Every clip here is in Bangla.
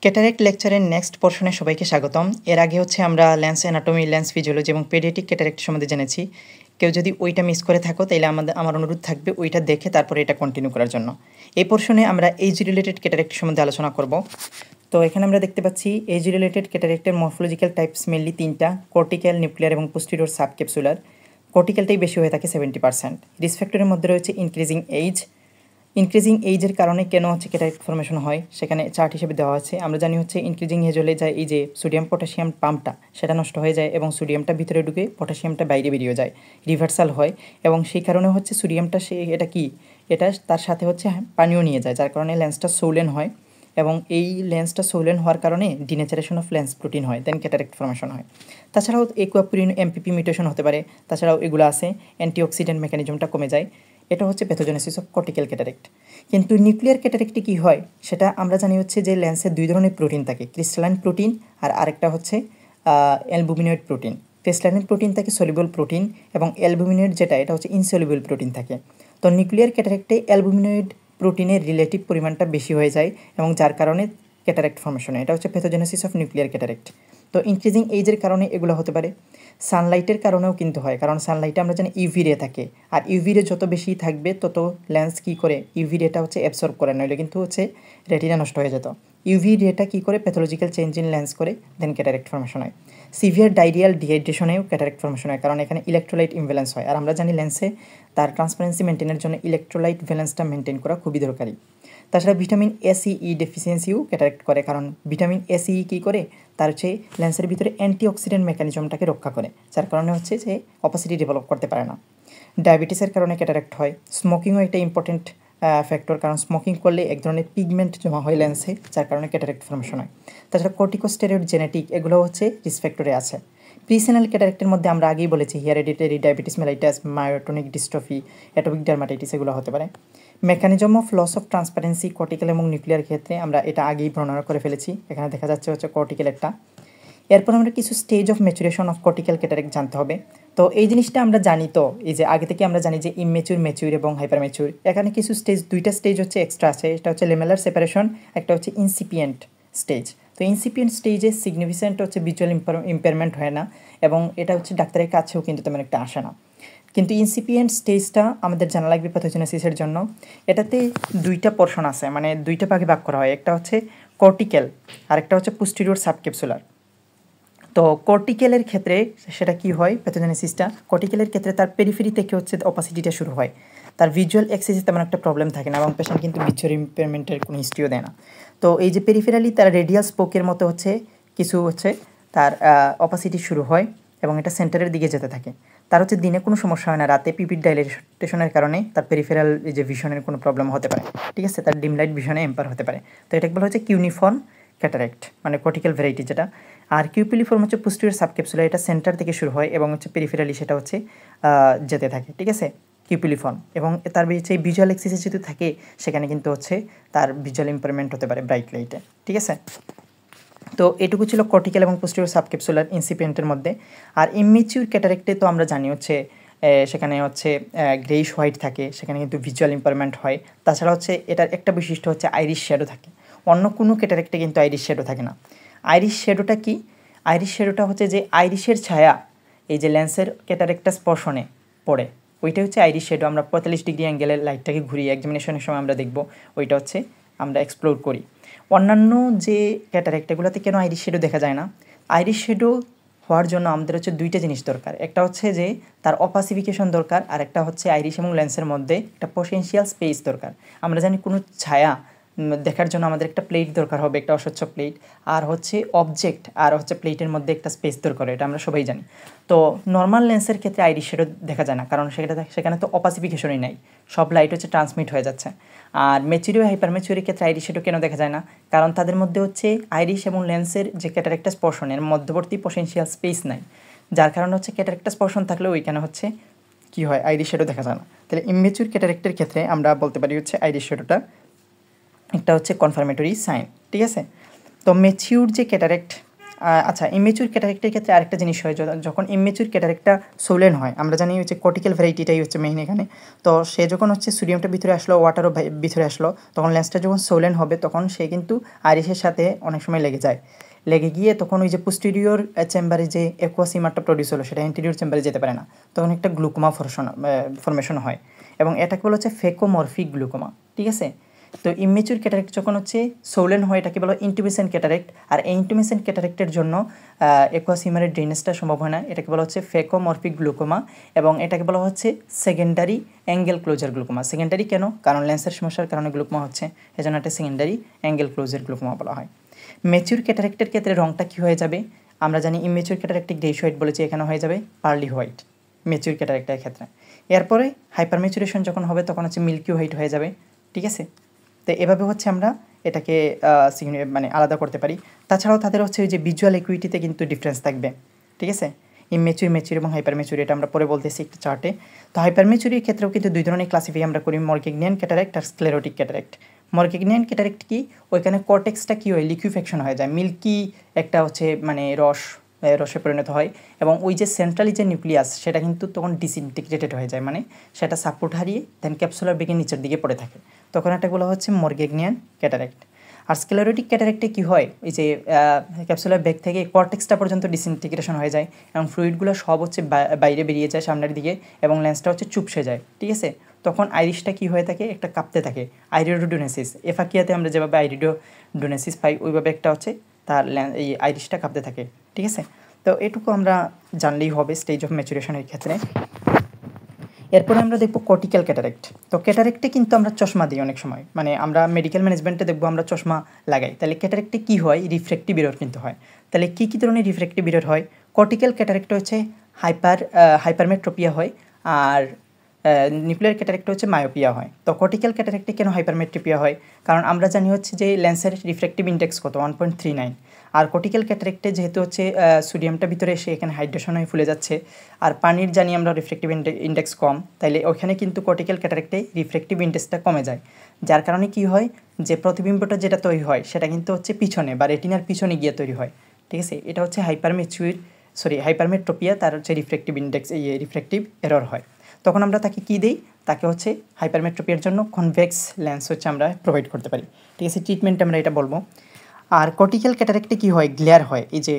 ক্যাটারেক্ট লেকচারের নেক্সট পোর্শনে সবাইকে স্বাগতম। এর আগে হচ্ছে আমরা লেন্স অ্যানাটমি, লেন্স ফিজিওলজি এবং পেডিয়াট্রিক ক্যাটারেক্ট সম্বন্ধে জেনেছি। কেউ যদি ওইটা মিস করে থাকো তাহলে আমার অনুরোধ থাকবে ওইটা দেখে তারপরে এটা কন্টিনিউ করার জন্য। এই পোর্শনে আমরা এজ রিলেটেড ক্যাটারেক্ট সম্বন্ধে আলোচনা করব। তো এখানে আমরা দেখতে পাচ্ছি এজ রিলেটেড ক্যাটারেক্টের মরফোলজিক্যাল টাইপস মেনলি তিনটা: কর্টিক্যাল, নিউক্লিয়ার এবং পোস্টেরিয়র সাবক্যাপসুলার। কর্টিক্যালটাই বেশি হয়ে থাকে 70%। রিস্ক ফ্যাক্টরের মধ্যে রয়েছে ইনক্রিজিং এইজ। ইনক্রিজিং এইজের কারণে কেন হচ্ছে ক্যাটারেক্ট ফর্মেশন হয় সেখানে চার্ট হিসেবে দেওয়া আছে। আমরা জানি হচ্ছে ইনক্রিজিং এজ হলে যায় এই যে সোডিয়াম পটাশিয়াম পাম্পটা সেটা নষ্ট হয়ে যায় এবং সোডিয়ামটা ভিতরে ঢুকে পটাশিয়ামটা বাইরে বেরিয়ে যায়, রিভার্সাল হয় এবং সেই কারণে হচ্ছে সোডিয়ামটা এটা কি এটা তার সাথে হচ্ছে পানিও নিয়ে যায়, যার কারণে লেন্সটা সোলেন হয় এবং এই লেন্সটা সোলেন হওয়ার কারণে ডিনেচারেশন অফ লেন্স প্রোটিন হয়, দেন ক্যাটারেক্ট ফর্মেশন হয়। তাছাড়াও একুয়াপুরিন এমপিপি মিউটেশন হতে পারে। তাছাড়াও এগুলো আছে, অ্যান্টিঅক্সিডেন্ট মেকানিজমটা কমে যায়। এটা হচ্ছে প্যাথোজেনেসিস অফ কর্টিক্যাল ক্যাটারেক্ট। কিন্তু নিউক্লিয়ার ক্যাটারেক্টে কী হয় সেটা আমরা জানি হচ্ছে যে লেন্সের দুই ধরনের প্রোটিন থাকে, ক্রিস্টালাইন প্রোটিন আর আরেকটা হচ্ছে অ্যালবুমিনয়েড প্রোটিন। ক্রিস্টালাইন প্রোটিন থাকে সলিবল প্রোটিন এবং অ্যালবুমিনয়েড যেটা এটা হচ্ছে ইনসলিবল প্রোটিন থাকে। তো নিউক্লিয়ার ক্যাটারেক্টে অ্যালবুমিনয়েড প্রোটিনের রিলেটিভ পরিমাণটা বেশি হয়ে যায় এবং যার কারণে ক্যাটারেক্ট ফর্মেশন হয়। এটা হচ্ছে প্যাথোজেনেসিস অফ নিউক্লিয়ার ক্যাটারেক্ট। তো ইনক্রিজিং এইজের কারণে এগুলো হতে পারে। সানলাইটের কারণেও কিন্তু হয়, কারণ সানলাইটে আমরা জানি ইউভি রে থাকে, আর ইউভি রে যত বেশি থাকবে তত লেন্স কী করে ইউভি রেটা হচ্ছে অ্যাবসর্ব করে, নইলে কিন্তু হচ্ছে রেটিনা নষ্ট হয়ে যেত। ইউভি রেটা কী করে প্যাথোলজিক্যাল চেঞ্জ ইন লেন্স করে, দেন ক্যাটারেক্ট ফর্মেশন হয়। সিভিয়ার ডায়রিয়াল ডিহাইড্রেশনেও ক্যাটারেক্ট ফর্মেশন হয়, কারণ এখানে ইলেকট্রোলাইট ইমব্যালেন্স হয়, আর আমরা জানি লেন্সে তার ট্রান্সপারেন্সি মেনটেনের জন্য ইলেকট্রোলাইট ব্যালেন্সটা মেনটেন করা খুবই দরকারি। তাছাড়া ভিটামিন এসিই ডেফিসিয়েন্সিও ক্যাটারেক্ট করে, কারণ ভিটামিন এসিই কী করে তার হচ্ছে লেন্সের ভিতরে অ্যান্টিঅক্সিডেন্ট মেকানিজমটাকে রক্ষা করে, যার কারণে হচ্ছে যে অপাসিটি ডেভেলপ করতে পারে না। ডায়াবেটিসের কারণে ক্যাটারেক্ট হয়। স্মোকিংও একটা ইম্পর্টেন্ট ফ্যাক্টর, কারণ স্মোকিং করলে এক ধরনের পিগমেন্ট জমা হয় লেন্সে, যার কারণে ক্যাটারেক্ট ফর্মেশন হয়। তাছাড়া কর্টিকোস্টেরয়েড জেনেটিক এগুলো হচ্ছে রিস্ক ফ্যাক্টরে আছে। প্রিসেনাল ক্যাটারেক্টের মধ্যে আমরা আগেই বলেছি hereditary diabetes mellitus, myotonic dystrophy, atopic dermatitis এগুলো হতে পারে। Mechanism of loss of transparency cortical এবং নিউক্লিয়ার ক্ষেত্রে আমরা এটা আগেই বর্ণনা করে ফেলেছি। এখানে দেখা যাচ্ছে হচ্ছে কর্টিক্যাল একটা। এরপর আমরা কিছু stage of maturation of cortical cataract জানতে হবে। তো এই জিনিসটা আমরা জানি, তো এই যে আগে থেকে আমরা জানি যে ইমম্যাচিউর, ম্যাচিউর এবং হাইপার ম্যাচিউর। এখানে কিছু স্টেজ, দুইটা স্টেজ হচ্ছে এক্সট্রা আছে, এটা হচ্ছে লেমেলার সেপারেশন, একটা হচ্ছে ইনসিপিয়েন্ট স্টেজ। তো ইনসিপিয়েন্ট স্টেজে সিগনিফিকেন্ট হচ্ছে ভিজুয়াল ইম্পেয়ারমেন্ট হয় না এবং এটা হচ্ছে ডাক্তারের কাছেও কিন্তু তেমন একটা আসে না। কিন্তু ইনসিপিয়েন্ট স্টেজটা আমাদের জানা লাগবে প্যাথোজেনেসিসের জন্য। এটাতে দুইটা পোর্শন আছে, মানে দুইটা ভাগে ভাগ করা হয়, একটা হচ্ছে কর্টিক্যাল আর একটা হচ্ছে পোস্টেরিয়র সাবক্যাপসুলার। তো কর্টিক্যালের ক্ষেত্রে সেটা কি হয় প্যাথোজেনেসিসটা, কর্টিক্যালের ক্ষেত্রে তার পেরিফেরি থেকে হচ্ছে অপাসিটিটা শুরু হয়, তার ভিজুয়াল অ্যাক্সেসে তেমন একটা প্রবলেম থাকে না এবং পেশেন্ট কিন্তু ভিজুয়াল ইম্পেয়ারমেন্টের কোনো হিস্ট্রিও দেয় না। তো এই যে পেরিফেরালি তার রেডিয়াল স্পোকের মতো হচ্ছে কিছু হচ্ছে তার অপাসিটি শুরু হয় এবং এটা সেন্টারের দিকে যেতে থাকে। তার হচ্ছে দিনে কোনো সমস্যা হয় না, রাতে পিপিড ডাইলেটেশনের কারণে তার পেরিফেরাল এই যে ভিশনের কোনো প্রবলেম হতে পারে, ঠিক আছে, তার ডিম লাইট ভিশনে এম্পার হতে পারে। তো এটা বলা হচ্ছে কিউনিফর্ম ক্যাটারেক্ট, মানে কর্টিক্যাল ভ্যারাইটি যেটা। আর কিউপিলিফর্ম হচ্ছে পোস্টেরিয়র সাবক্যাপসুলার, এটা সেন্টার থেকে শুরু হয় এবং হচ্ছে পেরিফেরালি সেটা হচ্ছে যেতে থাকে, ঠিক আছে, কিউপিলিফর্ম। এবং তার হচ্ছে ভিজুয়াল এক্সিসে যদি থাকে সেখানে কিন্তু হচ্ছে তার ভিজুয়াল ইম্প্রুভমেন্ট হতে পারে ব্রাইট লাইটে, ঠিক আছে। তো এটুকু ছিল কর্টিক্যাল এবং পোস্টেরিয়র সাবক্যাপসুলার ইনসিপিয়েন্টের মধ্যে। আর ইমম্যাচিউর ক্যাটারেক্টে তো আমরা জানি হচ্ছে সেখানে হচ্ছে গ্রেইশ হোয়াইট থাকে, সেখানে কিন্তু ভিজুয়াল ইম্পারমেন্ট হয়। তাছাড়া হচ্ছে এটার একটা বৈশিষ্ট্য হচ্ছে আইরিশ শ্যাডো থাকে, অন্য কোনো ক্যাটারেক্টে কিন্তু আইরিশ শ্যাডো থাকে না। আইরিশ শ্যাডোটা কি? আইরিশ শ্যাডোটা হচ্ছে যে আইরিশের ছায়া এই যে লেন্সের ক্যাটারেক্টাস পোর্শনে পড়ে, ওইটা হচ্ছে আইরিশ শ্যাডো। আমরা 45 ডিগ্রি অ্যাঙ্গেলের লাইটটাকে ঘুরিয়ে এক্সামিনেশনের সময় আমরা দেখব, ওইটা হচ্ছে আমরা এক্সপ্লোর করি। অন্যান্য যে ক্যাটারেক্ট এগুলোতে কেন আইরিশ শ্যাডো দেখা যায় না? আইরিশ শ্যাডো হওয়ার জন্য আমাদের হচ্ছে দুইটা জিনিস দরকার, একটা হচ্ছে যে তার অপাসিফিকেশন দরকার, আর একটা হচ্ছে আইরিশ এবং লেন্সের মধ্যে একটা পোটেনশিয়াল স্পেস দরকার। আমরা জানি কোনো ছায়া দেখার জন্য আমাদের একটা প্লেট দরকার হবে, একটা অস্বচ্ছ প্লেট, আর হচ্ছে অবজেক্ট আর হচ্ছে প্লেটের মধ্যে একটা স্পেস দরকার, এটা আমরা সবাই জানি। তো নর্মাল লেন্সের ক্ষেত্রে আইরিশ শ্যাডো দেখা যায় না, কারণ সেখানে তো অপাসিফিকেশনই নাই, সব লাইট হচ্ছে ট্রান্সমিট হয়ে যাচ্ছে। আর ম্যাচিউর হাইপার ম্যাচিউরের ক্ষেত্রে আইরিশ শ্যাডো কেন দেখা যায় না? কারণ তাদের মধ্যে হচ্ছে আইরিশ এবং লেন্সের যে ক্যাটারেক্টাস পোর্শনের মধ্যবর্তী পোটেনশিয়াল স্পেস নাই, যার কারণে হচ্ছে ক্যাটারেক্টাস পোর্শন থাকলেও ওইখানে হচ্ছে কী হয়, আইরিশ শ্যাডো দেখা যায় না। তাহলে ইমম্যাচিউর ক্যাটারেক্টের ক্ষেত্রে আমরা বলতে পারি হচ্ছে আইরিশ শ্যাডোটা একটা হচ্ছে কনফার্মেটরি সাইন, ঠিক আছে। তো ম্যাচিউর যে ক্যাটারেক্ট আচ্ছা, ইমেচুর ক্যাটারেক্টের ক্ষেত্রে আরেকটা জিনিস হয়, যখন ইমেচুর ক্যাটারেক্টটা সোলেন হয়, আমরা জানি হচ্ছে কর্টিক্যাল ভ্যারাইটিটাই হচ্ছে মেইন এখানে। তো সে যখন হচ্ছে সোডিয়ামটা ভিতরে আসলো, ওয়াটারও ভিতরে আসলো, তখন লেন্সটা যখন সোলেন হবে তখন সে কিন্তু আইরিসের সাথে অনেক সময় লেগে গিয়ে তখন ওই যে পোস্টেরিয়র চেম্বারে যে অ্যাকুয়াস হিমারটা প্রডিউস হলো সেটা অ্যান্টেরিয়র চেম্বারে যেতে পারে না, তখন একটা গ্লুকোমা ফরমেশন হয়, এবং এটাকে বলা হচ্ছে ফেকোমরফিক গ্লুকোমা। ঠিক আছে, তো ইমেচুর ক্যাটারেক্ট যখন হচ্ছে সোলেন হয় এটাকে বলা হয় ইন্টিমেসেন্ট ক্যাটারেক্ট, আর এই ইন্টিমেসেন্ট ক্যাটারেক্টের জন্য অ্যাকুয়াস হিমারের ড্রেনেজটা সম্ভব হয় না, এটাকে বলা হচ্ছে ফেকোমরফিক গ্লুকোমা, এবং এটাকে বলা হচ্ছে secondary angle closure glaucoma. Secondary কেন? কারণ লেন্সের সমস্যার কারণে গ্লুকোমা হচ্ছে, এজন্য একটা সেকেন্ডারি অ্যাঙ্গেল ক্লোজার গ্লুকোমা বলা হয়। ম্যাচিউর ক্যাটারেক্টের ক্ষেত্রে রঙটা কী হয়ে যাবে? আমরা জানি ইমেচিউর ক্যাটারেক্টে গ্রেইশ হোয়াইট বলেছি, এখানে হয়ে যাবে পার্লি হোয়াইট ম্যাচিউর ক্যাটারেক্টের ক্ষেত্রে। এরপরে হাইপার ম্যাচুরেশন যখন হবে তখন হচ্ছে মিল্কি হোয়াইট হয়ে যাবে। ঠিক আছে, তো এভাবে হচ্ছে আমরা এটাকে মানে আলাদা করতে পারি। তাছাড়াও তাদের হচ্ছে ওই যে ভিজুয়াল একুইটিতে কিন্তু ডিফারেন্স থাকবে। ঠিক আছে, ইমেচুর, ম্যাচিউর এবং হাইপার ম্যাচিউর, এটা আমরা পরে বলতেছি একটা চার্টে। তো হাইপার ম্যাচিউরের ক্ষেত্রেও কিন্তু দুই ধরনের ক্লাসিফাই আমরা করি, মরগেগনিয়ান ক্যাটারেক্ট আর স্ক্লেরোটিক ক্যাটারেক্ট। মরগেগনিয়ান ক্যাটারেক্ট কি? ওইখানে কর্টেক্সটা কী হয়, লিকুইফেকশন হয়ে যায়, মিল্কি একটা হচ্ছে মানে রসে পরিণত হয়, এবং ওই যে সেন্ট্রালি যে নিউক্লিয়াস সেটা কিন্তু তখন ডিসইন্টিগ্রেটেড হয়ে যায়, মানে সেটা সাপোর্ট হারিয়ে দেন ক্যাপসুলার বেগে নিচের দিকে পড়ে থাকে, তখন এটা বলা হচ্ছে মরগেগনিয়ান ক্যাটারেক্ট। আর স্ক্লেরোটিক ক্যাটারেক্টে কী হয়, এই যে ক্যাপসুলার বেগ থেকে কর্টেক্সটা পর্যন্ত ডিসইন্টিগ্রেশন হয়ে যায়, এবং ফ্লুইডগুলো সব হচ্ছে বাইরে বেরিয়ে যায় সামনের দিকে, এবং লেন্সটা হচ্ছে চুপসে যায়। ঠিক আছে, তখন আইরিশটা কী হয়ে থাকে, একটা কাঁপতে থাকে, আইরিডোডোনেসিস। এফাকিয়াতে আমরা যেভাবে আইরিডোডোনেসিস পাই ওইভাবে একটা হচ্ছে তার এই আইরিশটা কাঁপতে থাকে। ঠিক আছে, তো এটুকু আমরা জানলেই হবে স্টেজ অফ ম্যাচুরেশনের ক্ষেত্রে। এরপরে আমরা দেখব কর্টিক্যাল ক্যাটারেক্ট। তো ক্যাটারেক্টে কিন্তু আমরা চশমা দিই অনেক সময়, মানে আমরা মেডিকেল ম্যানেজমেন্টে দেখবো আমরা চশমা লাগাই। তাহলে ক্যাটারেক্টে কী হয়, রিফ্র্যাক্টিভ এরর কিন্তু হয়। তাহলে কী কী ধরনের রিফ্র্যাক্টিভ এরর হয়? কর্টিক্যাল ক্যাটারেক্ট হচ্ছে হাইপারমেট্রোপিয়া হয়, আর নিউক্লিয়ার ক্যাটারেক্ট হচ্ছে মায়োপিয়া হয়। তো কর্টিক্যাল ক্যাটারেক্টে কেন হাইপারমেট্রোপিয়া হয়? কারণ আমরা জানি হচ্ছে যে লেন্সের রিফ্র্যাক্টিভ ইন্ডেক্স কত, 1.39, আর কর্টিক্যাল ক্যাটারেক্টে যেহেতু হচ্ছে সোডিয়ামটা ভিতরে এসে এখানে হাইড্রেশন হয়ে ফুলে যাচ্ছে, আর পানির জানি আমরা রিফ্র্যাক্টিভ ইন্ডেক্স কম, তাইলে ওখানে কিন্তু কর্টিক্যাল ক্যাটারেক্টে রিফ্র্যাক্টিভ ইন্ডেক্সটা কমে যায়, যার কারণে কি হয় যে প্রতিবিম্বটা যেটা তৈরি হয় সেটা কিন্তু হচ্ছে পিছনে বা রেটিনার পিছনে গিয়ে তৈরি হয়। ঠিক আছে, এটা হচ্ছে হাইপারমেট্রোপিয়া, তার হচ্ছে রিফ্র্যাক্টিভ ইন্ডেক্স রিফ্র্যাক্টিভ এরর হয়। তখন আমরা তাকে কী দিই, তাকে হচ্ছে হাইপারমেট্রোপিয়ার জন্য কনভেক্স লেন্স হচ্ছে আমরা প্রোভাইড করতে পারি। ঠিক আছে, ট্রিটমেন্ট আমরা এটা বলবো। আর কর্টিক্যাল ক্যাটারেক্টে কী হয়, গ্লেয়ার হয়, এই যে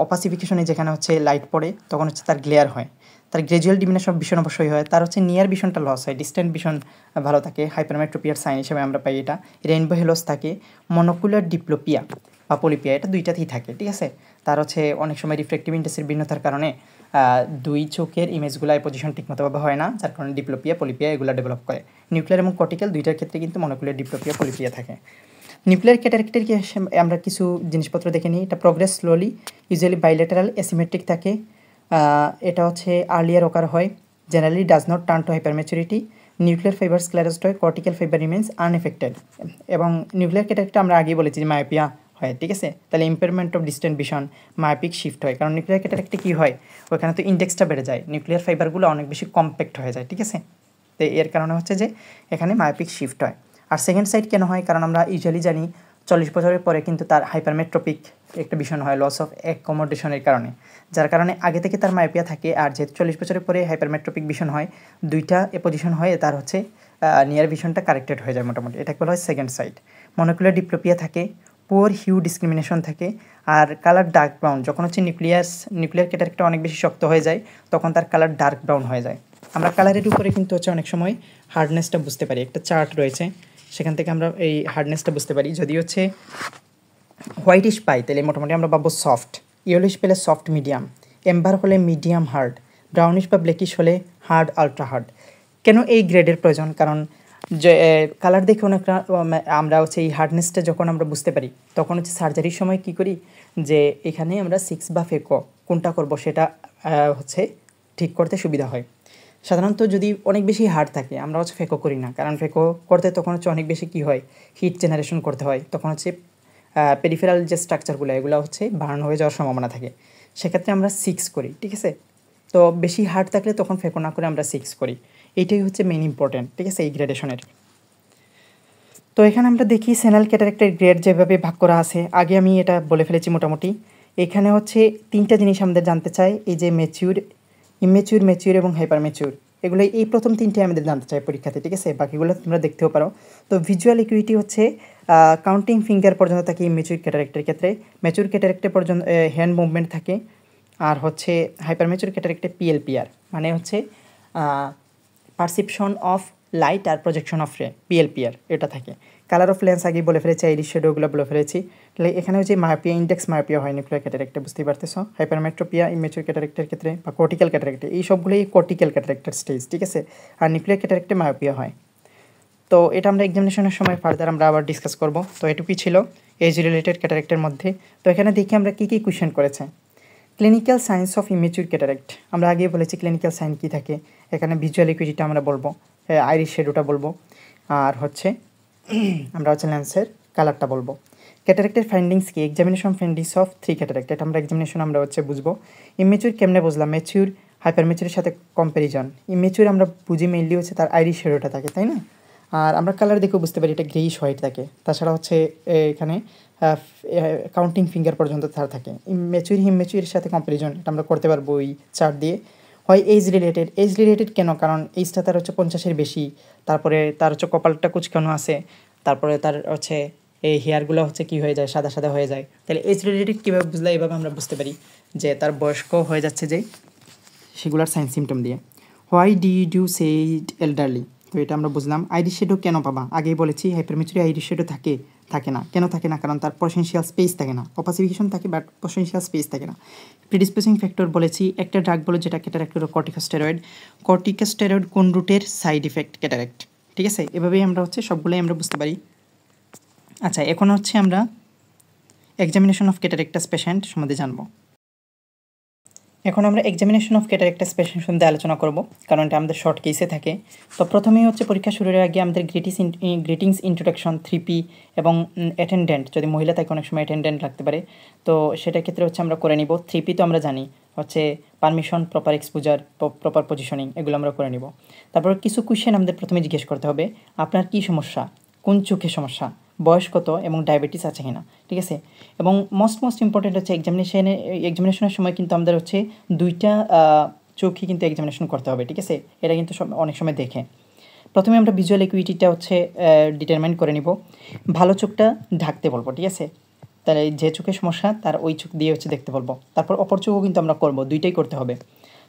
অপাসিফিকেশনে যেখানে হচ্ছে লাইট পড়ে তখন হচ্ছে তার গ্লেয়ার হয়, তার গ্রেজুয়াল ডিমিনেশন ভিশন অবশ্যই হয়, তার হচ্ছে নিয়ার ভিশনটা লস হয়, ডিস্ট্যান্ট ভিশন ভালো থাকে, হাইপারমেট্রোপিয়ার সাইন হিসেবে আমরা পাই এটা। রেইনবো হেলোস থাকে, মনোকুলার ডিপ্লোপিয়া বা পলিপিয়া, এটা দুইটাতেই থাকে। ঠিক আছে, তার হচ্ছে অনেক সময় রিফ্র্যাক্টিভ ইন্ডেক্সের ভিন্নতার কারণে দুই চোখের ইমেজগুলো পজিশন ঠিকমতোভাবে হয় না, যার কারণে ডিপ্লোপিয়া পলিপিয়া এগুলো ডেভেলপ করে। নিউক্লিয়ার এবং কর্টিক্যাল দুইটার ক্ষেত্রে কিন্তু মনোকুলার ডিপ্লোপিয়া পলিপিয়া থাকে। নিউক্লিয়ার ক্যাটারেক্টের কি আমরা কিছু জিনিসপত্র দেখে নিই। এটা progress slowly, usually bilateral asymmetric থাকে, এটা হচ্ছে আর্লিয়ার ওকার হয়, generally does not turn to hypermaturity, nuclear fibre sclerosed হয়, কর্টিক্যাল ফাইবার রিমেন্স আনএফেক্টেড, এবং নিউক্লিয়ার ক্যাটারেক্টটা আমরা আগেই বলেছি যে মায়োপিয়া হয়। ঠিক আছে, তাহলে impairment of distant vision, myopic shift হয়, কারণ নিউক্লিয়ার ক্যাটারেক্টে কী হয়, ওখানে তো ইন্ডেক্সটা বেড়ে যায়, নিউক্লিয়ার ফাইবারগুলো অনেক বেশি কম্প্যাক্ট হয়ে যায়। ঠিক আছে, তো এর কারণে হচ্ছে যে এখানে মায়োপিক শিফট হয়। আর সেকেন্ড সাইড কেন হয়, কারণ আমরা ইউজুয়ালি জানি 40 বছরের পরে কিন্তু তার হাইপারমেট্রোপিক একটা ভিশন হয়, লস অফ অ্যাকোমোডেশনের কারণে, যার কারণে আগে থেকে তার মায়োপিয়া থাকে, আর যেহেতু 40 বছরের পরে হাইপারমেট্রোপিক ভিশন হয়, দুইটা পজিশন হয়ে তার হচ্ছে নিয়ার ভিশনটা কারেক্টেড হয়ে যায় মোটামুটি, এটাকে বলা হয় সেকেন্ড সাইড। মনোকুলার ডিপ্লোপিয়া থাকে, পুয়ার হিউ ডিসক্রিমিনেশন থাকে, আর কালার ডার্ক ব্রাউন, যখন হচ্ছে নিউক্লিয়ার ক্যাটারেক্টটা অনেক বেশি শক্ত হয়ে যায় তখন তার কালার ডার্ক ব্রাউন হয়ে যায়। আমরা কালারের উপরে কিন্তু হচ্ছে অনেক সময় হার্ডনেসটা বুঝতে পারি, একটা চার্ট রয়েছে সেখান থেকে আমরা এই হার্ডনেসটা বুঝতে পারি। যদি হচ্ছে হোয়াইটিশ পাই তাহলে মোটামুটি আমরা পাবো সফট, ইয়েলোইশ পেলে সফট মিডিয়াম, এম্বার হলে মিডিয়াম হার্ড, ব্রাউনিশ বা ব্ল্যাকিশ হলে হার্ড আলট্রা হার্ড। কেন এই গ্রেডের প্রয়োজন? কারণ যে কালার দেখে অনেকটা আমরা হচ্ছে এই হার্ডনেসটা যখন আমরা বুঝতে পারি তখন হচ্ছে সার্জারির সময় কী করি, যে এখানে আমরা 6 বা ফেকো কোনটা করব সেটা হচ্ছে ঠিক করতে সুবিধা হয়। সাধারণত যদি অনেক বেশি হার্ড থাকে আমরা হচ্ছে ফেকো করি না, কারণ ফেকো করতে তখন হচ্ছে অনেক বেশি কী হয়, হিট জেনারেশন করতে হয়, তখন হচ্ছে পেরিফেরাল যে স্ট্রাকচারগুলো এগুলো হচ্ছে বার্ন হয়ে যাওয়ার সম্ভাবনা থাকে, সেক্ষেত্রে আমরা 6 করি। ঠিক আছে, তো বেশি হার্ড থাকলে তখন ফেকো না করে আমরা 6 করি, এইটাই হচ্ছে মেইন ইম্পর্টেন্ট। ঠিক আছে, এই গ্রেডেশনের। তো এখানে আমরা দেখি সেনাল ক্যাটারেক্টের গ্রেড যেভাবে ভাগ করা আছে, আগে আমি এটা বলে ফেলেছি মোটামুটি। এখানে হচ্ছে 3টা জিনিস আমাদের জানতে চাই, এই যে ম্যাচিউর, ইম্যাচিউর, ম্যাচিউর এবং হাইপার ম্যাচিউর, এগুলো এই প্রথম 3টে আমাদের জানতে চাই পরীক্ষাতে, ঠিক আছে? বাকিগুলো তোমরা দেখতেও পারো। তো ভিজুয়াল ইকুইটি হচ্ছে কাউন্টিং ফিঙ্গার পর্যন্ত থাকে ইম্যাচিউর ক্যাটারেক্টের ক্ষেত্রে, ম্যাচিউর ক্যাটারেক্টে পর্যন্ত হ্যান্ড মুভমেন্ট থাকে, আর হচ্ছে হাইপার ম্যাচিউর ক্যাটারেক্টে পিএলপিআর মানে হচ্ছে পারসেপশন অফ লাইট আর প্রজেকশন অফ রে, পিএলপিআর এটা থাকে। কালার অফ লেন্স আগেই বলে ফেলেছি, আইরিশ শেডোগুলো বলে ফেলেছি। তাহলে এখানে হচ্ছে মায়োপিয়া, ইন্ডেক্স মায়োপিয়া হয় নিউক্লিয়ার ক্যাটারেক্টে, বুঝতেই পারতেছো। হাইপারমেট্রোপিয়া ইমেচুর ক্যাটারেক্টের ক্ষেত্রে বা কর্টিক্যাল ক্যাটারেক্টে, এই সবগুলোই কর্টিক্যাল ক্যাটারেক্টের স্টেজ, ঠিক আছে? আর নিউক্লিয়ার ক্যাটারেক্টে মায়োপিয়া হয়। তো এটা আমরা এক্সামিনেশনের সময় ফার্দার আমরা আবার ডিসকাস করব। তো এটুকুই ছিল এজ রিলেটেড ক্যাটারেক্টের মধ্যে। তো এখানে দেখি আমরা কী কী কোয়েশ্চেন করেছে। ক্লিনিক্যাল সায়েন্স অফ ইমেচুর ক্যাটারেক্ট, আমরা আগেই বলেছি ক্লিনিক্যাল সাইন কী থাকে। এখানে ভিজুয়াল ইকুইটিটা আমরা বলবো, আইরিশ শেডোটা বলবো, আর হচ্ছে আমরা হচ্ছে লেন্সের কালারটা বলবো। ক্যাটারেক্টের ফাইন্ডিংস কি, এক্সামিনেশন ফাইন্ডিংস অফ 3 ক্যাটারেক্ট, এটা আমরা এক্সামিনেশন আমরা হচ্ছে বুঝবো। ইমেচুর কেমনে বুঝলাম, ম্যাচিউর হাইপার ম্যাচিউরের সাথে কম্প্যারিজন। ইমেচুর আমরা বুঝি মেইনলি হচ্ছে তার আইরিশ শেডোটা থাকে, তাই না? আর আমরা কালার দেখেও বুঝতে পারি এটা গ্রেইশ হোয়াইট থাকে। তাছাড়া হচ্ছে এখানে কাউন্টিং ফিঙ্গার পর্যন্ত তার থাকে। ম্যাচিউর ইমেচুরের সাথে কম্প্যারিজন এটা আমরা করতে পারবো ওই চার্ট দিয়ে। হয় এজ রিলেটেড, এজ রিলেটেড কেন, কারণ এজটা তার হচ্ছে 50-এর বেশি, তারপরে তার হচ্ছে কপালটা কুচকানো আছে, তারপরে তার হচ্ছে এই হেয়ারগুলো হচ্ছে কী হয়ে যায়, সাদা সাদা হয়ে যায়। তাহলে এজ রিলেটেড কীভাবে বুঝলে, এভাবে আমরা বুঝতে পারি যে তার বয়স্ক হয়ে যাচ্ছে যে, সেগুলোর সাইন সিমটম দিয়ে। Why did you say it elderly, তো এটা আমরা বুঝলাম। আইরিশ শেডো কেন পাবা, আগেই বলেছি হাইপারমেচুরি আইরিশ শেডো থাকে না। কেন থাকে না, কারণ তার পটেনশিয়াল স্পেস থাকে না। অপাসিফিকেশন থাকে বাট পটেনশিয়াল স্পেস থাকে না। প্রিডিসপোজিং ফ্যাক্টর বলেছি, একটা ড্রাগ বলে যেটা ক্যাটারেক্ট হলো কর্টিকোস্টেরয়েড। কর্টিকোস্টেরয়েড কোন রুটের সাইড ইফেক্ট, ক্যাটারেক্ট, ঠিক আছে? এভাবেই আমরা হচ্ছে সবগুলোই আমরা বুঝতে পারি। আচ্ছা, এখন হচ্ছে আমরা এক্সামিনেশন অফ ক্যাটারেক্টাস পেশেন্ট সম্বন্ধে জানবো। এখন আমরা এক্সামিনেশন অফ ক্যাটারেক্টাস পেশেন্ট সম্বন্ধে আলোচনা করব, কারণ এটা আমাদের শর্ট কেসে থাকে। তো প্রথমেই হচ্ছে পরীক্ষা শুরুর আগে আমাদের গ্রিটিংস ইন্ট্রোডাকশন 3P এবং অ্যাটেন্ডেন্ট, যদি মহিলা থাকে অনেক সময় অ্যাটেন্ডেন্ট লাগতে পারে, তো সেটার ক্ষেত্রে হচ্ছে আমরা করে নিব। 3P তো আমরা জানি হচ্ছে permission, proper exposure, proper positioning, এগুলো আমরা করে নিব। তারপর কিছু কোয়েশ্চেন আমাদের প্রথমে জিজ্ঞেস করতে হবে, আপনার কী সমস্যা, কোন চোখে সমস্যা, বয়স কত এবং ডায়াবেটিস আছে কিনা, ঠিক আছে? এবং মোস্ট ইম্পর্টেন্ট হচ্ছে এক্সামিনেশনের সময় কিন্তু আমাদের হচ্ছে 2টা চোখই কিন্তু এক্সামিনেশন করতে হবে, ঠিক আছে? এটা কিন্তু অনেক সময় দেখে। প্রথমে আমরা ভিজুয়াল ইকুইটিটা হচ্ছে ডিটারমাইন করে নিব। ভালো চোখটা ঢাকতে বলবো, ঠিক আছে? তাহলে যে চোখে সমস্যা তার ওই চোখ দিয়ে হচ্ছে দেখতে বলবো। তারপর অপর চোখও কিন্তু আমরা করবো, 2টাই করতে হবে।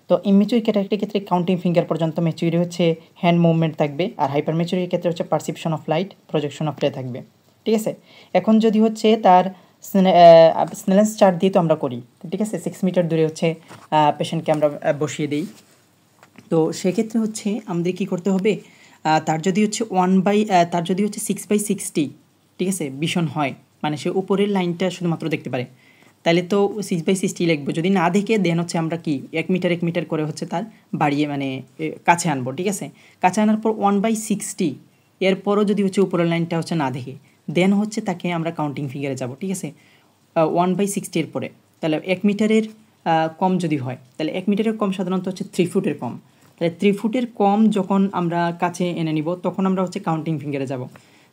তো ইমেচুরি ক্যাটারেক্টের ক্ষেত্রে কাউন্টিং ফিঙ্গার পর্যন্ত ম্যাচুরি হচ্ছে হ্যান্ড মুভমেন্ট থাকবে, আর হাইপার ম্যাচুরির ক্ষেত্রে হচ্ছে perception of light, projection of রে থাকবে, ঠিক আছে? এখন যদি হচ্ছে তার স্নেলেন্স চার্ট দিয়ে তো আমরা করি, ঠিক আছে? 6 মিটার দূরে হচ্ছে পেশেন্টকে আমরা বসিয়ে দিই। তো সেক্ষেত্রে হচ্ছে আমাদের কী করতে হবে, তার যদি হচ্ছে 6/60, ঠিক আছে, ভিশন হয়, মানে সে উপরের লাইনটা শুধুমাত্র দেখতে পারে, তাহলে তো 6/60 লিখবো। যদি না দেখে দেন হচ্ছে আমরা কি 1 মিটার 1 মিটার করে হচ্ছে তার বাড়িয়ে মানে কাছে আনবো, ঠিক আছে? কাছে আনার পর 1/60, এরপরও যদি হচ্ছে উপরের লাইনটা হচ্ছে না দেখে দেন হচ্ছে তাকে আমরা কাউন্টিং ফিগারে যাব, ঠিক আছে? 1/60 পরে, তাহলে 1 মিটারের কম যদি হয়, তাহলে 1 মিটারের কম সাধারণত হচ্ছে 3 ফুটের কম। তাহলে 3 ফুটের কম যখন আমরা কাছে এনে নিব তখন আমরা হচ্ছে কাউন্টিং ফিঙ্গারে যাব।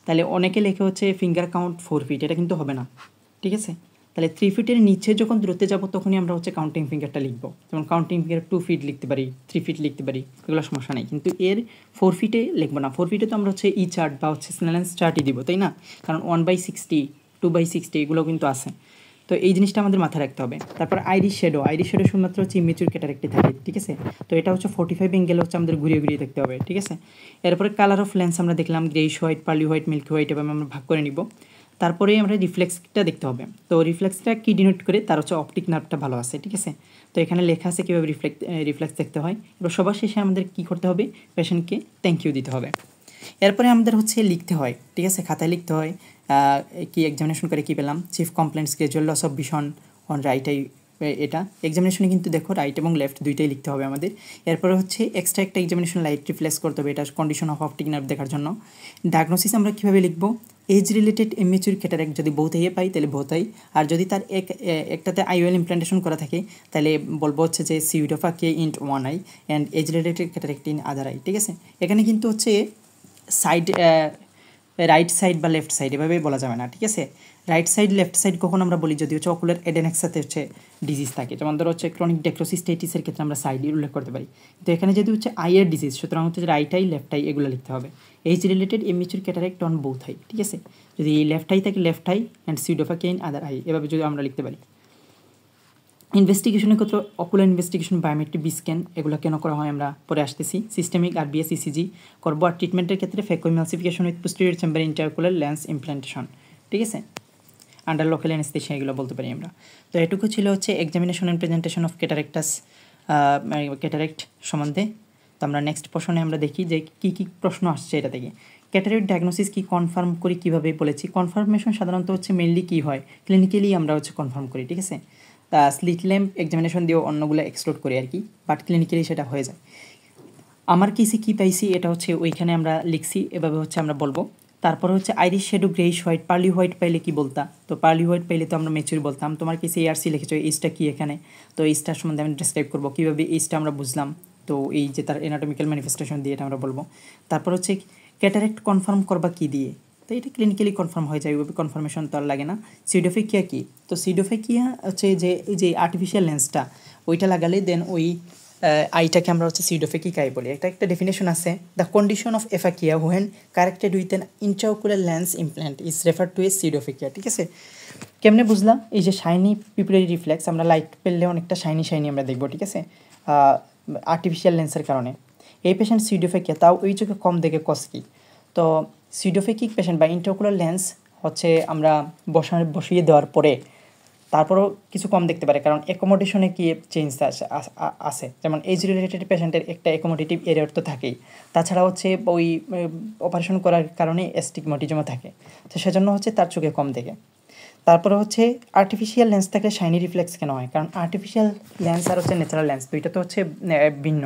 তাহলে অনেকে লেখে হচ্ছে ফিঙ্গার কাউন্ট 4 ফিট, এটা কিন্তু হবে না, ঠিক আছে? তাহলে 3 ফিটের নিচে যখন দূরত্বে যাব তখনই আমরা হচ্ছে কাউন্টিং ফিঙ্গারটা লিখব। যেমন কাউন্টিং ফিঙ্গার 2 ফিট লিখতে পারি, 3 ফিট লিখতে পারি, এগুলো সমস্যা নেই। কিন্তু এর 4 ফিটে লিখবো না। 4 ফিটে তো আমরা হচ্ছে চার্ট বা হচ্ছে স্নেলেন্স চার্টই দিব, তাই না? কারণ 1/60, 2/60 এগুলো কিন্তু আছে। তো এই জিনিসটা আমাদের মাথায় রাখতে হবে। তারপর আইরিশ শেডো শুধুমাত্র হচ্ছে ইমেচুর ক্যাটারেক্টে থাকে, ঠিক আছে? তো এটা হচ্ছে 45 অ্যাঙ্গেল হচ্ছে আমাদের ঘুরিয়ে ঘুরিয়ে দেখতে হবে, ঠিক আছে? এরপরে কালার অফ লেন্স আমরা দেখলাম greyish white, pearly white, milky white, এবং আমরা ভাগ করে নিব। তারপরে আমরা রিফ্লেক্সটা দেখতে হবে। তো রিফ্লেক্সটা কি ডিনোট করে, তার হচ্ছে অপটিক নার্ভটা ভালো আছে, ঠিক আছে? তো এখানে লেখা আছে কীভাবে রিফ্লেক্স দেখতে হয়। এবার সবার শেষে আমাদের কী করতে হবে, পেশেন্টকে থ্যাংক ইউ দিতে হবে। এরপরে আমাদের হচ্ছে লিখতে হয়, ঠিক আছে? খাতায় লিখতে হয় কি এক্সামিনেশন করে কী পেলাম, chief complaints gradual loss of vision on রাইটাই, এটা এক্সামিনেশনে কিন্তু দেখো রাইট এবং লেফট দুইটাই লিখতে হবে আমাদের। এরপরে হচ্ছে এক্সট্রা একটা এক্সামিনেশন লাইট রিফ্লেক্স করতে হবে, এটা কন্ডিশন অফ অপটিক নার্ভ দেখার জন্য। ডায়াগনোসিস আমরা কীভাবে লিখব, এজ রিলেটেড ইমেচুর ক্যাটারেক্ট যদি বোথাইয়ে পাই তাহলে বোথাই, আর যদি তার একটাতে আইওএল ইমপ্লান্টেশন করা থাকে তাহলে বলবো হচ্ছে যে pseudophakic K/1 eye and age related cataract in other eye, ঠিক আছে? এখানে কিন্তু হচ্ছে সাইড রাইট সাইড বা লেফট সাইড এভাবেই বলা যাবে না, ঠিক আছে? রাইট সাইড লেফট সাইড কখন আমরা বলি যদি হচ্ছে অকুলার এডেনেক্সাতে হচ্ছে ডিজিজ থাকে, যেমন ধরো হচ্ছে ক্রনিক ডেক্রোসিস্টেটিসের ক্ষেত্রে আমরা সাইড উল্লেখ করতে পারি। তো এখানে যদি হচ্ছে আইয়ের ডিজিজ, সুতরাং হচ্ছে রাইট আই লেফট আই এগুলো লিখতে হবে। Age related immature cataract on both eye, ঠিক আছে। যদি লেফট আই থাকে left eye and pseudophakia in other eye, এভাবে যদি আমরা লিখতে পারি। ইনভেস্টিগেশনের ক্ষেত্রে অকুলার ইনভেস্টিগেশন, বায়োমেট্রিক স্ক্যান এগুলো কেন করা হয় আমরা পরে আসতেছি। সিস্টেমিক আরবিএস ইসিজি করবো। আর ট্রিটমেন্টের ক্ষেত্রে phacoemulsification with posterior chamber intraocular lens implantation, ঠিক আছে। আন্ডার লোকাল অ্যানেস্থেশিয়া এগুলো বলতে পারি আমরা। তো এটুকু ছিল হচ্ছে examination and presentation of cataracts, cataract সম্বন্ধে। তো আমরা নেক্সট প্রশ্নে আমরা দেখি যে কী কী প্রশ্ন আসছে এটা থেকে। ক্যাটারেক্ট ডায়াগনোসিস কি কনফার্ম করি কীভাবে বলেছি। কনফার্মেশন সাধারণত হচ্ছে মেনলি কী হয়, ক্লিনিক্যালি আমরা হচ্ছে কনফার্ম করি, ঠিক আছে। তা স্লিট ল্যাম্প এক্সামিনেশন দিয়েও অন্যগুলো এক্সক্লুড করি আর কি, বাট ক্লিনিক্যালি সেটা হয়ে যায়। আমার কেসে কী পাইছি এটা হচ্ছে ওইখানে আমরা লিখছি, এভাবে হচ্ছে আমরা বলবো। তারপর হচ্ছে Irish shadow greyish white, pearly white পাইলে কি বলতা, তো পার্লি হোয়াইট পাইলে তো আমরা ম্যাচিউর বলতাম। তোমার কেসে এআরসি লিখেছো, এইজটা কি এখানে, তো এইজটার সম্বন্ধে আমি ডিসক্রাইব করবো কীভাবে এইজটা আমরা বুঝলাম। তো এই যে তার এনাটমিক্যাল ম্যানিফেস্টেশন দিয়ে এটা আমরা বলবো। তারপর হচ্ছে ক্যাটারেক্ট কনফার্ম করবা কী দিয়ে, তো এটা ক্লিনিক্যালি কনফার্ম হয়ে যায়, ওইভাবে কনফার্মেশন তো আর লাগে না। সিউডোফেকিয়া কি, তো সিউডোফেকিয়া হচ্ছে যে এই যে আর্টিফিশিয়াল লেন্সটা ওইটা লাগালে দেন ওই আইটাকে আমরা হচ্ছে সিউডোফেকিয়াই বলি। এটা একটা ডেফিনেশন আছে, the condition of aphakia when corrected with an intraocular lens implant is refer to a pseudophakia, ঠিক আছে। কেমনে বুঝলাম, এই যে শাইনি পিপুলারি রিফ্লেক্স, আমরা লাইট পেলে অনেকটা শাইনি শাইনি আমরা দেখবো, ঠিক আছে, আর্টিফিশিয়াল লেন্সের কারণে। এই পেশেন্ট সিউডোফেকিয়া, তাও ওই চোখে কম দেখে কস কি। তো সিউডোফেকিক পেশেন্ট বা ইন্ট্রাওকুলার লেন্স হচ্ছে আমরা বসিয়ে দেওয়ার পরে তারপরও কিছু কম দেখতে পারে, কারণ অ্যাকোমোডেশনে কি চেঞ্জ আছে, যেমন এজ রিলেটেড পেশেন্টের একটা অ্যাকোমোডেটিভ এরিয়ার তো থাকেই, তাছাড়া হচ্ছে ওই অপারেশন করার কারণে অ্যাস্টিগম্যাটিজমও থাকে, তো সেজন্য হচ্ছে তার চোখে কম দেখে। তারপরে হচ্ছে আর্টিফিশিয়াল লেন্স থাকলে শাইনি রিফ্লেক্স কেন হয়, কারণ আর্টিফিশিয়াল লেন্স আর হচ্ছে ন্যাচারাল লেন্স দুইটা তো হচ্ছে ভিন্ন।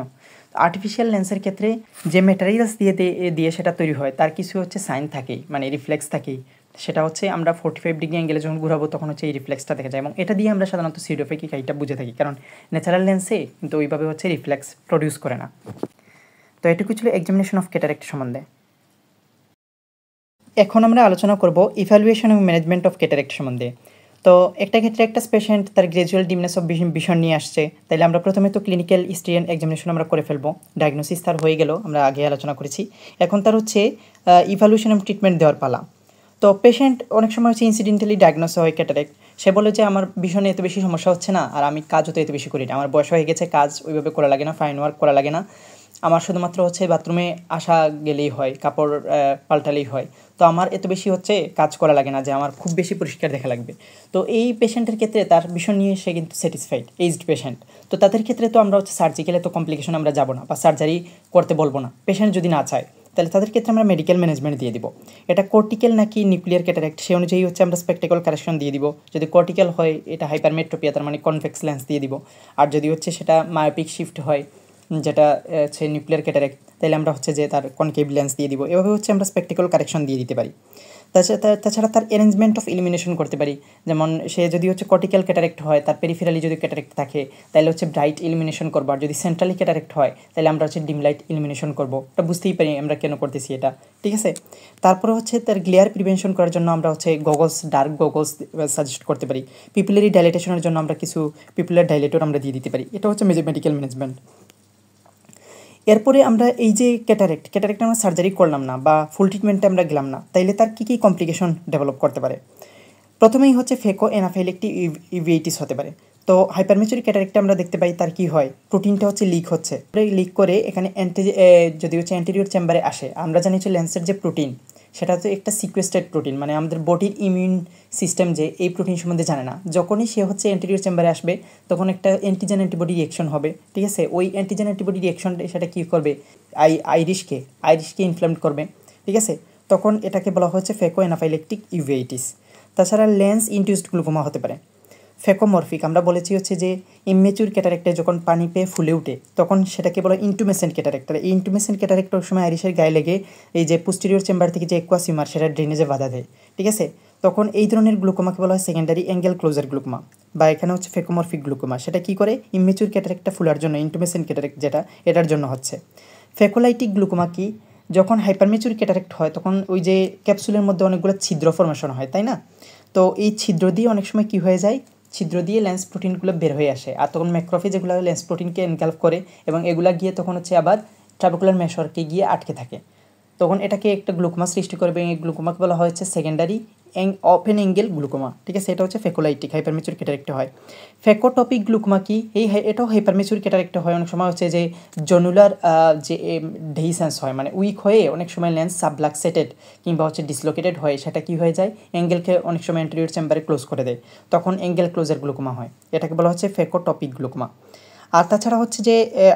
আর্টিফিশিয়াল লেন্সের ক্ষেত্রে যে ম্যাটেরিয়ালস দিয়ে সেটা তৈরি হয় তার কিছু হচ্ছে সাইন থাকেই, মানে রিফ্লেক্স থাকেই, সেটা হচ্ছে আমরা 45 ডিগ্রি অ্যাঙ্গেলে যখন ঘুরাবো তখন হচ্ছে এই রিফ্লেক্সটা দেখা যায়, এবং এটা দিয়ে আমরা সাধারণত সিউডোফেকিক আইটা বুঝে থাকি, কারণ ন্যাচারাল লেন্সে কিন্তু ওইভাবে হচ্ছে রিফ্লেক্স প্রডিউস করে না। তো এটুকু ছিল এক্সামিনেশন অফ ক্যাটারেক্ট সম্বন্ধে। এখন আমরা আলোচনা করব ইভ্যালুয়েশন এবং ম্যানেজমেন্ট অফ ক্যাটারেক্ট সম্বন্ধে। তো একটা ক্ষেত্রে একটা পেশেন্ট তার গ্র্যাজুয়াল ডিমনেস অফ ভিশন নিয়ে আসছে, তাইলে আমরা প্রথমে তো ক্লিনিক্যাল হিস্ট্রি এক্সামিনেশন আমরা করে ফেলবো, ডায়াগনোসিস তার হয়ে গেল, আমরা আগে আলোচনা করেছি। এখন তার হচ্ছে ইভ্যালুয়েশন এবং ট্রিটমেন্ট দেওয়ার পালা। তো পেশেন্ট অনেক সময় হচ্ছে ইনসিডেন্টালি ডায়াগনোস হয় ক্যাটারেক্ট, সে বলে যে আমার ভিশনে এত বেশি সমস্যা হচ্ছে না, আর আমি কাজও তো এত বেশি করি না, আমার বয়স হয়ে গেছে, কাজ ওইভাবে করা লাগে না, ফাইন ওয়ার্ক করা লাগে না, আমার শুধুমাত্র হচ্ছে বাথরুমে আসা গেলেই হয়, কাপড় পাল্টালেই হয়, তো আমার এত বেশি হচ্ছে কাজ করা লাগে না যে আমার খুব বেশি পরিষ্কার দেখা লাগবে। তো এই পেশেন্টের ক্ষেত্রে তার ভিশন নিয়ে সে কিন্তু স্যাটিসফাইড, এইজড পেশেন্ট। তো তাদের ক্ষেত্রে তো আমরা হচ্ছে সার্জিক্যালে তো কমপ্লিকেশন আমরা যাব না, বা সার্জারি করতে বলবো না, পেশেন্ট যদি না চায়, তাহলে তাদের ক্ষেত্রে আমরা মেডিকেল ম্যানেজমেন্ট দিয়ে দিব। এটা কর্টিক্যাল নাকি নিউক্লিয়ার ক্যাটারেক্ট সেই অনুযায়ী হচ্ছে আমরা স্পেকটেকল কারেকশন দিয়ে দিব। যদি কর্টিক্যাল হয় এটা হাইপারমেট্রোপিয়া, তার মানে কনভেক্স লেন্স দিয়ে দিব। আর যদি হচ্ছে সেটা মায়োপিক শিফট হয়, যেটা হচ্ছে নিউক্লিয়ার ক্যাটারেক্ট, তাহলে আমরা হচ্ছে যে তার কনকেভ লেন্স দিয়ে দিব। এভাবে হচ্ছে আমরা স্পেকটেকল কারেকশন দিয়ে দিতে পারি। তাছাড়া তার অ্যারেঞ্জমেন্ট অফ ইলিমিনেশন করতে পারি, যেমন সে যদি হচ্ছে কর্টিক্যাল ক্যাটারেক্ট হয়, তার পেরিফেরালি যদি ক্যাটারেক্ট থাকে তাহলে হচ্ছে ব্রাইট ইলিমিনেশন করবো, আর যদি সেন্ট্রালি ক্যাটারেক্ট হয় তাহলে আমরা হচ্ছে ডিম লাইট ইলিমিনেশন করবো। এটা বুঝতেই পারি আমরা কেন করতেছি এটা, ঠিক আছে। তারপরে হচ্ছে তার গ্লেয়ার প্রিভেনশন করার জন্য আমরা হচ্ছে গগলস, ডার্ক গগলস সাজেস্ট করতে পারি। পিপুলারি ডাইলেটেশনের জন্য আমরা কিছু পিপুলার ডাইলেটর আমরা দিয়ে দিতে পারি। এটা হচ্ছে মেডিকেল ম্যানেজমেন্ট। এরপরে আমরা এই যে ক্যাটারেক্ট আমরা সার্জারি করলাম না বা ফুল ট্রিটমেন্টে আমরা গেলাম না, তাইলে তার কী কী কমপ্লিকেশন ডেভেলপ করতে পারে। প্রথমেই হচ্ছে ফেকো এনাফাইলেকটিক ইউভেইটিস হতে পারে। তো হাইপারমেচুরিক ক্যাটারেক্টে আমরা দেখতে পাই তার কী হয়, প্রোটিনটা হচ্ছে লিক হচ্ছে, লিক করে এখানে যদি হচ্ছে অ্যান্টেরিয়র চেম্বারে আসে। আমরা জানি হচ্ছে লেন্সের যে প্রোটিন সেটা তো একটা সিকুয়েস্টেড প্রোটিন, মানে আমাদের বডির ইমিউন সিস্টেম যে এই প্রোটিন সম্বন্ধে জানে না। যখনই সে হচ্ছে অ্যান্টেরিয়র চেম্বারে আসবে তখন একটা অ্যান্টিজেন অ্যান্টিবডি রিয়েকশন হবে, ঠিক আছে। ওই অ্যান্টিজেন অ্যান্টিবডি রিয়েকশন সেটা কী করবে, আইরিশকে ইনফ্লেম করবে, ঠিক আছে। তখন এটাকে বলা হচ্ছে ফেকো এনাফাইলেকটিক ইউভেইটিস। তাছাড়া লেন্স ইনডিউসড গ্লুকোমা হতে পারে। ফেকোমরফিক আমরা বলেছি হচ্ছে যে ইমেচিউর ক্যাটারেক্টে যখন পানি পেয়ে ফুলে উঠে তখন সেটাকে বলা ইন্টুমেসেন্ট ক্যাটারেক্ট। এই ইন্টুমেসেন্ট ক্যাটারেক্ট ওই সময় আইরিশের গায়ে লেগে এই যে পোস্টেরিয়র চেম্বার থেকে যে অ্যাকুয়াস হিউমার সেটা ড্রেনেজে বাধা দেয়, ঠিক আছে। তখন এই ধরনের গ্লুকোমাকে বলা হয় সেকেন্ডারি অ্যাঙ্গেল ক্লোজার গ্লুকোমা, বা এখানে হচ্ছে ফেকোমরফিক গ্লুকোমা। সেটা কী করে, ইমেচিউর ক্যাটারেক্টটা ফুলার জন্য, ইন্টুমেসেন্ট ক্যাটারেক্ট যেটা, এটার জন্য হচ্ছে। ফেকোলাইটিক গ্লুকোমা কি, যখন হাইপারমেচুর ক্যাটারেক্ট হয় তখন ওই যে ক্যাপসুলের মধ্যে অনেকগুলো ছিদ্র ফর্মেশন হয়, তাই না। তো এই ছিদ্র দিয়ে অনেক সময় কী হয়ে যায়, ছিদ্র দিয়ে লেন্স প্রোটিনগুলো বের হয়ে আসে, আর তখন ম্যাক্রোফেজ এগুলো লেন্স প্রোটিনকে এনগালফ করে এবং এগুলা গিয়ে তখন হচ্ছে আবার ট্রাবেকুলার মেশরকে গিয়ে আটকে থাকে, তখন এটাকে একটা গ্লুকোমা সৃষ্টি করবে। এই গ্লুকোমাকে বলা হচ্ছে সেকেন্ডারি ওপেন অ্যাঙ্গেল গ্লুকোমা, ঠিক আছে। এটা হচ্ছে ফেকোলাইটিক হাইপারমেচুর ক্যাটারেক্টে হয়। ফেকোটপিক গ্লুকোমা কি, এটাও হাইপারমেচুর ক্যাটারেক্টে হয়। অনেক সময় হচ্ছে যে জনুলার যে ডেহিসেন্স হয়, মানে উইক হয়ে অনেক সময় লেন্স সাবলাক্সেটেড কিংবা হচ্ছে ডিসলোকেটেড হয়, সেটা কি হয়ে যায়, অ্যাঙ্গেলকে অনেক সময় অ্যান্টেরিয়র চেম্বারে ক্লোজ করে দেয়, তখন অ্যাঙ্গেল ক্লোজের গ্লুকোমা হয়। এটাকে বলা হচ্ছে ফেকোটপিক গ্লুকোমা। আর তাছাড়া হচ্ছে যে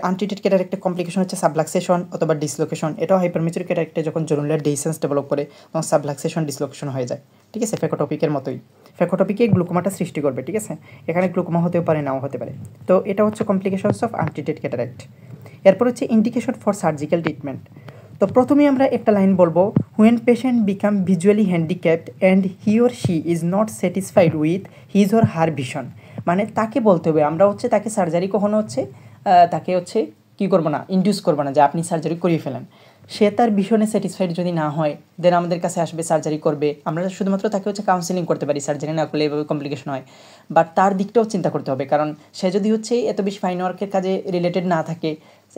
আনট্রিটেড ক্যাটারেক্টের কমপ্লিকেশন হচ্ছে সাবলাক্সেশন অথবা ডিসলোকেশন। এটাও হাইপারমেচুর ক্যাটারেক্টে যখন জনুলার ডেহিসেন্স ডেভেলপ করে তখন সাবলাক্সেশন ডিসলোকেশন হয়ে যায়, ঠিক আছে। ফেকোটপিকের মতোই ফেকোটপিকে গ্লুকোমাটা সৃষ্টি করবে, ঠিক আছে। এখানে গ্লুকোমা হতেও পারে, নাও হতে পারে। তো এটা হচ্ছে কমপ্লিকেশনস অফ আনট্রিটেড ক্যাটারেক্ট। এরপর হচ্ছে ইন্ডিকেশন ফর সার্জিক্যাল ট্রিটমেন্ট। তো প্রথমেই আমরা একটা লাইন বলবো, when patient become visually handicapped and he or she is not satisfied with his or her vision. মানে তাকে বলতে হবে, আমরা হচ্ছে তাকে সার্জারি কখনো হচ্ছে তাকে হচ্ছে কী করবো না, ইনডিউস করবো না যে আপনি সার্জারি করিয়ে ফেলেন। সে তার ভীষণে স্যাটিসফাইড যদি না হয় দেন আমাদের কাছে আসবে, সার্জারি করবে। আমরা শুধুমাত্র তাকে হচ্ছে কাউন্সেলিং করতে পারি, সার্জারি না করলে এভাবে কমপ্লিকেশন হয়। বাট তার দিকটাও চিন্তা করতে হবে, কারণ সে যদি হচ্ছে এত বেশি ফাইন ওয়ার্কের কাজে রিলেটেড না থাকে,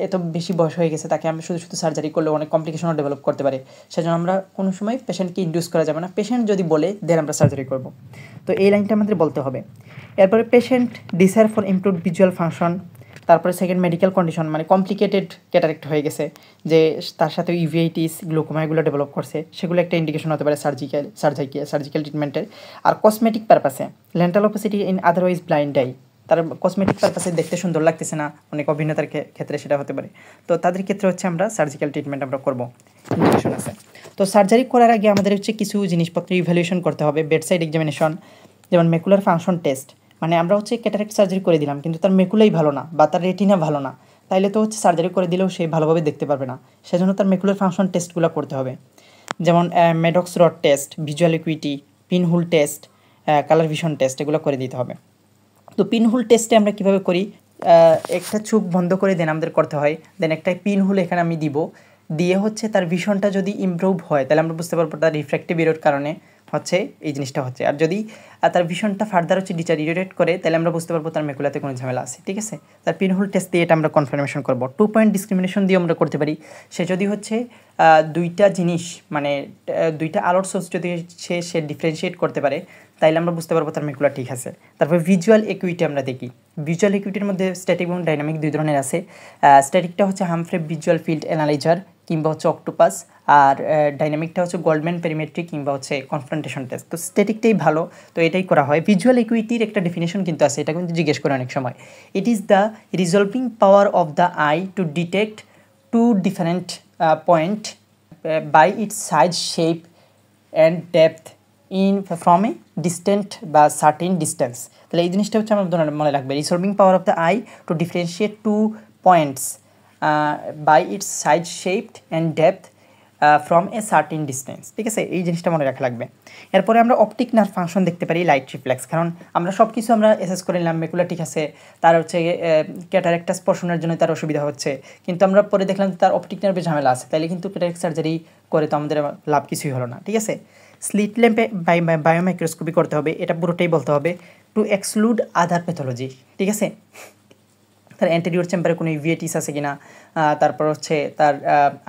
এত বেশি বয়স হয়ে গেছে, তাকে আমি শুধু সার্জারি করলে অনেক কমপ্লিকেশনও ডেভেলপ করতে পারে। সেজন্য আমরা কোনো সময় পেশেন্টকে ইনডিউস করা যাবে না, পেশেন্ট যদি বলে দেন আমরা সার্জারি করব। তো এই লাইনটা আমাদের বলতে হবে। এরপরে patient desire for improve visual function. তারপরে সেকেন্ড মেডিকেল কন্ডিশন, মানে কমপ্লিকেটেড ক্যাটারেক্ট হয়ে গেছে, যে তার সাথে ইভিআইটিস গ্লুকোমা এগুলো ডেভেলপ করছে, সেগুলো একটা ইন্ডিকেশন হতে পারে সার্জিক্যাল ট্রিটমেন্টের। আর কসমেটিক পারপাসে lental opacity in otherwise blind eye, তার কসমেটিক পারপাসে দেখতে সুন্দর লাগতেছে না, অনেক অভিনেতার ক্ষেত্রে সেটা হতে পারে। তো তাদের ক্ষেত্রে হচ্ছে আমরা সার্জিক্যাল ট্রিটমেন্ট আমরা করবো, ইন্ডিকেশন আছে। তো সার্জারি করার আগে আমাদের হচ্ছে কিছু জিনিসপত্র ইভ্যালুয়েশন করতে হবে, বেডসাইড এক্সামিনেশন, যেমন মেকুলার ফাংশন টেস্ট। মানে আমরা হচ্ছে ক্যাটারেক্ট সার্জারি করে দিলাম কিন্তু তার মেকুলাই ভালো না বা তার রেটিনা ভালো না, তাইলে তো হচ্ছে সার্জারি করে দিলেও সে ভালোভাবে দেখতে পারবে না। সেজন্য তার মেকুলার ফাংশন টেস্টগুলো করতে হবে, যেমন Maddox rod test, visual acuity, pinhole test, colour vision test, এগুলো করে দিতে হবে। তো পিনহুল টেস্টে আমরা কীভাবে করি, একটা চোখ বন্ধ করে দেন আমাদের করতে হয়, দেন একটা পিনহুল এখানে আমি দিব, দিয়ে হচ্ছে তার ভিশনটা যদি ইমপ্রুভ হয় তাহলে আমরা বুঝতে পারবো তার রিফ্র্যাক্টিভ এরর কারণে হচ্ছে এই জিনিসটা হচ্ছে। আর যদি তার ভিশনটা ফার্দার হচ্ছে ডিটারিওরেট করে তাহলে আমরা বুঝতে পারবো তার মেকুলাতে কোনো ঝামেলা আছে, ঠিক আছে। তার পিনহোল টেস্ট দিয়ে এটা আমরা কনফার্মেশন করবো। 2 পয়েন্ট ডিসক্রিমিনেশন দিয়ে আমরা করতে পারি। সে যদি হচ্ছে দুইটা জিনিস, মানে দুইটা আলোর সোর্স যদি সে ডিফারেন্সিয়েট করতে পারে তাইলে আমরা বুঝতে পারবো তার মেকুলা ঠিক আছে। তারপর ভিজুয়াল একুইটি আমরা দেখি, ভিজুয়াল একুইটির মধ্যে স্ট্যাটিক এবং ডাইনামিক দুই ধরনের আছে। স্ট্যাটিকটা হচ্ছে হামফ্রে ভিজুয়াল ফিল্ড অ্যানালাইজার কিংবা হচ্ছে অক্টোপাস, আর ডাইনামিকটা হচ্ছে গোল্ডম্যান পেরিমেট্রিক কিংবা হচ্ছে কনফ্রন্টেশন টেস্ট। তো স্ট্যাটিকটাই ভালো, তো এটাই করা হয়। ভিজুয়াল ইকুইটির একটা ডেফিনেশন কিন্তু আছে, এটা কিন্তু জিজ্ঞেস করে অনেক সময়। It is the resolving power of the eye to detect two different point by its size, shape and depth in from a distant বা সার্টেন ডিস্টেন্স। তাহলে এই জিনিসটা হচ্ছে আমার মনে রাখবে, resolving power of the eye to differentiate two points by its size, shape and depth from a certain distance, ঠিক আছে। এই জিনিসটা মনে রাখা লাগবে। এরপরে আমরা অপটিক নার্ভ ফাংশন দেখতে পারি, লাইট রিফ্লেক্স, কারণ আমরা সব কিছু আমরা অ্যাসেস করে নিলাম, মেকুলা ঠিক আছে, তার হচ্ছে ক্যাটারেক্টাস স্পর্শনের জন্য তার অসুবিধা হচ্ছে, কিন্তু আমরা পরে দেখলাম তার অপটিক নার্ভে ঝামেলা আছে, তাইলে কিন্তু ক্যাটারেক্ট সার্জারি করে তো আমাদের লাভ কিছুই হলো না, ঠিক আছে। স্লিট ল্যাম্পে বায়োমাইক্রোস্কোপি করতে হবে, এটা পুরোটাই বলতে হবে, টু এক্সক্লুড আদার প্যাথোলজি, ঠিক আছে। তার অ্যান্টেরিয়র চেম্বারে কোনো ইভিএটিস আছে কিনা, তারপর হচ্ছে তার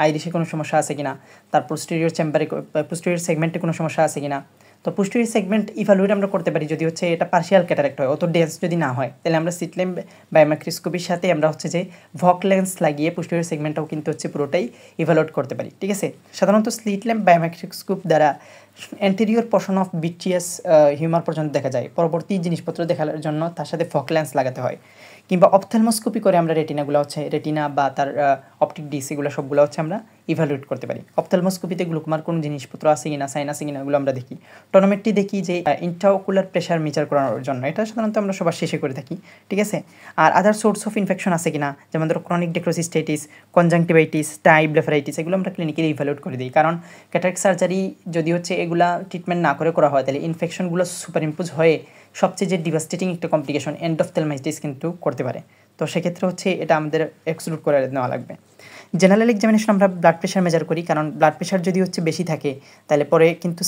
আইরিশে কোনো সমস্যা আছে কিনা, তার পোস্টেরিয়র চেম্বারে পোস্টেরিয়র সেগমেন্টে কোনো সমস্যা আছে কিনা। তো পোস্টেরিয়র সেগমেন্ট ইভালুয়েট আমরা করতে পারি যদি হচ্ছে এটা পার্শিয়াল ক্যাটারেক্ট হয়, অত ডেন্স যদি না হয়, তাহলে আমরা স্লিট ল্যাম্প বায়োমাইক্রোস্কোপির সাথে আমরা হচ্ছে যে ভক লেন্স লাগিয়ে পোস্টেরিয়র সেগমেন্টটাও কিন্তু হচ্ছে পুরোটাই ইভালুয়েট করতে পারি, ঠিক আছে। সাধারণত স্লিট ল্যাম্প বায়োমাইক্রোস্কোপ দ্বারা anterior portion of BTS humour পর্যন্ত দেখা যায়, পরবর্তী জিনিসপত্র দেখার জন্য তার সাথে ফক লেন্স লাগাতে হয়। কিংবা অপথ্যালমোস্কোপি করে আমরা রেটিনাগুলো হচ্ছে রেটিনা বা তার অপটিক ডিস্ক এগুলো সবগুলো হচ্ছে আমরা ইভালুয়েট করতে পারি। অপথ্যালমোস্কোপিতে গ্লুকোমার কোনো জিনিসপত্র আছে কিনা, সাইন আছে কিনা, এগুলো আমরা দেখি। টনোমেট্রি দেখি যে ইন্ট্রাওকুলার প্রেশার মেজার করানোর জন্য, এটা সাধারণত আমরা সবার শেষে করে থাকি, ঠিক আছে। আর আদার সোর্স অফ ইনফেকশন আছে কিনা, যেমন ধরো ক্রনিক ডেক্রোসিস্টাইটিস, কনজাংটিভাইটিস, টাই ব্লেফারাইটিস, এগুলো আমরা ক্লিনিক্যালি ইভালুয়েট করে দিই, কারণ ক্যাটারাক্ট সার্জারি যদি হচ্ছে এগুলা ট্রিটমেন্ট না করে করা হয় তাহলে ইনফেকশনগুলো সুপার ইম্পোজ হয়ে সবচেয়ে যে ডিভাস্টেটিং একটা কমপ্লিকেশন এন্ডোফথেলমাইটিস কিন্তু করতে পারে। তো সেক্ষেত্রে হচ্ছে এটা আমাদের এক্সক্লুড করে নেওয়া লাগবে। জেনারেল এক্সামিনেশন আমরা ব্লাড প্রেশার মেজার করি, কারণ ব্লাড প্রেশার যদি হচ্ছে বেশি থাকে তাহলে পরে কিন্তু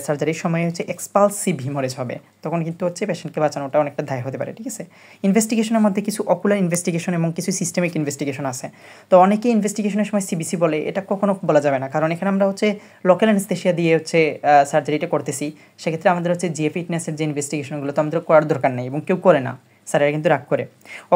সার্জারির সময় হচ্ছে এক্সপালসিভ হিমোরেজ হবে, তখন কিন্তু হচ্ছে পেশেন্টকে বাঁচানোটা অনেকটা দায় হতে পারে। ঠিক আছে, ইনভেস্টিগেশনের মধ্যে কিছু অকুলার ইনভেস্টিগেশন এবং কিছু সিস্টেমিক ইনভেস্টিগেশন আছে। তো অনেকেই ইনভেস্টিগেশনের সময় সিবিসি বলে, এটা কখনো বলা যাবে না, কারণ এখানে আমরা হচ্ছে লোকাল অ্যানেস্থেশিয়া দিয়ে হচ্ছে সার্জারিটা করতেছি। সেক্ষেত্রে আমাদের হচ্ছে জিএ ফিটনেসের যে ইনভেস্টিগেশনগুলো তো আমাদের করার দরকার নেই এবং কেউ করে না, স্যারেরা কিন্তু রাগ করে।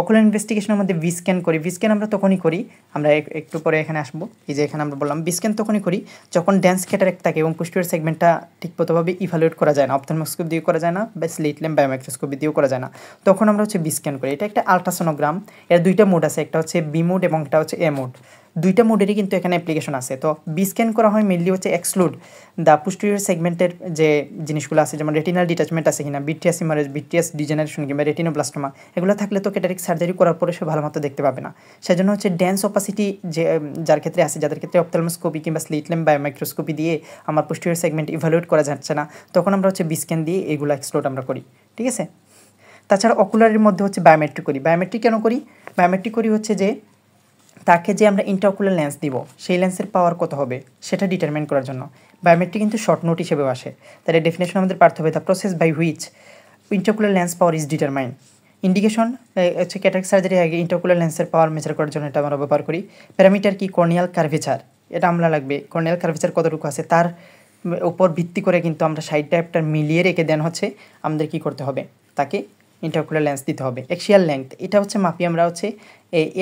অকুলার ইনভেস্টিগেশনের মধ্যে ভি স্ক্যান করি। ভি স্ক্যান আমরা তখনই করি, আমরা একটু পরে এখানে আসবো। এই যে এখানে আমরা বললাম ভি স্ক্যান তখনই করি যখন ডেন্স ক্যাটারেক্ট থাকে এবং পোস্টেরিয়র সেগমেন্টটা ঠিকমতোভাবে ইভালুয়েট করা যায় না, অপথ্যালমোস্কোপ দিয়ে করা যায় না বা স্লিট ল্যাম্প বায়োমাইক্রোস্কোপ দিয়েও করা যায় না, তখন আমরা হচ্ছে ভি স্ক্যান করি। এটা একটা আলট্রাসোনোগ্রাম, এর দুইটা মোড আছে, একটা হচ্ছে বি মোড এবং একটা হচ্ছে এ মোড। দুইটা মোডেরই কিন্তু এখানে অ্যাপ্লিকেশন আছে। তো বি স্ক্যান করা হয় মেনলি হচ্ছে এক্সক্লুড দ্য পোস্টেরিয়র সেগমেন্টের যে জিনিসগুলো আছে, যেমন রেটিনাল ডিটাচমেন্ট আছে কিনা, বিটিএস ইমারেজ, বিটিএস ডিজেনারেশন কিংবা রেটিনোব্লাস্টোমা, এগুলো থাকলে তো ক্যাটারেক্ট সার্জারি করার পরে সে ভালো মতো দেখতে পাবে না। সেজন্য হচ্ছে ডেন্স অপাসিটি যে যার ক্ষেত্রে আছে, যাদের ক্ষেত্রে অপথ্যালমোস্কোপি কিংবা স্লিট ল্যাম্প বায়োমাইক্রোস্কোপি দিয়ে আমার পোস্টেরিয়র সেগমেন্ট ইভালুয়েট করা যাচ্ছে না, তখন আমরা হচ্ছে বি স্ক্যান দিয়ে এগুলো এক্সক্লুড আমরা করি। ঠিক আছে, তাছাড়া অকুলারের মধ্যে হচ্ছে বায়োমেট্রিক করি। বায়োমেট্রিক কেন করি? বায়োমেট্রিক করি হচ্ছে যে তাকে যে আমরা ইন্ট্রাঅকুলার লেন্স দিব সেই লেন্সের পাওয়ার কত হবে সেটা ডিটারমিন করার জন্য। বায়োমেট্রিক কিন্তু শর্ট নোট হিসেবেও আসে, তাহলে ডেফিনেশন আমাদের পার্থ হবে the process by which intraocular lens power is determine. Indication হচ্ছে ক্যাটারাক্ট সার্জারি আগে ইন্ট্রাঅকুলার লেন্সের পাওয়ার মেজার করার জন্য এটা আমরা ব্যবহার করি। প্যারামিটার কি? কর্নিয়াল কার্ভেচার, এটা আমরা লাগবে। কর্নিয়াল কার্ভেচার কতটুকু আছে তার উপর ভিত্তি করে কিন্তু আমরা সাইড টাইপটা মিলিয়ে রেখে দেন হচ্ছে আমাদের কী করতে হবে, তাকে ইন্টারকুলার লেন্স দিতে হবে। এক্সিয়াল লেংথ এটা হচ্ছে মাপি আমরা হচ্ছে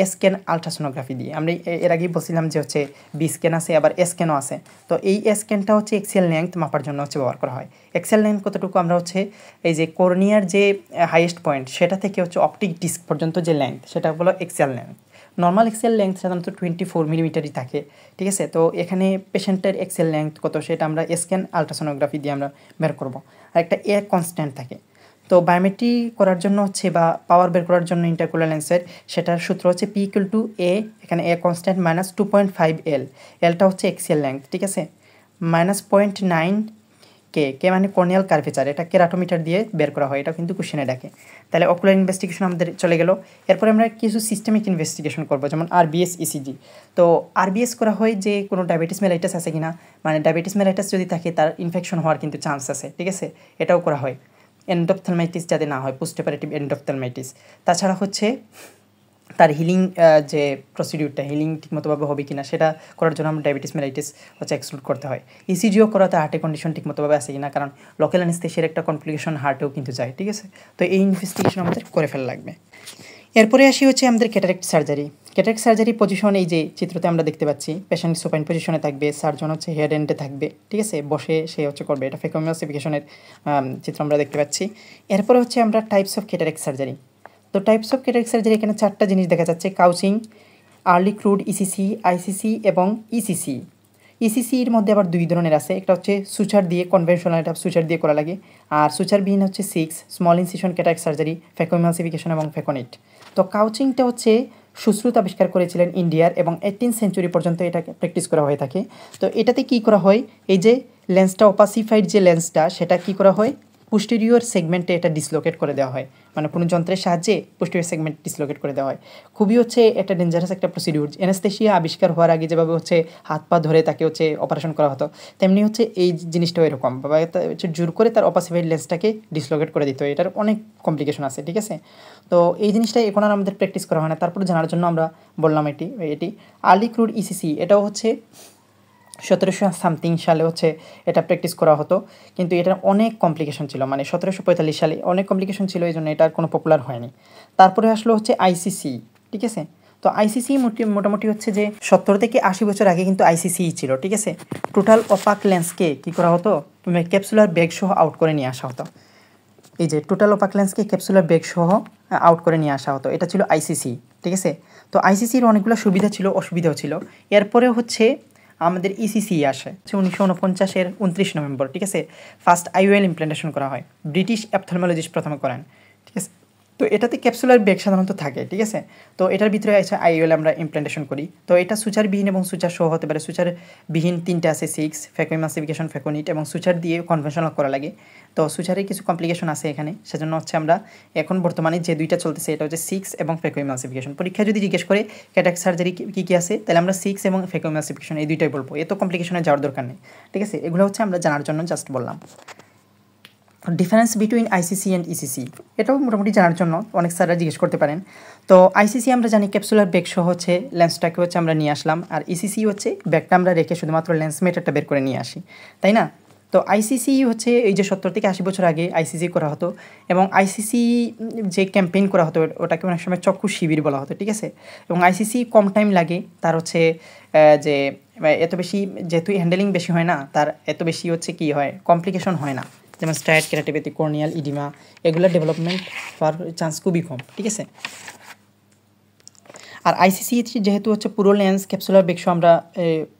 এ স্ক্যান আলট্রাসোনোগ্রাফি দিয়ে। আমরা এর আগেই বলছিলাম যে হচ্ছে বি স্ক্যান আছে, আবার এ স্ক্যানও আছে। তো এই স্ক্যানটা হচ্ছে এক্সিয়াল লেংথ মাপার জন্য হচ্ছে ব্যবহার করা হয়। এক্সিয়াল লেংথ কতটুকু আমরা হচ্ছে এই যে কর্নিয়ার যে হাইয়েস্ট পয়েন্ট সেটা থেকে হচ্ছে অপটিক ডিস্ক পর্যন্ত যে লেংথ সেটা হলো axial length. Normal axial length সাধারণত 24 মিলিমিটারই থাকে। ঠিক আছে, তো এখানে পেশেন্টের এক্সিয়াল লেংথ কত সেটা আমরা স্ক্যান আলট্রাসোনোগ্রাফি দিয়ে আমরা বের করবো। আর একটা এ কনস্ট্যান্ট থাকে। তো বায়োমেট্রি করার জন্য হচ্ছে বা পাওয়ার বের করার জন্য ইন্টারকুলার লেন্সের সেটার সূত্র হচ্ছে পি ইকুয়াল টু এ, এখানে এ কনস্ট্যান্ট মাইনাস 2.5 এল, এলটা হচ্ছে এক্সিয়াল লেংথ। ঠিক আছে, মাইনাস 0.9 কে, কে মানে কর্নিয়াল কার্ভেচার, এটা কেরাটোমিটার দিয়ে বের করা হয়, এটা কিন্তু কোশ্চেনে ডাকে। তাহলে অকুলার ইনভেস্টিগেশন আমাদের চলে গেল। এরপরে আমরা কিছু সিস্টেমিক ইনভেস্টিগেশন করবো, যেমন আরবিএস ইসিজি। তো আরবিএস করা হয় যে কোনো ডায়াবেটিস মেলাইটাস আছে কিনা, মানে ডায়াবেটিস মেলাইটাস যদি থাকে তার ইনফেকশন হওয়ার কিন্তু চান্স আছে। ঠিক আছে, এটাও করা হয়। এন্ডোপথ্যালমাইটিস যাতে না হয়, পোস্ট অপারেটিভ এন্ডোপথ্যালমাইটিস। তাছাড়া হচ্ছে তার হিলিং যে প্রসিডিউরটা হিলিং ঠিকমতোভাবে হবে কিনা সেটা করার জন্য আমরা ডায়াবেটিস মেলাইটিস হচ্ছে এক্সক্লুড করতে হয়। ইসিজিও করাতে হার্টের কন্ডিশন ঠিকমতোভাবে আছে কিনা, কারণ লোকাল অ্যানেস্থেসিয়ার একটা কমপ্লিকেশন হার্টেও কিন্তু যায়। ঠিক আছে, তো এই ইনভেস্টিগেশন আমাদের করে ফেলা লাগবে। এরপরে আসি হচ্ছে আমাদের cataract surgery. Cataract surgery position এই যে চিত্রতে আমরা দেখতে পাচ্ছি, পেশেন্ট সুপাইন পজিশনে থাকবে, সার্জন হচ্ছে হেড এন্ডে থাকবে। ঠিক আছে, বসে সে হচ্ছে করবে, এটা ফেকোমিওসিফিকেশনের চিত্র আমরা দেখতে পাচ্ছি। এরপরে হচ্ছে আমরা টাইপস অফ ক্যাটারাক্ট সার্জারি। তো টাইপস অফ ক্যাটারাক্ট সার্জারি এখানে 4টা জিনিস দেখা যাচ্ছে: কাউচিং, আর্লি ক্রুড ইসিসি, আইসিসি এবং ইসিসি। ইসিসির মধ্যে আবার 2 ধরনের আছে, একটা হচ্ছে সুচার দিয়ে, কনভেনশনাল, এটা সুচার দিয়ে করা লাগে, আর সুচারবিহীন হচ্ছে 6 স্মল ইনসিশন ক্যাটারাক্ট সার্জারি, ফেকোইমালসিফিকেশন এবং ফেকোনিট। তো কাউচিংটা হচ্ছে সুশ্রুত আবিষ্কার করেছিলেন ইন্ডিয়ার এবং 18th সেঞ্চুরি পর্যন্ত এটাকে প্র্যাকটিস করা হয়ে থাকে। তো এটাতে কি করা হয়, এই যে লেন্সটা অপাসিফাইড যে লেন্সটা সেটা কি করা হয়, পোস্টেরিয়র সেগমেন্টে এটা ডিসলোকেট করে দেওয়া হয়, মানে কোনো যন্ত্রের সাহায্যে পোস্টেরিয়র সেগমেন্ট ডিসলোকেট করে দেওয়া হয়। খুবই হচ্ছে একটা ডেঞ্জারাস একটা প্রসিডিউর। অ্যানেস্থেশিয়া আবিষ্কার হওয়ার আগে যেভাবে হচ্ছে হাত পা ধরে তাকে হচ্ছে অপারেশন করা হতো, তেমনি হচ্ছে এই জিনিসটাও এরকম, বাবা হচ্ছে জোর করে তার অপাসিফাইড লেন্সটাকে ডিসলোকেট করে দিতে হয়। এটার অনেক কমপ্লিকেশন আছে। ঠিক আছে, তো এই জিনিসটা এখন আর আমাদের প্র্যাকটিস করা হয় না, তারপরে জানার জন্য আমরা বললাম এটি আর্লি ক্রুড ইসিসি। এটাও হচ্ছে 1700 সামথিং সালে হচ্ছে এটা প্র্যাকটিস করা হতো, কিন্তু এটার অনেক কমপ্লিকেশন ছিল, মানে 1745 সালে অনেক কমপ্লিকেশন ছিল, এই জন্য এটা আর কোনো পপুলার হয়নি। তারপরে আসলো হচ্ছে আইসিসি। ঠিক আছে, তো আইসিসি মোটামুটি হচ্ছে যে 70 থেকে 80 বছর আগে কিন্তু আইসিসি ছিল। ঠিক আছে, টোটাল অপাক লেন্সকে কী করা হতো, ক্যাপসুলার ব্যাগ সহ আউট করে নিয়ে আসা হতো। এই যে টোটাল অপাক লেন্সকে ক্যাপসুলার ব্যাগ সহ আউট করে নিয়ে আসা হতো, এটা ছিল আইসিসি। ঠিক আছে, তো আইসিসির অনেকগুলো সুবিধা ছিল, অসুবিধাও ছিল। এরপরে হচ্ছে আমাদের ইসিসি আসে 1949-এর 29 নভেম্বর। ঠিক আছে, ফার্স্ট আইওএল ইমপ্ল্যান্টেশন করা হয়, ব্রিটিশ অপথ্যালমোলজিস্ট প্রথমে করেন। ঠিক আছে, তো এটাতে ক্যাপসুলার বেগ সাধারণত থাকে, ঠিক আছে। তো এটার ভিতরে আছে আইওএল আমরা ইমপ্লিমেন্টেশন করি। তো এটা সুচারবিহীন এবং সুচার সহ হতে পারে। সুচারবিহীন 3টা আছে, 6 ফ্যাকোইমাসিফিকেশন, ফ্যাকোনিট এবং সুচার দিয়ে কনভেনশনাল করা লাগে। তো সুচারের কিছু কমপ্লিকেশন আছে এখানে, সেজন্য হচ্ছে আমরা এখন বর্তমানে যে দুইটা চলতেছে এটা হচ্ছে 6 এবং ফ্যাকোইমাসিফিকেশন। পরীক্ষায় যদি জিজ্ঞেস করে ক্যাটারাক্ট সার্জারি কী কী আছে, তাহলে আমরা 6 এবং ফ্যাকোইমাসিফিকেশন এই দুইটাই বলবো। এত কমপ্লিকেশনে যাওয়ার দরকার নেই, ঠিক আছে। এগুলো হচ্ছে আমরা জানার জন্য জাস্ট বললাম। Difference between ICC and ECC, এটাও মোটামুটি জানার জন্য অনেক স্যাররা জিজ্ঞেস করতে পারেন। তো আইসিসি আমরা জানি ক্যাপসুলার বেগ সহ হচ্ছে লেন্সটাকে হচ্ছে আমরা নিয়ে আসলাম, আর ইসিসি হচ্ছে ব্যাগটা আমরা রেখে শুধুমাত্র লেন্স মেটারটা বের করে নিয়ে আসি, তাই না। তো আইসিসি হচ্ছে এই যে 70 থেকে 80 বছর আগে আইসিসি করা হতো, এবং আইসিসি যে ক্যাম্পেইন করা হতো ওটাকে অনেক সময় চক্ষু শিবির বলা হতো, ঠিক আছে। এবং আইসিসি কম টাইম লাগে, তার হচ্ছে যে এত বেশি যেহেতু হ্যান্ডেলিং বেশি হয় না, তার এত বেশি হচ্ছে কি হয় কমপ্লিকেশন হয় না, যেমন স্ট্রাইট কেরাটিপ্যাথি, কর্নিয়াল ইডিমা, এগুলোর ডেভেলপমেন্ট হওয়ার চান্স খুবই কম, ঠিক আছে। আর আইসিসি যেহেতু হচ্ছে পুরো লেন্স ক্যাপসুলার বেগ আমরা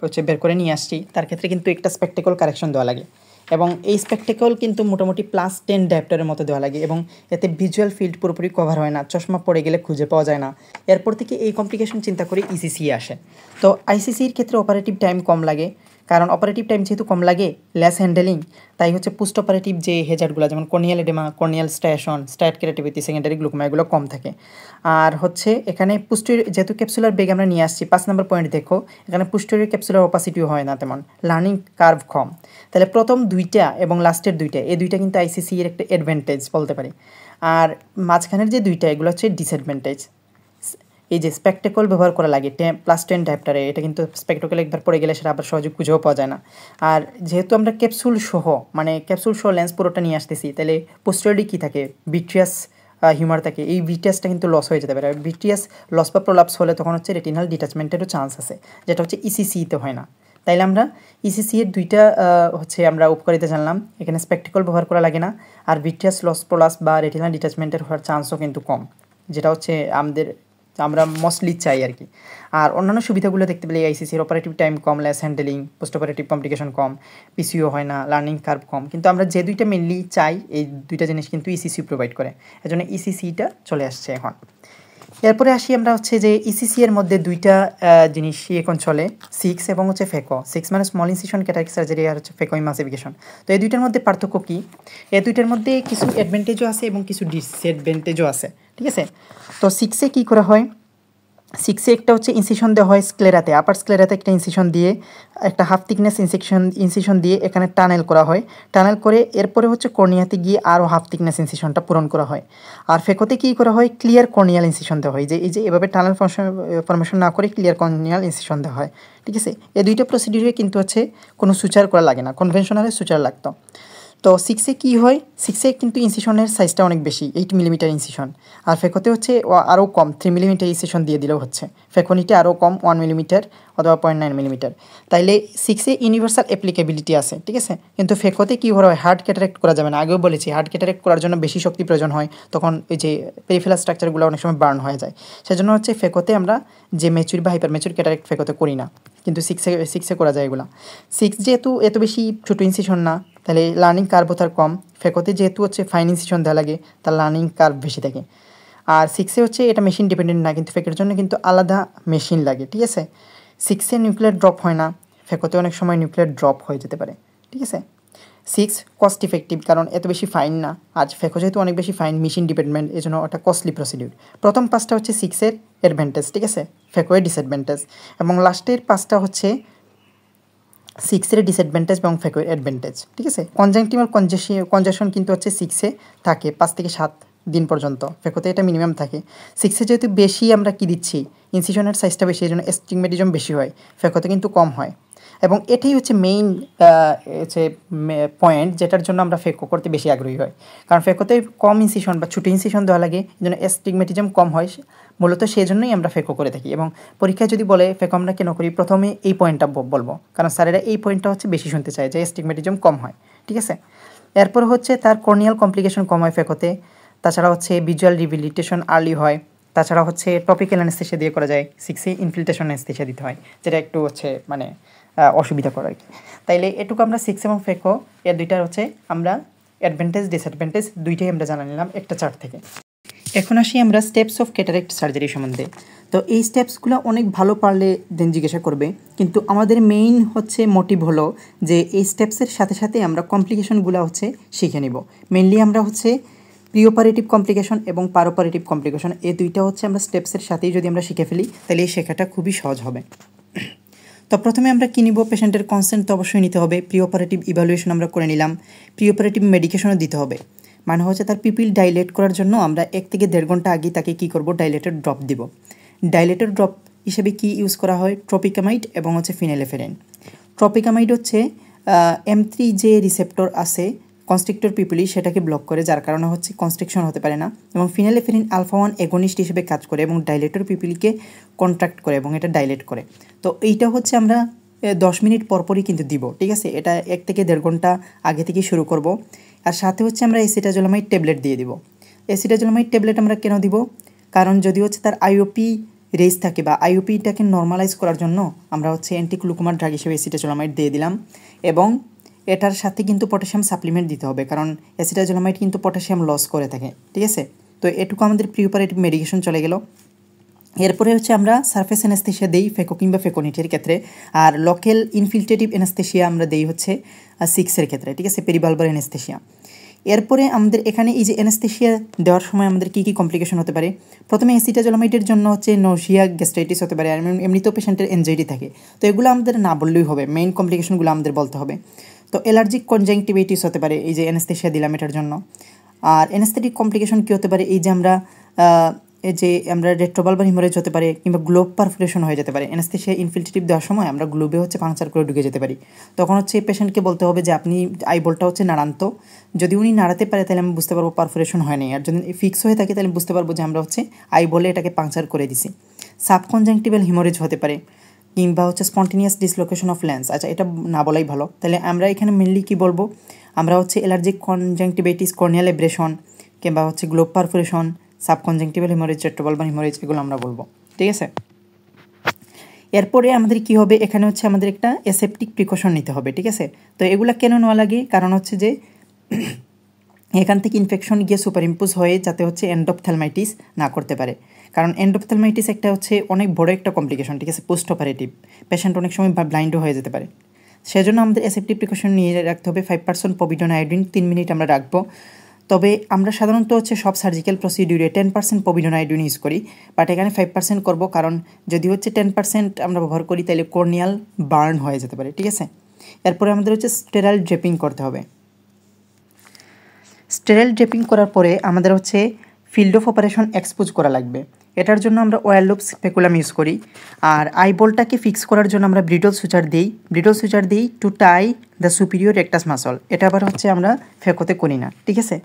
হচ্ছে বের করে নিয়ে আসছি, তার ক্ষেত্রে কিন্তু একটা স্পেকটেকল কারেকশন দেওয়া লাগে, এবং এই স্পেকটেকল কিন্তু মোটামুটি +10 ডায়োপ্টারের মতো দেওয়া লাগে, এবং এতে ভিজুয়াল ফিল্ড পুরোপুরি কভার হয় না, চশমা পড়ে গেলে খুঁজে পাওয়া যায় না। এরপর থেকে এই কমপ্লিকেশন চিন্তা করে ইসিসি আসে। তো আইসিসির ক্ষেত্রে অপারেটিভ টাইম কম লাগে, কারণ অপারেটিভ টাইম যেহেতু কম লাগে, লেস হ্যান্ডেলিং, তাই হচ্ছে পোস্ট অপারেটিভ যে হেজার্ডগুলো যেমন corneal oedema, corneal striation, striate keratopathy, secondary glaucoma, এগুলো কম থাকে। আর হচ্ছে এখানে পোস্টেরিয়র যেহেতু ক্যাপসুলার বেগ আমরা নিয়ে আসছি, 5 নম্বর পয়েন্ট দেখো, এখানে পোস্টেরিয়র ক্যাপসুলার অপাসিটিও হয় না তেমন, লার্নিং কার্ভ কম। তাহলে প্রথম দুইটা এবং লাস্টের দুইটা, এই দুইটা কিন্তু আইসিসি এর একটা অ্যাডভান্টেজ বলতে পারি। আর মাঝখানের যে দুইটা, এগুলো হচ্ছে ডিসঅ্যাডভান্টেজ। এই যে স্পেকটেকল ব্যবহার করা লাগে +10 ডায়োপ্টারে, এটা কিন্তু স্পেকটেকল একবার পড়ে গেলে সেটা আবার সহজে খুঁজেও পাওয়া যায় না। আর যেহেতু আমরা ক্যাপসুল সহ লেন্স পুরোটা নিয়ে আসতেছি, তাহলে পোস্টেরিয়রলি কী থাকে, ভিট্রিয়াস হিউমার থাকে, এই ভিট্রিয়াসটা কিন্তু লস হয়ে যেতে পারে। আর ভিট্রিয়াস লস বা প্রলাপস হলে তখন হচ্ছে রেটিনাল ডিটাচমেন্টেরও চান্স আছে, যেটা হচ্ছে ইসিসিতে হয় না। তাইলে আমরা ইসিসি এর দুইটা হচ্ছে আমরা উপকারিতা জানলাম, এখানে স্পেকটেকল ব্যবহার করা লাগে না, আর ভিট্রিয়াস লস প্রলাপস বা রেটিনাল ডিটাচমেন্টের হওয়ার চান্সও কিন্তু কম, যেটা হচ্ছে আমরা মোস্টলি চাই আর কি। আর অন্যান্য সুবিধাগুলো দেখতে পেলে আইসিসির অপারেটিভ টাইম কম, less handling, post operative complication কম, পিসিও হয় না, লার্নিং কার্ভ কম, কিন্তু আমরা যে দুইটা মেনলি চাই এই দুইটা জিনিস কিন্তু ইসিসি প্রোভাইড করে, এজন্য ইসিসিটা চলে আসছে এখন। এরপরে আসি আমরা হচ্ছে যে ইসিসি এর মধ্যে দুইটা জিনিস এখন চলে, 6 এবং হচ্ছে ফেকো। 6 মানে স্মল ইনসিশন ক্যাটারাক্ট সার্জারি, আর হচ্ছে ফেকোইমাসিফিকেশন। তো এই দুইটার মধ্যে পার্থক্য কী? এই দুইটার মধ্যে কিছু অ্যাডভান্টেজও আছে এবং কিছু ডিসঅ্যাডভান্টেজও আছে, ঠিক আছে। তো 6-এ কী করা হয়, 6-এ একটা হচ্ছে ইনসিশন দেওয়া হয় স্ক্লেরাতে, আপার স্ক্লেরাতে একটা ইনসিশন দিয়ে, একটা হাফ থিকনেস ইনসিশন দিয়ে এখানে টানেল করা হয়, টানেল করে এরপরে হচ্ছে কর্নিয়াতে গিয়ে আরও হাফ থিকনেস ইনসিশনটা পূরণ করা হয়। আর ফেকোতে কী করা হয়, ক্লিয়ার কর্নিয়াল ইনসিশন দেওয়া হয়, এই যে এভাবে টানেল ফর্মেশন না করে ক্লিয়ার কর্নিয়াল ইনসিশন দেওয়া হয়, ঠিক আছে। এই দুইটা প্রসিডিউরে কিন্তু হচ্ছে কোনো সুচার করা লাগে না, কনভেনশনালে সুচার লাগতো। তো 6-এ কী হয়, 6-এ কিন্তু ইনসিশনের সাইজটা অনেক বেশি, 8 মিলিমিটার ইনসিশন, আর ফেকোতে হচ্ছে আরও কম, 3 মিলিমিটার ইনসিশন দিয়ে দিলেও হচ্ছে। ফেকোনিটে আরও কম, 1 মিলিমিটার অথবা 0.9 মিলিমিটার। তাইলে 6-এ ইউনিভার্সাল অ্যাপ্লিকেবিলিটি আছে, ঠিক আছে। কিন্তু ফেকোতে কী করা হয়, হার্ড ক্যাটারাক্ট করা যাবে না, আগেও বলেছি হার্ড ক্যাটারাক্ট করার জন্য বেশি শক্তি প্রয়োজন হয়, তখন এই যে পেরিফেরাল স্ট্রাকচারগুলো অনেক সময় বার্ন হয়ে যায়, সেজন্য হচ্ছে ফেকোতে আমরা যে ম্যাচুর বা হাইপার ম্যাচুর ক্যাটারাক্ট ফেকোতে করি না, কিন্তু 6-এ করা যায় এগুলো। 6 যেহেতু এত বেশি ছোটো ইনসিশন না, তাহলে লার্নিং কার্ভও তার কম। ফেকোতে যেহেতু হচ্ছে ফাইন ইনসিশন দেওয়া লাগে, তার লার্নিং কার্ভ বেশি থাকে। আর 6-এ হচ্ছে এটা মেশিন ডিপেন্ডেন্ট না, কিন্তু ফেকের জন্য কিন্তু আলাদা মেশিন লাগে, ঠিক আছে। 6-এ নিউক্লিয়ার ড্রপ হয় না, ফেকোতে অনেক সময় নিউক্লিয়ার ড্রপ হয়ে যেতে পারে, ঠিক আছে। 6 কস্ট ইফেক্টিভ, কারণ এত বেশি ফাইন না, আজ ফেকো যেহেতু অনেক বেশি ফাইন, মেশিন ডিপেন্ডেন্ট, এই জন্য ওটা কস্টলি প্রসিডিউর। প্রথম 5টা হচ্ছে 6-এর অ্যাডভান্টেজ, ঠিক আছে, ফেকোয়ের ডিসঅ্যাডভান্টেজ, এবং লাস্টের 5টা হচ্ছে 6-এর ডিসঅ্যাডভান্টেজ এবং ফেকোয়ের অ্যাডভান্টেজ, ঠিক আছে। কনজাংটিভাল কনজেশন কিন্তু হচ্ছে 6-এ থাকে 5 থেকে 7 দিন পর্যন্ত, ফেকোতে এটা মিনিমাম থাকে। 6-এ যেহেতু বেশি আমরা কী দিচ্ছি, ইনসিশনের সাইজটা বেশি, এই জন্য এস্টিগমেটিজম বেশি হয়, ফেকোতে কিন্তু কম হয়। এবং এটাই হচ্ছে মেইন হচ্ছে পয়েন্ট, যেটার জন্য আমরা ফেকো করতে বেশি আগ্রহী হয়, কারণ ফেকোতে কম ইনসিশন বা ছোটো ইনসিশন দেওয়া লাগে, এই জন্য এস্টিগমেটিজম কম হয়, মূলত সেই জন্যই আমরা ফেকো করে থাকি। এবং পরীক্ষায় যদি বলে ফেকো আমরা কেন করি, প্রথমে এই পয়েন্টটা বলবো, কারণ স্যারেরা এই পয়েন্টটা হচ্ছে বেশি শুনতে চায়, যে এস্টিগমেটিজম কম হয়, ঠিক আছে। এরপর হচ্ছে তার কর্নিয়াল কমপ্লিকেশন কম হয় ফেকোতে, তাছাড়া হচ্ছে ভিজুয়াল রিহ্যাবিলিটেশন আর্লি হয়, তাছাড়া হচ্ছে টপিক্যাল অ্যানেস্থেসিয়া দিয়ে করা যায়। 6-এ ইনফিল্ট্রেশন অ্যানেস্থেসিয়া দিতে হয়, যেটা একটু হচ্ছে অসুবিধা করে আর কি। তাইলে এটুকু আমরা 6 এবং ফেকো এর দুইটার হচ্ছে আমরা অ্যাডভান্টেজ ডিসঅ্যাডভান্টেজ দুইটাই আমরা জানা নিলাম একটা চার্ট থেকে। এখন আসি আমরা স্টেপস অফ ক্যাটারেক্ট সার্জারি সম্বন্ধে। তো এই স্টেপসগুলো অনেক ভালো পারলে দেন জিজ্ঞাসা করবে, কিন্তু আমাদের মেইন হচ্ছে মোটিভ হলো যে এই স্টেপসের সাথে সাথে আমরা কমপ্লিকেশনগুলো হচ্ছে শিখে নিব। মেইনলি আমরা হচ্ছে প্রিঅপারেটিভ কমপ্লিকেশন এবং পারোপারেটিভ কমপ্লিকেশন এই দুইটা হচ্ছে আমরা স্টেপসের সাথেই যদি আমরা শিখে ফেলি তাহলে এই শেখাটা খুবই সহজ হবে। তো প্রথমে আমরা কী নিব, পেশেন্টের কনসেন্ট তো অবশ্যই নিতে হবে। প্রিঅপারেটিভ ইভ্যালুয়েশন আমরা করে নিলাম, প্রিঅপারেটিভ মেডিকেশনও দিতে হবে। মানে হচ্ছে তার পিপিল ডাইলেট করার জন্য আমরা 1 থেকে 1.5 ঘন্টা আগে তাকে কী করব, ডাইলেটেড ড্রপ দিব। ডাইলেটেড ড্রপ হিসেবে কি ইউজ করা হয়, ট্রপিকামাইড এবং হচ্ছে ফিনাইলেফেরিন। ট্রপিকামাইড হচ্ছে M3 যে রিসেপ্টর আছে কনস্ট্রিক্টর পিপুলি সেটাকে ব্লক করে, যার কারণে হচ্ছে কনস্ট্রিকশন হতে পারে না, এবং ফিনাইলেফেরিন আলফা 1 এগোনিস্ট হিসেবে কাজ করে এবং ডাইলেটর পিপুলিকে কন্ট্রাক্ট করে এবং এটা ডাইলেট করে। তো এইটা হচ্ছে আমরা 10 মিনিট পরপরই কিন্তু দিব, ঠিক আছে। এটা 1 থেকে 1.5 ঘন্টা আগে থেকে শুরু করব। আর সাথে হচ্ছে আমরা অ্যাসিটাজোলামাইড ট্যাবলেট দিয়ে দিব। অ্যাসিটাজোলামাইড ট্যাবলেট আমরা কেন দিব, কারণ যদি হচ্ছে তার আইওপি রেস থাকে বা আইওপিটাকে নর্মালাইজ করার জন্য আমরা হচ্ছে অ্যান্টিগ্লুকোমা ড্রাগ হিসেবে অ্যাসিটাজোলামাইড দিয়ে দিলাম। এবং এটার সাথে কিন্তু পটাশিয়াম সাপ্লিমেন্ট দিতে হবে, কারণ অ্যাসিটাজোলামাইড কিন্তু পটাশিয়াম লস করে থাকে, ঠিক আছে। তো এটুকু আমাদের প্রিঅপারেটিভ মেডিকেশন চলে গেল। এরপরে হচ্ছে আমরা সারফেস অ্যানাস্থেশিয়া দেই ফেকো কিংবা ফেকোনিটের ক্ষেত্রে, আর লোকাল ইনফিল্ট্রেটিভ অ্যানাস্থেশিয়া আমরা দেই হচ্ছে 6-এর ক্ষেত্রে, ঠিক আছে, পেরিবালবার অ্যানাস্থেশিয়া। এরপরে আমাদের এখানে এই যে অ্যানাস্থেশিয়া দেওয়ার সময় আমাদের কী কী কমপ্লিকেশন হতে পারে, প্রথমে অ্যাসিটাজোলামাইডের জন্য হচ্ছে নৌশিয়া গ্যাস্ট্রাইটিস হতে পারে, আর এমনিতেও পেশেন্টের এনজাইটি থাকে। তো এগুলো আমাদের না বললেই হবে, মেইন কমপ্লিকেশনগুলো আমাদের বলতে হবে। তো অ্যালার্জিক কনজাংটিভাইটিস হতে পারে এই যে অ্যানাস্থেশিয়া দিলাম এটার জন্য। আর অ্যানাস্থেটিক কমপ্লিকেশন কী হতে পারে, এই যে আমরা রেট্রোভালভার হিমোরেজ হতে পারে কিংবা গ্লোব পারফোরেশন হয়ে যেতে পারে। অ্যানাস্থেশিয়া ইনফিল্ট্রেটিভ দেওয়ার সময় আমরা গ্লোবে হচ্ছে পাংচার করে ঢুকে যেতে পারি। তখন হচ্ছে পেশেন্টকে বলতে হবে যে আপনি আইবলটা হচ্ছে নাড়ান্ত। যদি উনি নাড়াতে পারে তাহলে আমি বুঝতে পারবো পারফোরেশন হয়নি, আর যদি ফিক্স হয়ে থাকে তাহলে বুঝতে পারবো যে আমরা হচ্ছে আইবলে এটাকে পাংচার করে দিছি। সাবকনজাংটিভাল হিমোরেজ হতে পারে কিংবা হচ্ছে স্পন্টেনিয়াস ডিসলোকেশন অফ লেন্স। আচ্ছা, এটা না বলাই ভালো। তাহলে আমরা এখানে মেনলি কী বলবো, আমরা হচ্ছে অ্যালার্জিক কনজাংটিভাইটিস, কর্নিয়াল এব্রেশন কিংবা হচ্ছে globe perforation, subconjunctival haemorrhage, রেট্রোভালভার haemorrhage, এগুলো আমরা বলবো, ঠিক আছে। এরপরে আমাদের কি হবে, এখানে হচ্ছে আমাদের একটা অ্যাসেপটিক প্রিকশন নিতে হবে, ঠিক আছে। তো এগুলো কেন নেওয়া লাগে, কারণ হচ্ছে যে এখান থেকে ইনফেকশন গিয়ে সুপারইম্পোজ হয়ে যাতে হচ্ছে এন্ডোপথ্যালমাইটিস না করতে পারে, কারণ এন্ডোপথ্যালমাইটিস একটা হচ্ছে অনেক বড় একটা কমপ্লিকেশন, ঠিক আছে, পোস্ট অপারেটিভ। পেশেন্ট অনেক সময় ব্লাইন্ডও হয়ে যেতে পারে। সেজন্য আমাদের অ্যাসেপটিক প্রিকশন নিয়ে রাখতে হবে। 5% পভিডন আয়োডিন 3 মিনিট আমরা রাখবো। তবে আমরা সাধারণত হচ্ছে সব সার্জিক্যাল প্রসিডিউরে 10% পভিডন আয়োডিন ইউজ করি, বাট এখানে 5% করব, কারণ যদি হচ্ছে 10% আমরা ব্যবহার করি তাহলে কর্নিয়াল বার্ন হয়ে যেতে পারে, ঠিক আছে। এরপরে আমাদের হচ্ছে স্টেরাইল ড্রেপিং করতে হবে। স্টেরাইল ড্রেপিং করার পরে আমাদের হচ্ছে ফিল্ড অফ অপারেশন এক্সপোজ করা লাগবে। এটার জন্য আমরা ওয়্যার লুপ স্পেকুলাম ইউজ করি। আর আইবলটাকে ফিক্স করার জন্য আমরা ব্রিডল সুচার দিই to tie the superior rectus muscle. এটা আবার হচ্ছে আমরা ফেকোতে করি না, ঠিক আছে।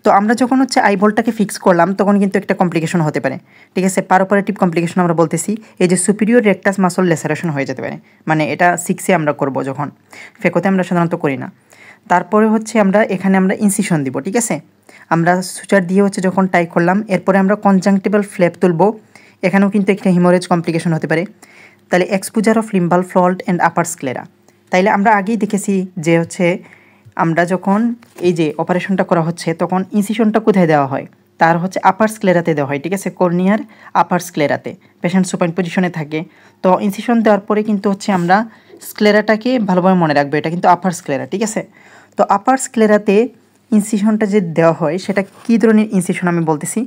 তো আমরা যখন হচ্ছে আইবলটাকে ফিক্স করলাম তখন কিন্তু একটা কমপ্লিকেশন হতে পারে, ঠিক আছে। পারোপারেটিভ কমপ্লিকেশন আমরা বলতেছি এই যে সুপিরিয়র রেকটাস মাসল লেসারেশন হয়ে যেতে পারে, মানে এটা 6-এ আমরা করব, যখন ফেকোতে আমরা সাধারণত করি না। তারপরে হচ্ছে এখানে আমরা ইনসিশন দিব, ঠিক আছে। আমরা সুচার দিয়ে হচ্ছে যখন টাই করলাম, এরপরে আমরা কনজাংটিভাল ফ্ল্যাপ তুলব। এখানেও কিন্তু একটা হিমোরেজ কমপ্লিকেশন হতে পারে। তাহলে এক্সপোজার অফ লিম্বাল ফ্লট অ্যান্ড আপার স্ক্লেরা। তাইলে আমরা আগেই দেখেছি যে হচ্ছে আমরা যখন এই যে অপারেশনটা করা হচ্ছে তখন ইনসিশনটা কোথায় দেওয়া হয়, তার হচ্ছে আপার স্ক্লেরাতে দেওয়া হয়, ঠিক আছে, কর্নিয়ার আপার স্ক্লেরাতে। পেশেন্ট সুপাইন পজিশনে থাকে। তো ইনসিশন দেওয়ার পরে কিন্তু হচ্ছে আমরা স্ক্লেরাটাকে ভালোভাবে মনে রাখবো, এটা কিন্তু আপার স্ক্লেরা, ঠিক আছে। তো আপার স্ক্লেরাতে ইনসিশনটা যে দেওয়া হয় সেটা কী ধরনের ইনসিশন আমি বলতেছি।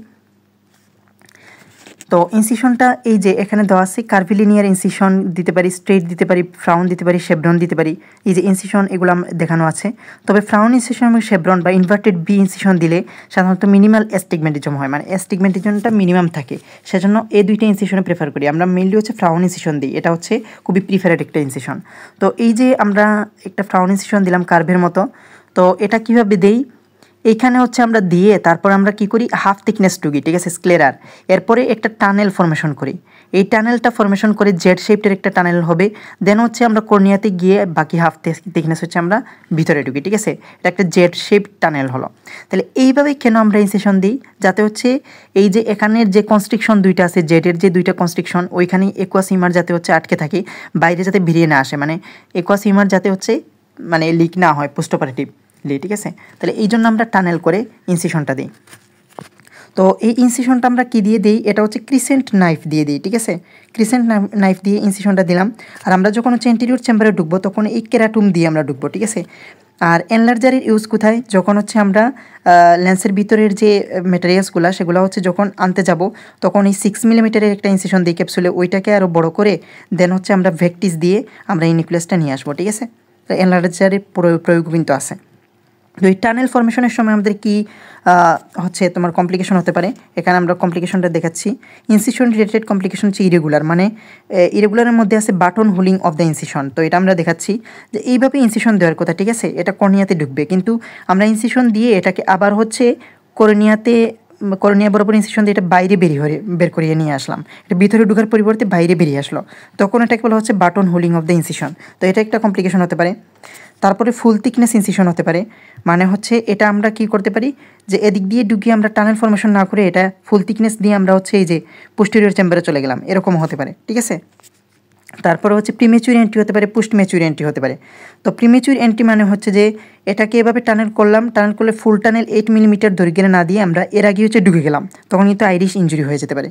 তো ইনসিশনটা এই যে এখানে দেওয়া আছে, কার্ভিলিনিয়ার ইনসিশন দিতে পারি, স্ট্রেট দিতে পারি, ফ্রাউন দিতে পারি, শেভরন দিতে পারি। এই যে ইনসিশন এগুলো দেখানো আছে। তবে ফ্রাউন ইনসিশন এবং শেভরন বা ইনভার্টেড বি ইনসিশন দিলে সাধারণত মিনিমাল অ্যাস্টিগমেন্টিজম হয়, মানে অ্যাস্টিগমেন্টিজমটা মিনিমাম থাকে। সেজন্য এই দুইটা ইনসিশনে প্রেফার করি। আমরা মেইনলি হচ্ছে ফ্রাউন ইনসিশন দিই, এটা হচ্ছে খুবই প্রিফারেড একটা ইনসিশন। তো এই যে আমরা একটা ফ্রাউন ইনসিশন দিলাম কার্ভের মতো, তো এটা কীভাবে দেই, এইখানে হচ্ছে আমরা দিয়ে তারপর আমরা কি করি, হাফ থিকনেস টুকি, ঠিক আছে, স্ক্লেরার। এরপরে একটা টানেল ফরমেশন করি। এই টানেলটা ফরমেশন করে জেড শেপের একটা টানেল হবে। দেন হচ্ছে আমরা কর্নিয়াতে গিয়ে বাকি হাফ থিকনেস হচ্ছে আমরা ভিতরে ঢুকি, ঠিক আছে। এটা একটা জেড শেপ টানেল হলো। তাহলে এইভাবে কেন আমরা ইনসিশন দিই, যাতে হচ্ছে এই যে এখানের যে কনস্ট্রিকশন দুইটা আছে, জেডের যে দুইটা কনস্ট্রিকশন, ওইখানে একুয়াস হিমার যাতে হচ্ছে আটকে থাকে, বাইরে যাতে বেরিয়ে না আসে, মানে একুয়াস হিমার যাতে হচ্ছে মানে লিক না হয় পোস্ট অপারেটিভ, ঠিক আছে। তাহলে এই জন্য আমরা টানেল করে ইনসিশনটা দিই। তো এই ইনসিশনটা আমরা কী দিয়ে দিই, এটা হচ্ছে ক্রিসেন্ট নাইফ দিয়ে দিই, ঠিক আছে। ক্রিসেন্ট নাইফ দিয়ে ইনসিশনটা দিলাম। আর আমরা যখন হচ্ছে এন্টেরিয়র চেম্বারে ঢুকবো তখন এই কেরাটুম দিয়ে আমরা ঢুকবো, ঠিক আছে। আর এনলার্জারের ইউজ কোথায়, যখন হচ্ছে আমরা লেন্সের ভিতরের যে মেটেরিয়ালসগুলো সেগুলো হচ্ছে যখন আনতে যাব তখন এই 6 মিলিমিটারের একটা ইনসিশন দিই ক্যাপসুলে, ওইটাকে আরও বড় করে দেন হচ্ছে আমরা ভেকটিস দিয়ে আমরা এই নিউক্লিয়াসটা নিয়ে আসবো, ঠিক আছে। এনলার্জারের প্রয়োগ কিন্তু আছে। তো এই টানেল ফর্মেশনের সময় আমাদের কি হচ্ছে তোমার কমপ্লিকেশন হতে পারে, এখানে আমরা কমপ্লিকেশনটা দেখাচ্ছি। ইনসিশন রিলেটেড কমপ্লিকেশন হচ্ছে ইরেগুলার, মানে ইরেগুলারের মধ্যে আছে বাটন হোলিং অফ দ্য ইনসিশন। তো এটা আমরা দেখাচ্ছি যে এইভাবে ইনসিশন দেওয়ার কথা, ঠিক আছে। এটা কর্নিয়াতে ঢুকবে, কিন্তু আমরা ইনসিশন দিয়ে এটাকে আবার হচ্ছে কর্নিয়া বরাবর ইনসিশন দিয়ে এটা বাইরে বের করিয়ে নিয়ে আসলাম। এটা ভিতরে ঢোকার পরিবর্তে বাইরে বেরিয়ে আসলো, তখন এটাকে বলা হচ্ছে বাটন হোলিং অফ দ্য ইনসিশন। তো এটা একটা কমপ্লিকেশন হতে পারে। তারপরে ফুল থিকনেস ইনসিশন হতে পারে, মানে হচ্ছে এটা আমরা কি করতে পারি যে এদিক দিয়ে ঢুকিয়ে আমরা টানেল ফর্মেশন না করে এটা ফুল থিকনেস দিয়ে আমরা হচ্ছে এই যে পোস্টেরিয়র চেম্বারে চলে গেলাম, এরকম হতে পারে, ঠিক আছে। তারপরে হচ্ছে প্রিমেচুর এন্ট্রি হতে পারে, পোস্ট ম্যাচুর এন্ট্রি হতে পারে। তো প্রিমেচুর এন্ট্রি মানে হচ্ছে যে এটাকে এভাবে টানেল করলাম, টানেল করলে ফুল টানেল 8 মিলিমিটার দৈর্ঘ্যে না দিয়ে আমরা এর আগে হচ্ছে ঢুকে গেলাম, তখন কিন্তু আইরিশ ইনজুরি হয়ে যেতে পারে।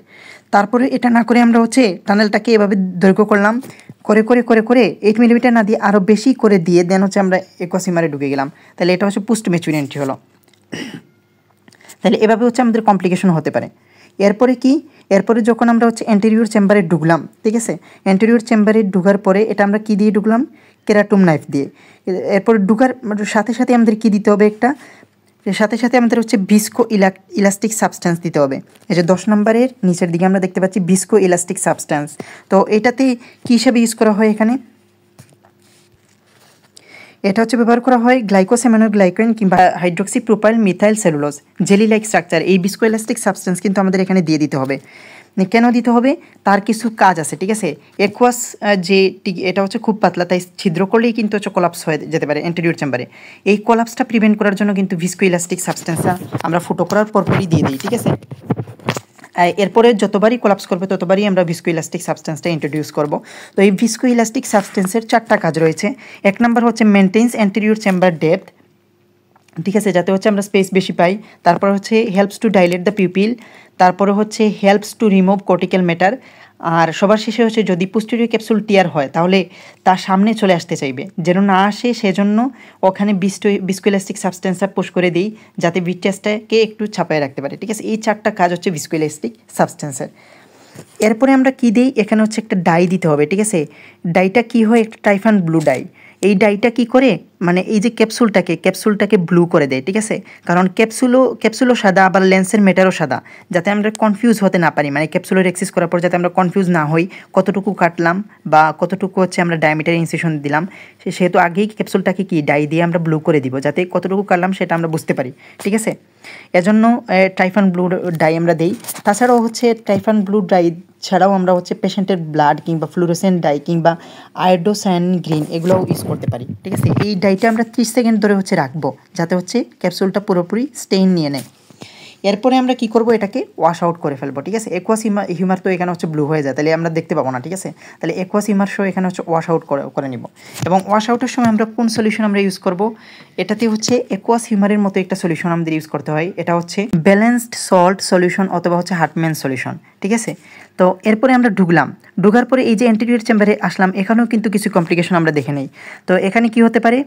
তারপরে এটা না করে আমরা হচ্ছে টানেলটাকে এভাবে দৈর্ঘ্য করলাম, করে 8 মিলিমিটার না দিয়ে আরও বেশি করে দিয়ে দেন হচ্ছে আমরা একোয়াসিমারে ঢুকে গেলাম, তাহলে এটা হচ্ছে পোস্ট ম্যাচুর এন্ট্রি হলো। তাহলে এভাবে হচ্ছে আমাদের কমপ্লিকেশন হতে পারে। এরপরে যখন আমরা হচ্ছে এন্টেরিয়র চেম্বারে ঢুকলাম, ঠিক আছে, এন্টেরিয়র চেম্বারে ঢুকার পরে এটা আমরা কী দিয়ে ঢুকলাম, কেরাটুম নাইফ দিয়ে। এরপর ঢুকার সাথে সাথে আমাদের কী দিতে হবে, সাথে সাথে আমাদের হচ্ছে ভিস্কো ইলাস্টিক সাবস্ট্যান্স দিতে হবে। এই যে 10 নম্বরের নিচের দিকে আমরা দেখতে পাচ্ছি ভিস্কো ইলাস্টিক সাবস্ট্যান্স। তো এটাতে কী হিসাবে ইউজ করা হয়, এখানে এটা হচ্ছে ব্যবহার করা হয় গ্লাইকোসামিনোগ্লাইকেন কিংবা hydroxy propyl methyl cellulose jelly like structure. এই ভিস্কোইলাস্টিক সাবস্টেন্স কিন্তু আমাদের এখানে দিয়ে দিতে হবে। কেন দিতে হবে, তার কিছু কাজ আছে, ঠিক আছে। একোয়াস এটা হচ্ছে খুব পাতলা, তাই ছিদ্র করলেই কিন্তু হচ্ছে কোলাপস হয়ে যেতে পারে এন্টেরিয়র চেম্বারে। এই কোলাপসটা প্রিভেন্ট করার জন্য কিন্তু ভিস্কোইলাস্টিক সাবস্টেন্সটা আমরা ফুটো করার পরপরই দিয়ে দিই, ঠিক আছে। এরপরে যতবারই কোলাপস করবে ততবারই আমরা ভিস্কোইলাস্টিক সাবস্টেন্সটা ইন্ট্রোডিউস করব। তো এই ভিস্কোইলাস্টিক সাবস্টেন্সের 4টা কাজ রয়েছে। 1 নম্বর হচ্ছে মেনটেন্স এন্টেরিয়র চেম্বার ডেপথ, ঠিক আছে, যাতে হচ্ছে আমরা স্পেস বেশি পাই। তারপর হচ্ছে helps to dilate the pupil, তারপরে হচ্ছে helps to remove cortical matter. আর সবার শেষে হচ্ছে যদি পোস্টেরিয়র ক্যাপসুল টিয়ার হয় তাহলে তার সামনে চলে আসতে চাইবে, যেন না আসে সেজন্য ওখানে ভিস্কোইলাস্টিক সাবস্টেন্সটা পুশ করে দিই যাতে ভিট্রেসটাকে একটু ছাপায় রাখতে পারে, ঠিক আছে। এই 4টা কাজ হচ্ছে ভিস্কোইলাস্টিক সাবস্টেন্সের। এরপরে আমরা কী দিই, এখানে হচ্ছে একটা ডাই দিতে হবে, ঠিক আছে। ডাইটা কী হয়, একটা টাইফান ব্লু ডাই। এই ডাইটা কী করে, মানে এই যে ক্যাপসুলটাকে ব্লু করে দেয়, ঠিক আছে। কারণ ক্যাপসুলও সাদা, আবার লেন্সের মেটারও সাদা, যাতে আমরা কনফিউজ হতে না পারি, মানে ক্যাপসুলের এক্সিস করার পর যাতে আমরা কনফিউজ না হই কতটুকু কাটলাম বা কতটুকু হচ্ছে আমরা ডায়ামিটার ইনসিশন দিলাম, সেহেতু আগেই ক্যাপসুলটাকে কি ডাই দিয়ে আমরা ব্লু করে দিব, যাতে কতটুকু কাটলাম সেটা আমরা বুঝতে পারি, ঠিক আছে। এজন্য টাইফান ব্লু ডাই আমরা দিই। তাছাড়াও হচ্ছে টাইফান ব্লু ডাই ছাড়াও আমরা হচ্ছে পেশেন্টের ব্লাড কিংবা ফ্লুরোসেন্ট ডাই কিংবা আয়োডোসায়ান গ্রিন এগুলোও ইউজ করতে পারি, ঠিক আছে। এই ডাইটা আমরা 30 সেকেন্ড ধরে হচ্ছে রাখবো, যাতে হচ্ছে ক্যাপসুলটা পুরোপুরি স্টেইন নিয়ে নেয়। এরপরে আমরা কি করব, এটাকে ওয়াশ আউট করে ফেলবো, ঠিক আছে। একোয়াস হিউমার তো এখানে হচ্ছে ব্লু হয়ে যায়, তাহলে আমরা দেখতে পাবো না, ঠিক আছে। তাহলে একোয়াস হিউমার সহ এখানে হচ্ছে ওয়াশ আউট করে নিব। এবং ওয়াশ আউটের সময় আমরা কোন সলিউশন আমরা ইউজ করব, এটাতে হচ্ছে একোয়াস হিউমারের মতো একটা সলিউশন আমাদের ইউজ করতে হয়। এটা হচ্ছে ব্যালেন্সড সল্ট সলিউশন অথবা হচ্ছে হার্টম্যান সলিউশন, ঠিক আছে। তো এরপরে আমরা ঢুকার পরে এই যে এন্টেরিয়র চেম্বারে আসলাম, এখানেও কিন্তু কিছু কমপ্লিকেশন আমরা দেখে নেই। তো এখানে কি হতে পারে,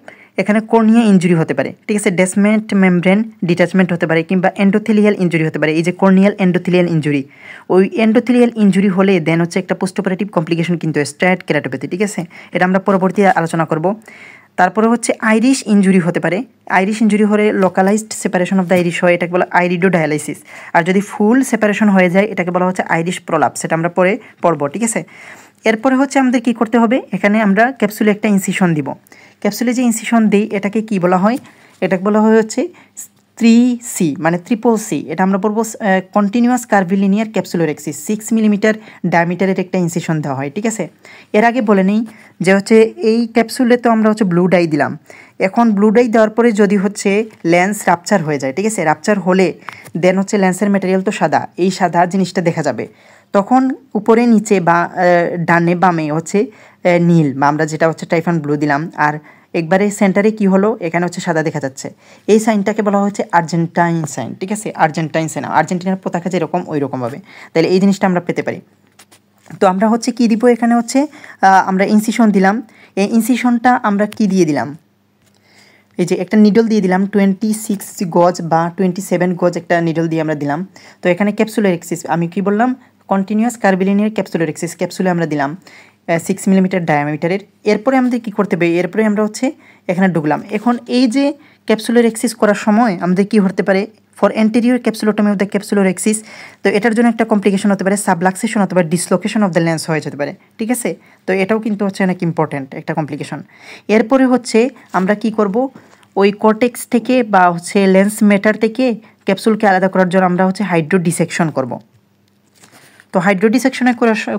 এখানে কর্নিয়া ইনজুরি হতে পারে, ঠিক আছে। ডেসমেন্ট মেমব্রেন ডিটাচমেন্ট হতে পারে কিংবা এন্ডোথেলিয়াল ইনজুরি হতে পারে। এই যে কর্নিয়াল এন্ডোথেলিয়াল ইনজুরি, ওই এন্ডোথেলিয়াল ইনজুরি হলে দেন হচ্ছে একটা পোস্ট অপারেটিভ কমপ্লিকেশন কিন্তু স্ট্রেট কেরাটোপ্যাথি, ঠিক আছে। এটা আমরা পরবর্তী আলোচনা করব। তারপরে হচ্ছে আইরিশ ইনজুরি হতে পারে। আইরিশ ইনজুরি হলে localised separation of the Irish হয়, এটাকে বলা আইরিডো ডায়ালাইসিস। আর যদি ফুল সেপারেশন হয়ে যায় এটাকে বলা হচ্ছে আইরিশ প্রলাপস, সেটা আমরা পরে পড়বো, ঠিক আছে। এরপরে হচ্ছে আমাদের কি করতে হবে, এখানে আমরা ক্যাপসুলে একটা ইনসিশন দিব। ক্যাপসুলে যে ইনসিশন দিই এটাকে কি বলা হয়, এটাকে বলা হয় হচ্ছে 3C, মানে ট্রিপল সি। এটা আমরা বলবো continuous curvilinear capsular axis 6 millimetre ডায়ামিটারের একটা ইনসিশন দেওয়া হয়, ঠিক আছে। এর আগে বলে নেই যে হচ্ছে এই ক্যাপসুলে তো আমরা হচ্ছে ব্লু ডাই দিলাম। এখন ব্লু ডাই দেওয়ার পরে যদি হচ্ছে লেন্স রাপচার হয়ে যায়, ঠিক আছে, রাপচার হলে দেন হচ্ছে লেন্সের ম্যাটেরিয়াল তো সাদা, এই সাদা জিনিসটা দেখা যাবে। তখন উপরে নিচে বা ডানে বামে হচ্ছে নীল, বা আমরা যেটা হচ্ছে টাইফান ব্লু দিলাম। আর একবারে সেন্টারে কি হলো, এখানে হচ্ছে সাদা দেখা যাচ্ছে, এই সাইনটাকে বলা হচ্ছে আর্জেন্টাইন সাইন, ঠিক আছে, আর্জেন্টাইন সাইন, আর্জেন্টিনার পতাকা যেরকম ওই রকমভাবে, তাহলে এই জিনিসটা আমরা পেতে পারি। তো আমরা হচ্ছে কি দিব, এখানে হচ্ছে আমরা ইনসিশন দিলাম, এই ইনসিশনটা আমরা কি দিয়ে দিলাম, এই যে একটা নিডল দিয়ে দিলাম 26 গজ বা 27 গজ একটা নিডল দিয়ে আমরা দিলাম। তো এখানে ক্যাপসুলার এক্সিস আমি কি বললাম, কন্টিনিউয়াস কার্ভিলিনিয়ার ক্যাপসুলার এক্সিস, ক্যাপসুলে আমরা দিলাম 6 মিলিমিটার ডায়ামিটারের। এরপরে আমাদের কী করতে হবে, এরপরে আমরা হচ্ছে এখানে ঢুকলাম। এখন এই যে ক্যাপসুলার এক্সিস করার সময় আমাদের কী হতে পারে, for anterior capsulotomy of the capsular axis, তো এটার জন্য একটা কমপ্লিকেশন হতে পারে, সাবলাক্সেশন হতে পারে, ডিসলোকেশন অফ দ্য লেন্স হয়ে যেতে পারে, ঠিক আছে। তো এটাও কিন্তু হচ্ছে অনেক ইম্পর্ট্যান্ট একটা কমপ্লিকেশন। এরপরে হচ্ছে আমরা কি করব, ওই কর্টেক্স থেকে বা হচ্ছে লেন্স ম্যাটার থেকে ক্যাপসুলকে আলাদা করার জন্য আমরা হচ্ছে হাইড্রো ডিসেকশন করব। তো হাইড্রো ডিসেকশনে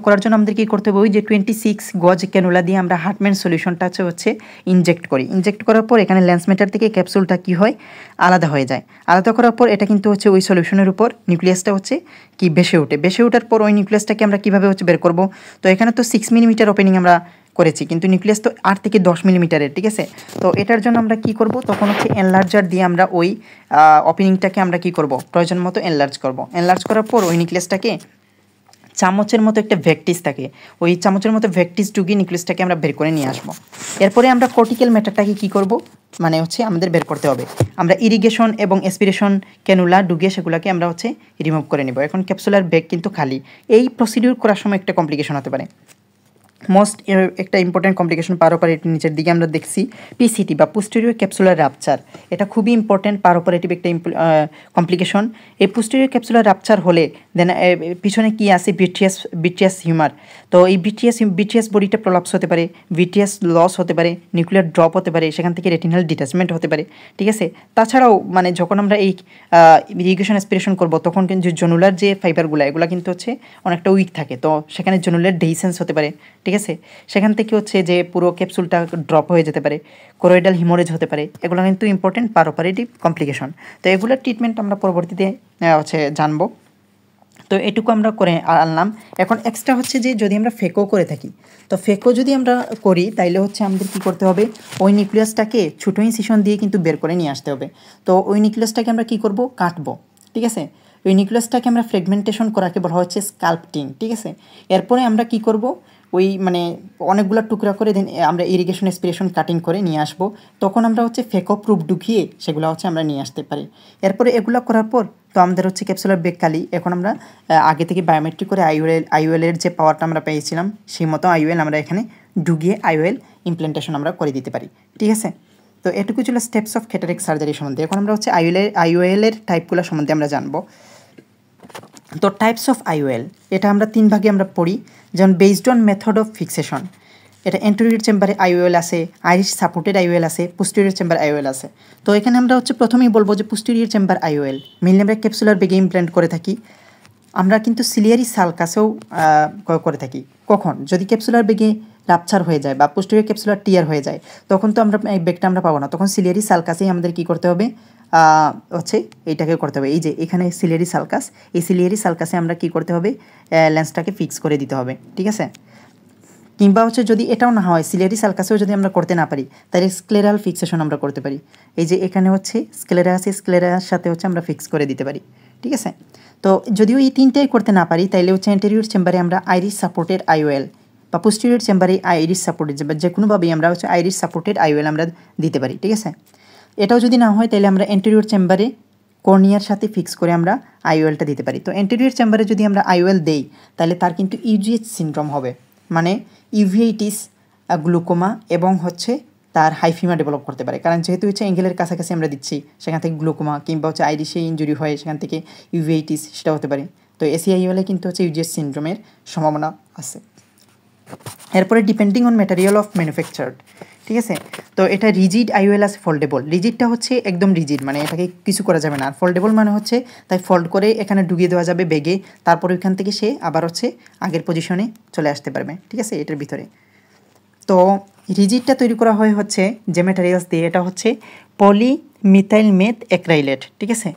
করার জন্য আমাদের কী করতে হবে, ওই যে 26 গজ ক্যানুলা দিয়ে আমরা হার্টম্যান সলিউশনটা হচ্ছে ইনজেক্ট করি। ইনজেক্ট করার পর এখানে লেন্স ম্যাটার থেকে ক্যাপসুলটা কী হয়, আলাদা হয়ে যায়। আলাদা করার পর এটা কিন্তু হচ্ছে ওই সলিউশনের উপর নিউক্লিয়াসটা হচ্ছে কি ভেসে ওঠে। ভেসে ওঠার পর ওই নিউক্লিয়াসটাকে আমরা কীভাবে হচ্ছে বের করব, তো এখানে তো 6 মিলিমিটার ওপেনিং আমরা করেছি, কিন্তু নিউক্লিয়াস তো 8 থেকে 10 মিলিমিটারের, ঠিক আছে। তো এটার জন্য আমরা কি করব, তখন হচ্ছে এনলার্জার দিয়ে আমরা ওই ওপেনিংটাকে আমরা কি করব, প্রয়োজন মতো এনলার্জ করব। এনলার্জ করার পর ওই নিউক্লিয়াসটাকে চামচের মতো একটা ভ্যাকটিস থাকে, ওই চামচের মতো ভ্যাকটিস ঢুকিয়ে নিউক্লিয়াসটাকে আমরা বের করে নিয়ে আসবো। এরপরে আমরা কর্টিক্যাল ম্যাটারটাকে কী করব, মানে হচ্ছে আমাদের বের করতে হবে। আমরা ইরিগেশন এবং এসপিরেশন ক্যানুলা ঢুকিয়ে সেগুলোকে আমরা হচ্ছে রিমুভ করে নেব। এখন ক্যাপসুলার ব্যাগ কিন্তু খালি। এই প্রসিডিউর করার সময় একটা কমপ্লিকেশন হতে পারে। মোস্ট একটা ইম্পর্টেন্ট কমপ্লিকেশন পারোপারেটিভ, নিচের দিকে আমরা দেখছি পিসিটি বা পোস্টেরিয়র ক্যাপসুলার রাপচার। এটা খুবই ইম্পর্টেন্ট পারোপারেটিভ একটা কমপ্লিকেশন। এই পোস্টেরিয়র ক্যাপসুলার রাপচার হলে দেন পিছনে কি আছে, বিটিএস হিউমার। তো এই বিটিএস বডিটা প্রলাপস হতে পারে, বিটিএস লস হতে পারে, নিউক্লিয়ার ড্রপ হতে পারে, সেখান থেকে রেটিনাল ডিটাচমেন্ট হতে পারে, ঠিক আছে। তাছাড়াও মানে যখন আমরা এই ইরিগেশন অ্যাসপিরেশন করব তখন কিন্তু জনুলার যে ফাইবারগুলো এগুলো কিন্তু হচ্ছে অনেকটা উইক থাকে, তো সেখানে জনুলার ডেইসেন্স হতে পারে, ঠিক আছে। সেখান থেকে হচ্ছে যে পুরো ক্যাপসুলটা ড্রপ হয়ে যেতে পারে, কোরয়েডাল হিমোরেজ হতে পারে। এগুলো কিন্তু ইম্পর্টেন্ট পারোপারেটিভ কমপ্লিকেশন। তো এগুলোর ট্রিটমেন্ট আমরা পরবর্তীতে হচ্ছে জানবো। তো এটুকু আমরা করে আনলাম। এখন এক্সট্রা হচ্ছে যে যদি আমরা ফেকো করে থাকি, তো ফেকো যদি আমরা করি তাইলে হচ্ছে আমাদের কী করতে হবে, ওই নিউক্লিয়াসটাকে ছোটো ইনসিশন দিয়ে কিন্তু বের করে নিয়ে আসতে হবে। তো ওই নিউক্লিয়াসটাকে আমরা কী করব, কাটবো, ঠিক আছে। ওই নিউক্লিয়াসটাকে আমরা ফ্র্যাগমেন্টেশন করাকে বলা হচ্ছে স্কাল্পটিং, ঠিক আছে। এরপরে আমরা কি করব, ওই মানে অনেকগুলো টুকরা করে দেন আমরা ইরিগেশন এসপিরেশন কাটিং করে নিয়ে আসবো। তখন আমরা হচ্ছে ফেকো প্রুফ ঢুকিয়ে সেগুলো হচ্ছে আমরা নিয়ে আসতে পারি। এরপরে এগুলো করার পর তো আমাদের হচ্ছে ক্যাপসুলার বেগ খালি। এখন আমরা আগে থেকে বায়োমেট্রিক করে আইওএলের যে পাওয়ারটা আমরা পেয়েছিলাম সেই মতো আইওএল আমরা এখানে ঢুকিয়ে আইওএল ইমপ্লেন্টেশন আমরা করে দিতে পারি, ঠিক আছে। তো এটুকু ছিল স্টেপস অফ ক্যাটারেক্ট সার্জারি সম্বন্ধে। এখন আমরা হচ্ছে আইওএলের টাইপগুলো সম্বন্ধে আমরা জানবো। তো টাইপস অফ আইওএল এটা আমরা 3 ভাগে আমরা পড়ি। যেমন based on method of fixation, এটা এন্টেরিয়র চেম্বারে আইওএল আছে, আইরিশ সাপোর্টেড আইওএল আছে, পোস্টেরিয়র চেম্বার আইওএল আছে। তো এখানে আমরা হচ্ছে প্রথমেই বলবো যে পোস্টেরিয়র চেম্বার আইওএল মেইনলি আমরা ক্যাপসুলার বেগে ইমপ্ল্যান্ট করে থাকি। আমরা কিন্তু সিলিয়ারি সালকাসেও করে থাকি। কখন, যদি ক্যাপসুলার বেগে রাপচার হয়ে যায় বা পোস্টেরিয়র ক্যাপসুলার টিয়ার হয়ে যায় তখন তো আমরা এই বেগটা আমরা পাবো না, তখন সিলিয়ারি সালকাসেই আমাদের কী করতে হবে, হচ্ছে এইটাকে করতে হবে। এই যে এখানে সিলিয়ারি সালকাস, এই সিলিয়ারি সালকাসে আমরা কী করতে হবে, লেন্সটাকে ফিক্স করে দিতে হবে, ঠিক আছে। কিংবা হচ্ছে যদি এটাও না হয়, সিলিয়ারি সালকাসেও যদি আমরা করতে না পারি তাহলে স্ক্লেরাল ফিক্সেশন আমরা করতে পারি। এই যে এখানে হচ্ছে স্ক্লেরা আছে, স্ক্লেরার সাথে হচ্ছে আমরা ফিক্স করে দিতে পারি, ঠিক আছে। তো যদিও এই তিনটাই করতে না পারি তাইলে হচ্ছে এন্টেরিয়র চেম্বারে আমরা আইরিশ সাপোর্টেড আইওএল বা পোস্টেরিয়র চেম্বারে আইরিশ সাপোর্টেড যে কোনোভাবেই আমরা হচ্ছে আইরিশ সাপোর্টেড আইওএল আমরা দিতে পারি, ঠিক আছে। এটাও যদি না হয় তাহলে আমরা এন্টেরিয়র চেম্বারে কর্নিয়ার সাথে ফিক্স করে আমরা আইওএলটা দিতে পারি। তো এন্টেরিয়র চেম্বারে যদি আমরা আইওএল দেই তাহলে তার কিন্তু ইউজিএইচ সিনড্রোম হবে, মানে ইউভিআইটিস, গ্লুকোমা এবং হচ্ছে তার হাইফিমা ডেভেলপ করতে পারে। কারণ যেহেতু হচ্ছে অ্যাঙ্গেলের কাছাকাছি আমরা দিচ্ছি, সেখান থেকে গ্লুকোমা কিংবা হচ্ছে আইরিশে ইঞ্জুরি হয় সেখান থেকে ইউভিআইটিস সেটা হতে পারে। তো এসিআইওএলে কিন্তু হচ্ছে ইউজিএইচ সিনড্রোমের সম্ভাবনা আছে। এরপরে depending on material of manufactured, ঠিক আছে। তো এটা রিজিড আইওএল আছে, ফোল্ডেবল। রিজিডটা হচ্ছে একদম রিজিড, মানে এটাকে কিছু করা যাবে না। আর ফোল্ডেবল মানে হচ্ছে তাই ফোল্ড করে এখানে ঢুকিয়ে দেওয়া যাবে বেগে, তারপর ওইখান থেকে সে আবার হচ্ছে আগের পজিশনে চলে আসতে পারবে, ঠিক আছে, এটার ভিতরে। তো রিজিডটা তৈরি করা হয় হচ্ছে যে ম্যাটেরিয়ালস দিয়ে, এটা হচ্ছে পলিমিথাইল মেথ অ্যাক্রাইলেট, ঠিক আছে।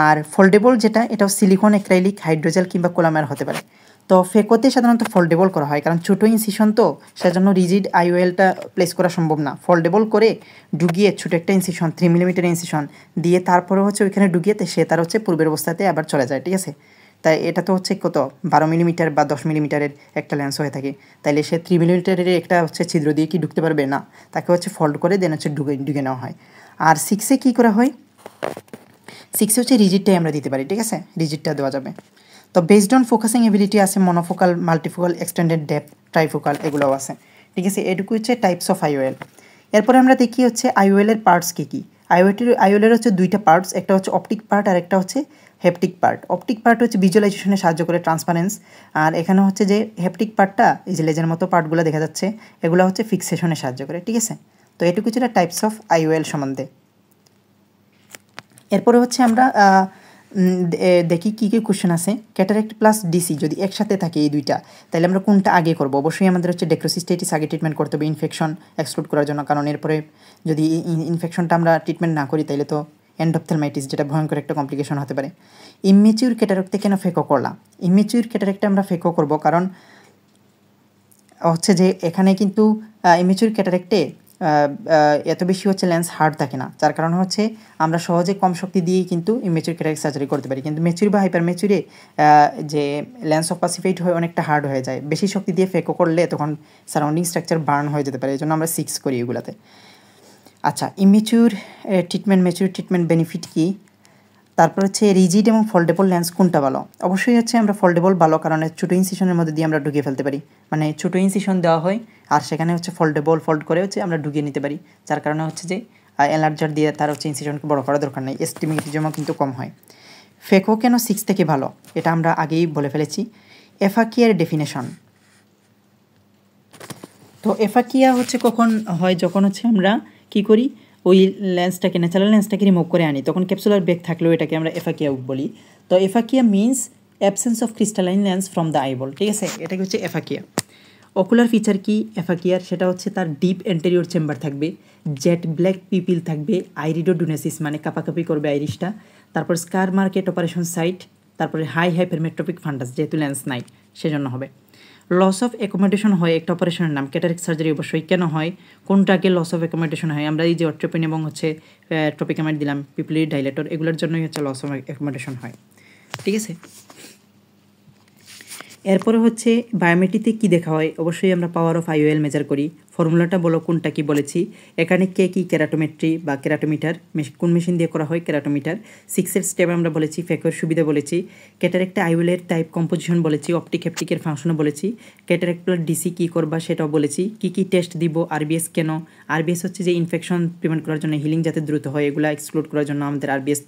আর ফোল্ডেবল যেটা, এটাও সিলিকন অ্যাক্রাইলিক, হাইড্রোজেল কিংবা কোলামার হতে পারে। তো ফেকোতে সাধারণত ফোল্ডেবল করা হয়, কারণ ছোটো ইনসিশন তো, সেজন্য রিজিড আইওএলটা প্লেস করা সম্ভব না। ফোল্ডেবল করে ঢুকিয়ে ছোটো একটা ইনসিশন 3 মিলিমিটার ইনসিশন দিয়ে তারপরে হচ্ছে ওইখানে ঢুকিয়ে সে তার হচ্ছে পূর্বের অবস্থাতে আবার চলে যায়, ঠিক আছে। তাই এটা তো হচ্ছে কত 12 মিলিমিটার বা 10 মিলিমিটারের একটা লেন্স হয়ে থাকে, তাইলে সে 3 মিলিমিটারের একটা হচ্ছে ছিদ্র দিয়ে কি ঢুকতে পারবে না, তাকে হচ্ছে ফোল্ড করে দেন হচ্ছে ঢুকে নেওয়া হয়। আর 6-এ কী করা হয়, 6-এ হচ্ছে রিজিডটাই আমরা দিতে পারি, ঠিক আছে, রিজিডটা দেওয়া যাবে। তো বেসড অন ফোকাসিং এবিলিটি আছে monofocal, multifocal, extended depth, trifocal, এগুলোও আছে, ঠিক আছে। এটুকু হচ্ছে টাইপস অফ আইওএল। এরপরে আমরা দেখি হচ্ছে আইওএলের পার্টস কী কী। আইওএলের হচ্ছে দুইটা পার্টস, একটা হচ্ছে অপটিক পার্ট আর একটা হচ্ছে হেপটিক পার্ট। অপটিক পার্ট হচ্ছে ভিজুয়ালাইজেশনে সাহায্য করে, ট্রান্সপারেন্স। আর এখানে হচ্ছে যে হেপটিক পার্টটা, এই যে লেজের মতো পার্টগুলো দেখা যাচ্ছে, এগুলো হচ্ছে ফিক্সেশনে সাহায্য করে, ঠিক আছে। তো এটুকু ছিল টাইপস অফ আইওএল সম্বন্ধে। এরপরে হচ্ছে আমরা দেখি কী কী কোশ্চেন আছে। ক্যাটারেক্ট প্লাস ডিসি যদি একসাথে থাকে এই দুইটা, তাহলে আমরা কোনটা আগে করব? অবশ্যই আমাদের হচ্ছে ডেক্রোসিস্টাইটিস আগে ট্রিটমেন্ট করতে হবে ইনফেকশন এক্সক্লুড করার জন্য, কারণ এরপরে যদি ইনফেকশনটা আমরা ট্রিটমেন্ট না করি তাহলে তো এন্ডোপথেলমাইটিস, যেটা ভয়ঙ্কর একটা কমপ্লিকেশন হতে পারে। ইমেচিউর ক্যাটারেক্টে কেন ফেকো করলাম? ইমেচিউর ক্যাটারেক্টে আমরা ফেকো করব কারণ হচ্ছে যে এখানে কিন্তু ইমেচিউর ক্যাটারেক্টে এত বেশি হচ্ছে লেন্স হার্ড থাকে না, যার কারণে হচ্ছে আমরা সহজে কম শক্তি দিয়েই কিন্তু ইমেচিউর ক্যাটারেক্ট সার্জারি করতে পারি। কিন্তু মেচিউর বা হাইপার মেচিউরে যে লেন্স অপাসিফাইড হয়ে অনেকটা হার্ড হয়ে যায়, বেশি শক্তি দিয়ে ফেকো করলে তখন সারাউন্ডিং স্ট্রাকচার বার্ন হয়ে যেতে পারে, এই জন্য আমরা 6 করি এগুলাতে। আচ্ছা, immature treatment, mature treatment benefit কী? তারপর হচ্ছে রিজিড এবং ফোল্ডেবল লেন্স কোনটা ভালো? অবশ্যই হচ্ছে আমরা ফোল্ডেবল ভালো, কারণ ছোটো ইনসিশনের মধ্যে দিয়ে আমরা ঢুকিয়ে ফেলতে পারি, মানে ছোটো ইনসিশন দেওয়া হয় আর সেখানে হচ্ছে ফোল্ড করে হচ্ছে আমরা ঢুকিয়ে নিতে পারি, যার কারণে হচ্ছে যে এলার্জার দিয়ে তার হচ্ছে ইনসিশনকে বড় করার দরকার নেই, এস্টিমেটিজমও কিন্তু কম হয়। ফেকো কেন 6 থেকে ভালো? এটা আমরা আগেই বলে ফেলেছি। এফাকিয়ার ডেফিনেশন। তো এফাকিয়া হচ্ছে কখন হয়? যখন হচ্ছে আমরা কী করি, ওই লেন্সটাকে, ন্যাচারাল লেন্সটাকে রিমুভ করে আনি, তখন ক্যাপসুলার ব্যাগ থাকলেও এটাকে আমরা এফাকিয়া বলি। তো aphakia means absence of crystalline lens from the eyeball, ঠিক আছে, এটাকে হচ্ছে এফাকিয়া। অকুলার ফিচার কি এফাকিয়ার? সেটা হচ্ছে তার ডিপ এন্টেরিয়র চেম্বার থাকবে, জেট ব্ল্যাক পিপিল থাকবে, আইরিডোডোনেসিস মানে কাপাকাপি করবে আইরিশটা, তারপর স্কার মার্কেট অপারেশন সাইট, তারপরে হাই হাইপারমেট্রোপিক ফান্ডাস, যেহেতু লেন্স নাই সেজন্য হবে। লস অফ অ্যাকোমোডেশন হয় একটা অপারেশনের নাম, ক্যাটারেক্ট সার্জারি অবশ্যই। কেন হয়, কোনটাকে লস অফ অ্যাকোমোডেশন হয়? আমরা এই যে অট্রোপিন এবং হচ্ছে ট্রপিকামাইড দিলাম, পিপিলি ডাইলেটর, এগুলোর জন্যই হচ্ছে লস অফ অ্যাকোমোডেশন হয়, ঠিক আছে। এরপরে হচ্ছে বায়োমেট্রিতে কী দেখা হয়? অবশ্যই আমরা পাওয়ার অফ আইওএল মেজার করি। ফর্মুলাটা বলো কোনটা কি বলেছি। এখানে কে কি ক্যারাটোমেট্রি বা ক্যারাটোমিটার, কোন মেশিন দিয়ে করা হয়? ক্যারাটোমিটার। 6-এর স্টেপ আমরা বলেছি, ফেকোর সুবিধা বলেছি, ক্যাটারেক্টে আইওএলের টাইপ কম্পোজিশন বলেছি, অপটিক হেপটিকের ফাংশনও বলেছি, ক্যাটারেক্টুলার ডিসি কী করবা সেটাও বলেছি, কী কী টেস্ট দিব, আরবিএস কেন, আরবিএস হচ্ছে যে ইনফেকশন প্রিভেন্ট করার জন্য, হিলিং যাতে দ্রুত হয়, এগুলো এক্সক্লুড করার জন্য আমাদের আরবিএস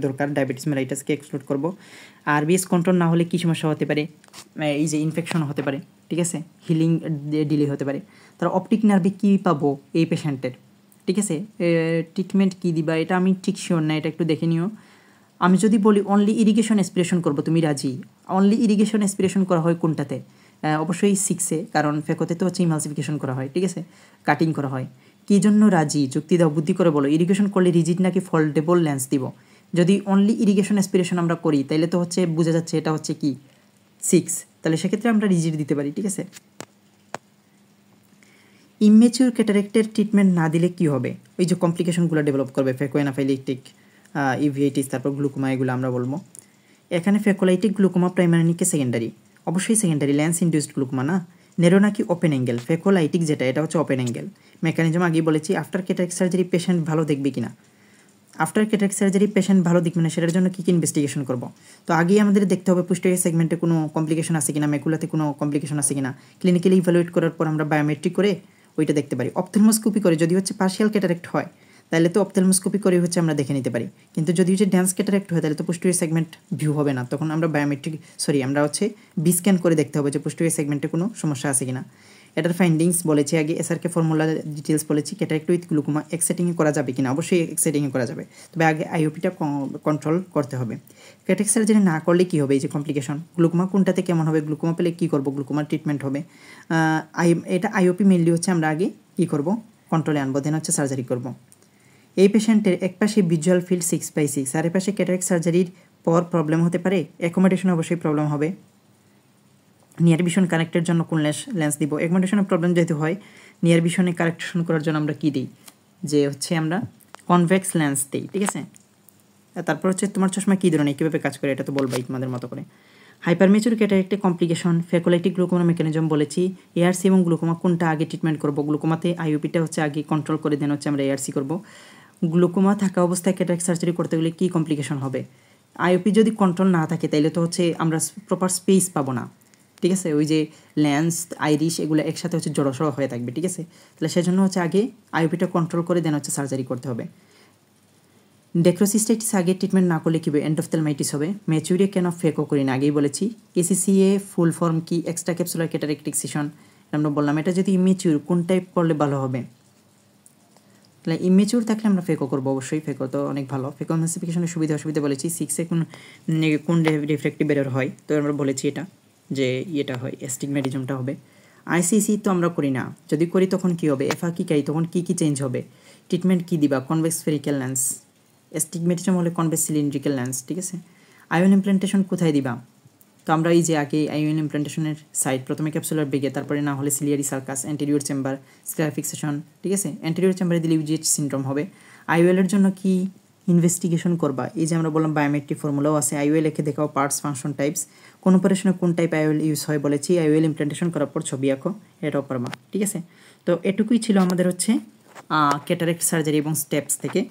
দরকার, ডায়াবেটিস মেলাইটাসকে এক্সক্লুড করব। আরবিএস কন্ট্রোল না হলে কী সমস্যা হতে পারে? এই যে ইনফেকশন হতে পারে, ঠিক আছে, হিলিং ডিলে হতে পারে। তার অপটিক নার্ভে কী পাবো এই পেশেন্টের, ঠিক আছে, ট্রিটমেন্ট কী দিবা, এটা আমি ঠিক শিওর না, এটা একটু দেখে নিও। আমি যদি বলি অনলি ইরিগেশন অ্যাসপিরেশন করবো, তুমি রাজি? অনলি ইরিগেশন অ্যাসপিরেশন করা হয় কোনটাতে? অবশ্যই 6-এ, কারণ ফেকোতে তো হচ্ছে ইমালসিফিকেশন করা হয়, ঠিক আছে, কাটিং করা হয়। কী জন্য রাজি? যুক্তি দাও, বুদ্ধি করে বলো। ইরিগেশন করলে রিজিড নাকি ফোল্ডেবল লেন্স দিব? যদি অনলি ইরিগেশন অ্যাসপিরেশন আমরা করি তাইলে তো হচ্ছে বোঝা যাচ্ছে এটা হচ্ছে কি 6, তাহলে সেক্ষেত্রে আমরা রিজিড দিতে পারি, ঠিক আছে। ইমেচিউর ক্যাটারেক্টের ট্রিটমেন্ট না দিলে কি হবে? ওই যে কমপ্লিকেশনগুলো ডেভেলপ করবে, ফেকোএনাফাইলিটিক, ইভিআইটিস, তারপর গ্লুকোমা, এগুলো আমরা বলবো। এখানে ফেকোলাইটিক গ্লুকোমা প্রাইমারি নাকি সেকেন্ডারি? অবশ্যই সেকেন্ডারি, লেন্স ইনডিউসড গ্লুকোমা না। নেরো নাকি ওপেন অ্যাঙ্গেল? ফেকোলাইটিক যেটা এটা হচ্ছে ওপেন অ্যাঙ্গেল। মেকানিজম আগেই বলেছি। আফটার ক্যাটারেক্ট সার্জারি পেশেন্ট ভালো দেখবে কিনা? আফটার ক্যাটারেক্ট সার্জারি পেশেন্ট ভালো দেখবে না, সেটার জন্য কী কী ইনভেস্টিগেশন করবো? তো আগেই আমাদের দেখতে হবে পোস্টেরিয়র সেগমেন্টে কোনো কমপ্লিকেশন আছে কিনা, মেকুলাতে কোনো কমপ্লিকেশন আছে কিনা। ক্লিনিক্যালি ইভ্যালুয়েট করার পর আমরা বায়োমেট্রিক করে ওইটা দেখতে পারি। অপথেলমোস্কোপি করে যদি হচ্ছে পার্শিয়াল ক্যাটারেক্ট হয় তাহলে তো অপথেলমোস্কোপি করে হচ্ছে আমরা দেখে নিতে পারি, কিন্তু যদি হচ্ছে ড্যান্স ক্যাটারেক্ট হয় তাহলে তো পোস্টেরিয়র সেগমেন্ট ভিউ হবে না, তখন আমরা আমরা হচ্ছে বি স্ক্যান করে দেখতে হবে যে পোস্টেরিয়র সেগমেন্টে কোনো সমস্যা আছে কিনা। এটার ফাইন্ডিংস বলেছি আগে, এসআরকে ফর্মুলা ডিটেলস বলেছি। ক্যাটারেক্ট উইথ গ্লুকোমা এক্সেটিংয়ে করা যাবে কিনা? অবশ্যই এক্সেটিংয়ে করা যাবে, তবে আগে আইওপিটা কন্ট্রোল করতে হবে। ক্যাটারেক্ট সার্জারি না করলে কী হবে? এই যে কমপ্লিকেশন, গ্লুকোমা কোনটাতে কেমন হবে? গ্লুকোমা পেলে কী করবো? গ্লুকোমার ট্রিটমেন্ট হবে। এটা আইওপি মেনলি হচ্ছে আমরা আগে কী করবো? কন্ট্রোলে আনবো, দেন হচ্ছে সার্জারি করবো। এই পেশেন্টের এক পাশে ভিজুয়াল ফিল্ড 6/6 আর এ পাশে ক্যাটারেক্ট সার্জারির পর প্রবলেম হতে পারে। অ্যাকোমোডেশনে অবশ্যই প্রবলেম হবে। নিয়ার ভিশন কারেক্টের জন্য কোন লেন্স দিব। অ্যাগমেন্টেশনের প্রবলেম যেহেতু হয় নিয়ার ভিশনে কারেকশন করার জন্য আমরা কী দিই, যে হচ্ছে আমরা কনভেক্স লেন্স দিই, ঠিক আছে। তারপর হচ্ছে তোমার চশমা কী ধরনের কীভাবে কাজ করে এটা তো বলবাই তোমাদের মতো করে। হাইপারমেচুর ক্যাটারেক্টে কমপ্লিকেশন ফ্যাকোলাইটিক গ্লুকোমা মেকানিজম বলেছি। এআরসি এবং গ্লুকোমা কোনটা আগে ট্রিটমেন্ট করব, গ্লুকোমাতে আইওপিটা হচ্ছে আগে কন্ট্রোল করে দেন হচ্ছে আমরা এআরসি করব। গ্লুকোমা থাকা অবস্থায় ক্যাটারেক্ট সার্জারি করতে গেলে কী কমপ্লিকেশন হবে, আইওপি যদি কন্ট্রোল না থাকে তাইলে তো হচ্ছে আমরা প্রপার স্পেস পাবো না, ঠিক আছে। ওই যে লেন্স আইরিশ এগুলো একসাথে হচ্ছে জড়সড় হয়ে থাকবে, ঠিক আছে। তাহলে সেজন্য হচ্ছে আগে আইওপিটা কন্ট্রোল করে দেন হচ্ছে সার্জারি করতে হবে। ডেক্রোসিস্টাইটিস আগে ট্রিটমেন্ট না করলে কী হবে, এন্ডোফথেলমাইটিস হবে। ম্যাচুরিয়া কেন ফেকও করি না আগেই বলেছি। এসিসিএ ফুল ফর্ম কি, এক্সট্রা ক্যাপসুলার ক্যাটারেক্ট এক্সিশন আমরা বললাম। এটা যদি ইমেচিউর কোন টাইপ করলে ভালো হবে, তাহলে ইমেচিউর থাকলে আমরা ফেকও করবো, অবশ্যই ফেকও তো অনেক ভালো। ফেকো ক্লাসিফিকেশনের সুবিধা অসুবিধা বলেছি। 6 কোন রিফ্লেক্টিভ এরর হয় তো আমরা বলেছি এটা যে এটা হয় অ্যাস্টিগম্যাটিজমটা হবে। আইসিসি তো আমরা করি না, যদি করি তখন কী হবে, এফা কী কাই তখন কী কী চেঞ্জ হবে, ট্রিটমেন্ট কী দিবা, কনভেক্স স্ফেরিক্যাল লেন্স, অ্যাস্টিগম্যাটিজম হলে কনভেক্স সিলিন্ড্রিক্যাল লেন্স, ঠিক আছে। আয়ন ইমপ্ল্যান্টেশন কোথায় দিবা, তো আমরা এই যে আগে আইওএল ইমপ্ল্যান্টেশনের সাইড প্রথমে ক্যাপসুলার বেগে, তারপরে না হলে ciliary circus, anterior chamber, sclera fixation, ঠিক আছে। অ্যান্টেরিয়র চেম্বারে দিলে ইউজিএইচ সিনড্রোম হবে। আইওএলের জন্য কি ইনভেস্টিগেশন করবা, এই যে আমরা বললাম বায়োমেট্রিক ফর্মুলাও আছে। আইওএল একে দেখাও পার্টস ফাংশন টাইপস, কোন অপারেশনে কোন টাইপ আইওএল ইউজ হয় বলেছি। আইওএল ইমপ্ল্যান্টেশন করার পর ছবি আঁকো, এটাও পারবা, ঠিক আছে। তো এটুকুই ছিল আমাদের হচ্ছে ক্যাটারেক্ট সার্জারি এবং স্টেপস থেকে।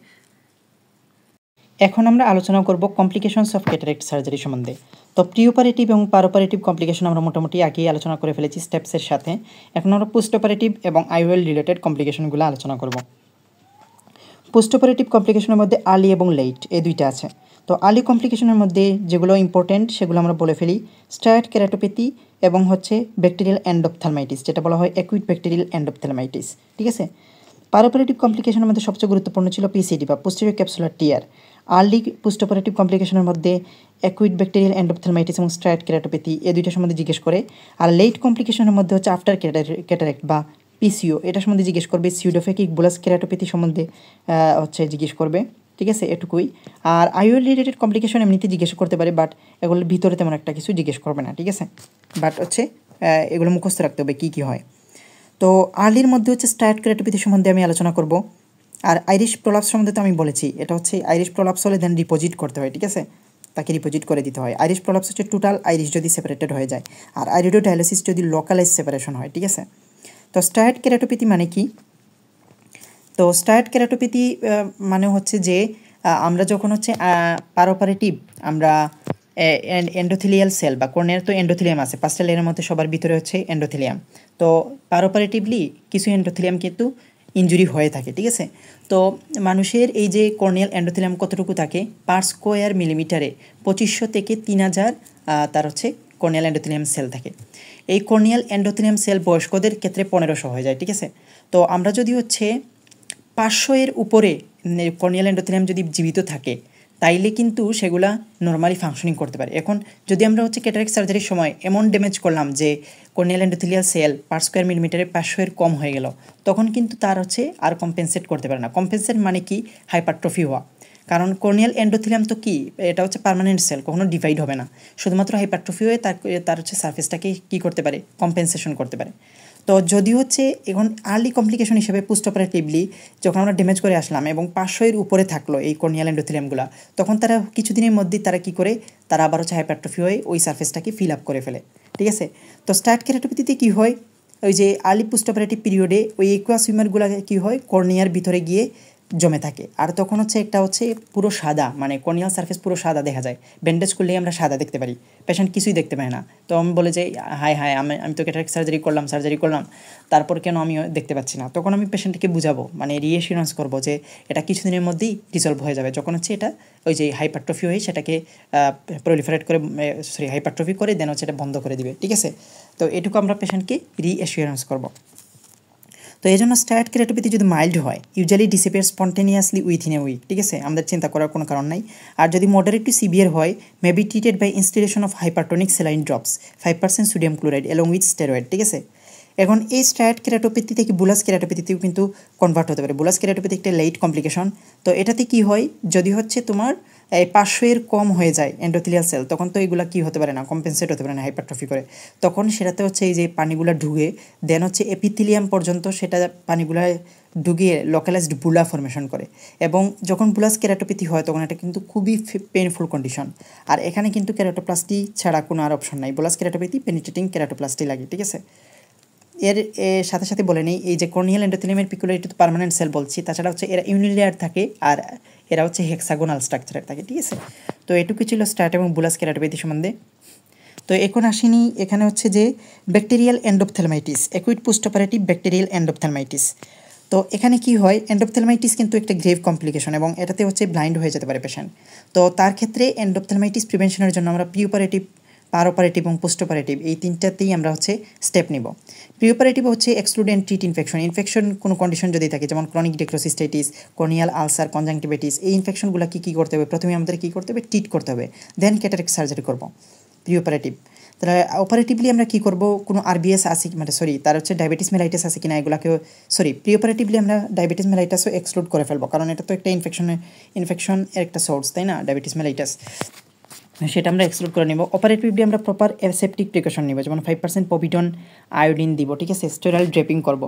এখন আমরা আলোচনা করব কমপ্লিকেশনস অফ ক্যাটারেক্ট সার্জারি সম্বন্ধে। তো প্রি অপারেটিভ এবং পার অপারেটিভ কমপ্লিকেশন আমরা মোটামুটি আগেই আলোচনা করে ফেলেছি স্টেপসের সাথে। এখন আমরা পোস্ট অপারেটিভ এবং আইওএল রিলেটেড কমপ্লিকেশনগুলো আলোচনা করব। পোস্ট অপারেটিভ কমপ্লিকেশনের মধ্যে আর্লি এবং লেট এই দুইটা আছে। তো আর্লি কমপ্লিকেশনের মধ্যে যেগুলো ইম্পর্টেন্ট সেগুলো আমরা বলে ফেলি। স্টার্ট কেরাটোপ্যাথি এবং হচ্ছে ব্যাকটেরিয়াল এন্ডোপথ্যালমাইটিস, যেটা বলা হয় অ্যাকুইট ব্যাকটেরিয়াল এন্ডোপথ্যালমাইটিস, ঠিক আছে। পার অপারেটিভ কমপ্লিকেশনের মধ্যে সবচেয়ে গুরুত্বপূর্ণ ছিল পিসিডি বা পোস্টেরিয়র ক্যাপসুলার টিয়ার। আর্লি পোস্ট অপারেটিভ কমপ্লিকেশনের মধ্যে অ্যাকুইট ব্যাকটেরিয়াল এন্ডোপথ্যালমাইটিস এবং স্ট্রাইট কেরাটোপ্যাথি এই দুইটার সম্বন্ধে জিজ্ঞেস করে। আর লেট কমপ্লিকেশনের মধ্যে হচ্ছে আফটার ক্যাটারেক্ট বা পিসিও এটা সম্বন্ধে জিজ্ঞেস করবে। সিউডোফেকিক বুলাস কেরাটোপ্যাথি সম্বন্ধে হচ্ছে জিজ্ঞেস করবে, ঠিক আছে, এটুকুই। আর আইওএল রিলেটেড কমপ্লিকেশন এমনিতে জিজ্ঞেস করতে পারে, বাট এগুলোর ভিতরে তেমন একটা কিছু জিজ্ঞেস করবে না, ঠিক আছে। বাট হচ্ছে এগুলো মুখস্থ রাখতে হবে কী কী হয়। তো আর্লির মধ্যে হচ্ছে স্ট্রাইট কেরাটোপ্যাথি সম্বন্ধে আমি আলোচনা করব। আর আইরিশ প্রলাপস সম্বন্ধে তো আমি বলেছি, এটা হচ্ছে আইরিশ প্রলাপস হলে দেন রিপোজিট করতে হয়, ঠিক আছে, তাকে রিপোজিট করে দিতে হয়। আইরিশ প্রলাপস হচ্ছে টোটাল আইরিশ যদি সেপারেটেড হয়ে যায়, আর আইরিডোডায়ালিসিস যদি লোকালাইজ সেপারেশন হয়, ঠিক আছে। তো স্ট্রাইট কেরাটোপ্যাথি মানে কি, তো স্ট্রাইট কেরাটোপ্যাথি মানে হচ্ছে যে আমরা যখন হচ্ছে পার অপারেটিভ আমরা এন্ডোথেলিয়াল সেল বা কর্নিয়ার তো এন্ডোথেলিয়াম আছে, পাঁচটা লেয়ারের মধ্যে সবার ভিতরে হচ্ছে এন্ডোথেলিয়াম। তো পার অপারেটিভলি কিছু এন্ডোথেলিয়াম কিন্তু ইনজুরি হয়ে থাকে, ঠিক আছে। তো মানুষের এই যে কর্নিয়াল এন্ডোথেলিয়াম কতটুকু থাকে, পার স্কোয়ার মিলিমিটারে 2500 থেকে 3000 তার হচ্ছে কর্নিয়াল এন্ডোথেলিয়াম সেল থাকে। এই কর্নিয়াল এন্ডোথেলিয়াম সেল বয়স্কদের ক্ষেত্রে 1500 হয়ে যায়, ঠিক আছে। তো আমরা যদি হচ্ছে 500 এর উপরে কর্নিয়াল এন্ডোথেলিয়াম যদি জীবিত থাকে তাইলে কিন্তু সেগুলা নর্মালি ফাংশনিং করতে পারে। এখন যদি আমরা হচ্ছে ক্যাটারেক্ট সার্জারির সময় এমন ড্যামেজ করলাম যে corneal endothelial cell per square মিলিমিটারে 500 এর কম হয়ে গেল, তখন কিন্তু তার হচ্ছে আর কম্পেনসেট করতে পারে না। কম্পেনসেট মানে কি, হাইপারট্রফি হওয়া। কারণ কর্নিয়াল এন্ডোথেলিয়াম তো কি, এটা হচ্ছে পার্মানেন্ট সেল, কখনো ডিভাইড হবে না, শুধুমাত্র হাইপারট্রফি হয়ে তার হচ্ছে সারফেসটাকে কী করতে পারে, কম্পেনসেশন করতে পারে। তো যদি হচ্ছে এখন আর্লি কমপ্লিকেশন হিসেবে পোস্ট অপারেটিভলি যখন আমরা ড্যামেজ করে আসলাম এবং 500 এর উপরে থাকলো এই কর্নিয়াল এন্ডোথেলিয়ামগুলো, তখন তারা কিছুদিনের মধ্যেই তারা কী করে, তারা আবার হচ্ছে হাইপারট্রফি হয়ে ওই সারফেসটাকে ফিল আপ করে ফেলে, ঠিক আছে। তো স্টার্ট কেরাটোপ্যাথিতে কী হয়, ওই যে আর্লি পোস্ট অপারেটিভ পিরিয়ডে ওই একুয়াস সুইমারগুলো কী হয়, কর্নিয়ার ভিতরে গিয়ে জমে থাকে। আর তখন হচ্ছে একটা হচ্ছে পুরো সাদা, মানে কর্নিয়াল সারফেস পুরো সাদা দেখা যায়, ব্যান্ডেজ করলেই আমরা সাদা দেখতে পারি, পেশেন্ট কিছুই দেখতে পায় না। তো আমি বলে যে হাই হাই আমি তো ক্যাটারেক্ট সার্জারি করলাম তারপর কেন আমি দেখতে পাচ্ছি না, তখন আমি পেশেন্টকে বুঝাবো, মানে রিঅ্যাসিওরেন্স করবো যে এটা কিছুদিনের মধ্যেই রিজলভ হয়ে যাবে। যখন হচ্ছে এটা ওই যে হাইপারট্রফি হয়ে সেটাকে প্রলিফারেট করে হাইপারট্রফি করে দেন হচ্ছে এটা বন্ধ করে দিবে, ঠিক আছে। তো এটুকু আমরা পেশেন্টকে রিঅ্যাসিওরেন্স করবো। তো এই জন্য স্টার্ট কেরাটোপ্যাথি যদি মাইল্ড হয় usually disappear spontaneously within a week, ঠিক আছে, আমাদের চিন্তা করার কোনো কারণ নাই। আর যদি মডারেট টু সিভিয়ার হয় may be treated by instillation of hypertonic saline drops 5% sodium chloride along with steroid, ঠিক আছে। এখন এই স্টার্ট কেরাটোপ্যাথি থেকে বুলাস কেরাটোপ্যাথিতেও কিন্তু কনভার্ট হতে পারে। বুলাস কেরাটোপ্যাথি একটা লেট কমপ্লিকেশন। তো এটাতে কি হয়, যদি হচ্ছে তোমার এই 500 এর কম হয়ে যায় এন্ডোথেলিয়াল সেল, তখন তো এগুলা কি হতে পারে না, কম্পেনসেট হতে পারে না হাইপারট্রফি করে, তখন সেটাতে হচ্ছে এই যে পানিগুলা ঢুকে দেন হচ্ছে এপিথেলিয়াম পর্যন্ত সেটা পানিগুলা ঢুকিয়ে লোকালাইজড বুলা ফরমেশন করে, এবং যখন বুলাস কেরাটোপ্যাথি হয় তখন এটা কিন্তু খুবই পেইনফুল কন্ডিশন। আর এখানে কিন্তু কেরাটোপ্লাস্টি ছাড়া কোনো আর অপশন নাই, বুলাস কেরাটোপ্যাথি পেনিট্রেটিং কেরাটোপ্লাস্টি লাগে, ঠিক আছে। এর সাথে সাথে বলে নেই এই যে কর্নিয়াল এন্ডোথেলিয়ামের পিকুলারিটি তো পার্মানেন্ট সেল বলছি, তাছাড়া হচ্ছে এরা ইউনিলেয়ার থাকে আর এরা হচ্ছে হেক্সাগোনাল স্ট্রাকচারের থাকে, ঠিক আছে। তো এটুকু ছিল স্টার্ট এবং বুলাস কেরাটোপ্যাথি সম্বন্ধে। তো এখন আসিনি, এখানে হচ্ছে যে bacterial endophthalmitis, acute post operative bacterial endophthalmitis. তো এখানে কি হয়, এন্ডোপথেলমাইটিস কিন্তু একটা গ্রেভ কমপ্লিকেশন এবং এটাতে হচ্ছে ব্লাইন্ড হয়ে যেতে পারে পেশেন্ট। তো তার ক্ষেত্রে এন্ডোপথেলমাইটিস প্রিভেনশনের জন্য আমরা প্রি অপারেটিভ, পার অপারেটিভ এবং পোস্ট অপারেটিভ এই তিনটাতেই আমরা হচ্ছে স্টেপ নিব। প্রি অপারেটিভ হচ্ছে এক্সক্লুড অ্যান্ড ট্রিট ইনফেকশন কোনো কন্ডিশন যদি থাকে, যেমন ক্রনিক ডেক্রোসিস্টাইটিস, কর্নিয়াল আলসার, কনজাংটিভাইটিস, এই ইনফেকশনগুলো কী করতে হবে, প্রথমে আমাদের কী করতে হবে, ট্রিট করতে হবে, দেন ক্যাটারেক্ট সার্জারি করব প্রি অপারেটিভ। তাহলে অপারেটিভলি আমরা কী করব, কোনো আরবিএস আছে মানে তার হচ্ছে ডায়াবেটিস মেলাইটাস আছে কিনা এগুলাকেও প্রি অপারেটিভলি আমরা ডায়াবেটিস মেলাইটাসও এক্সক্লুড করে ফেলবো, কারণ এটা তো একটা ইনফেকশনের একটা সোর্স, তাই না, ডায়াবেটিস মেলাইটাস, সেটা আমরা এক্সক্লুড করে নেব। অপারেটিভলি আমরা প্রপার অ্যাসেপ্টিক প্রিকশন নেব, যেমন 5% পভিডন আয়োডিন দিব, ঠিক আছে, স্টেরাইল ড্রেপিং করব,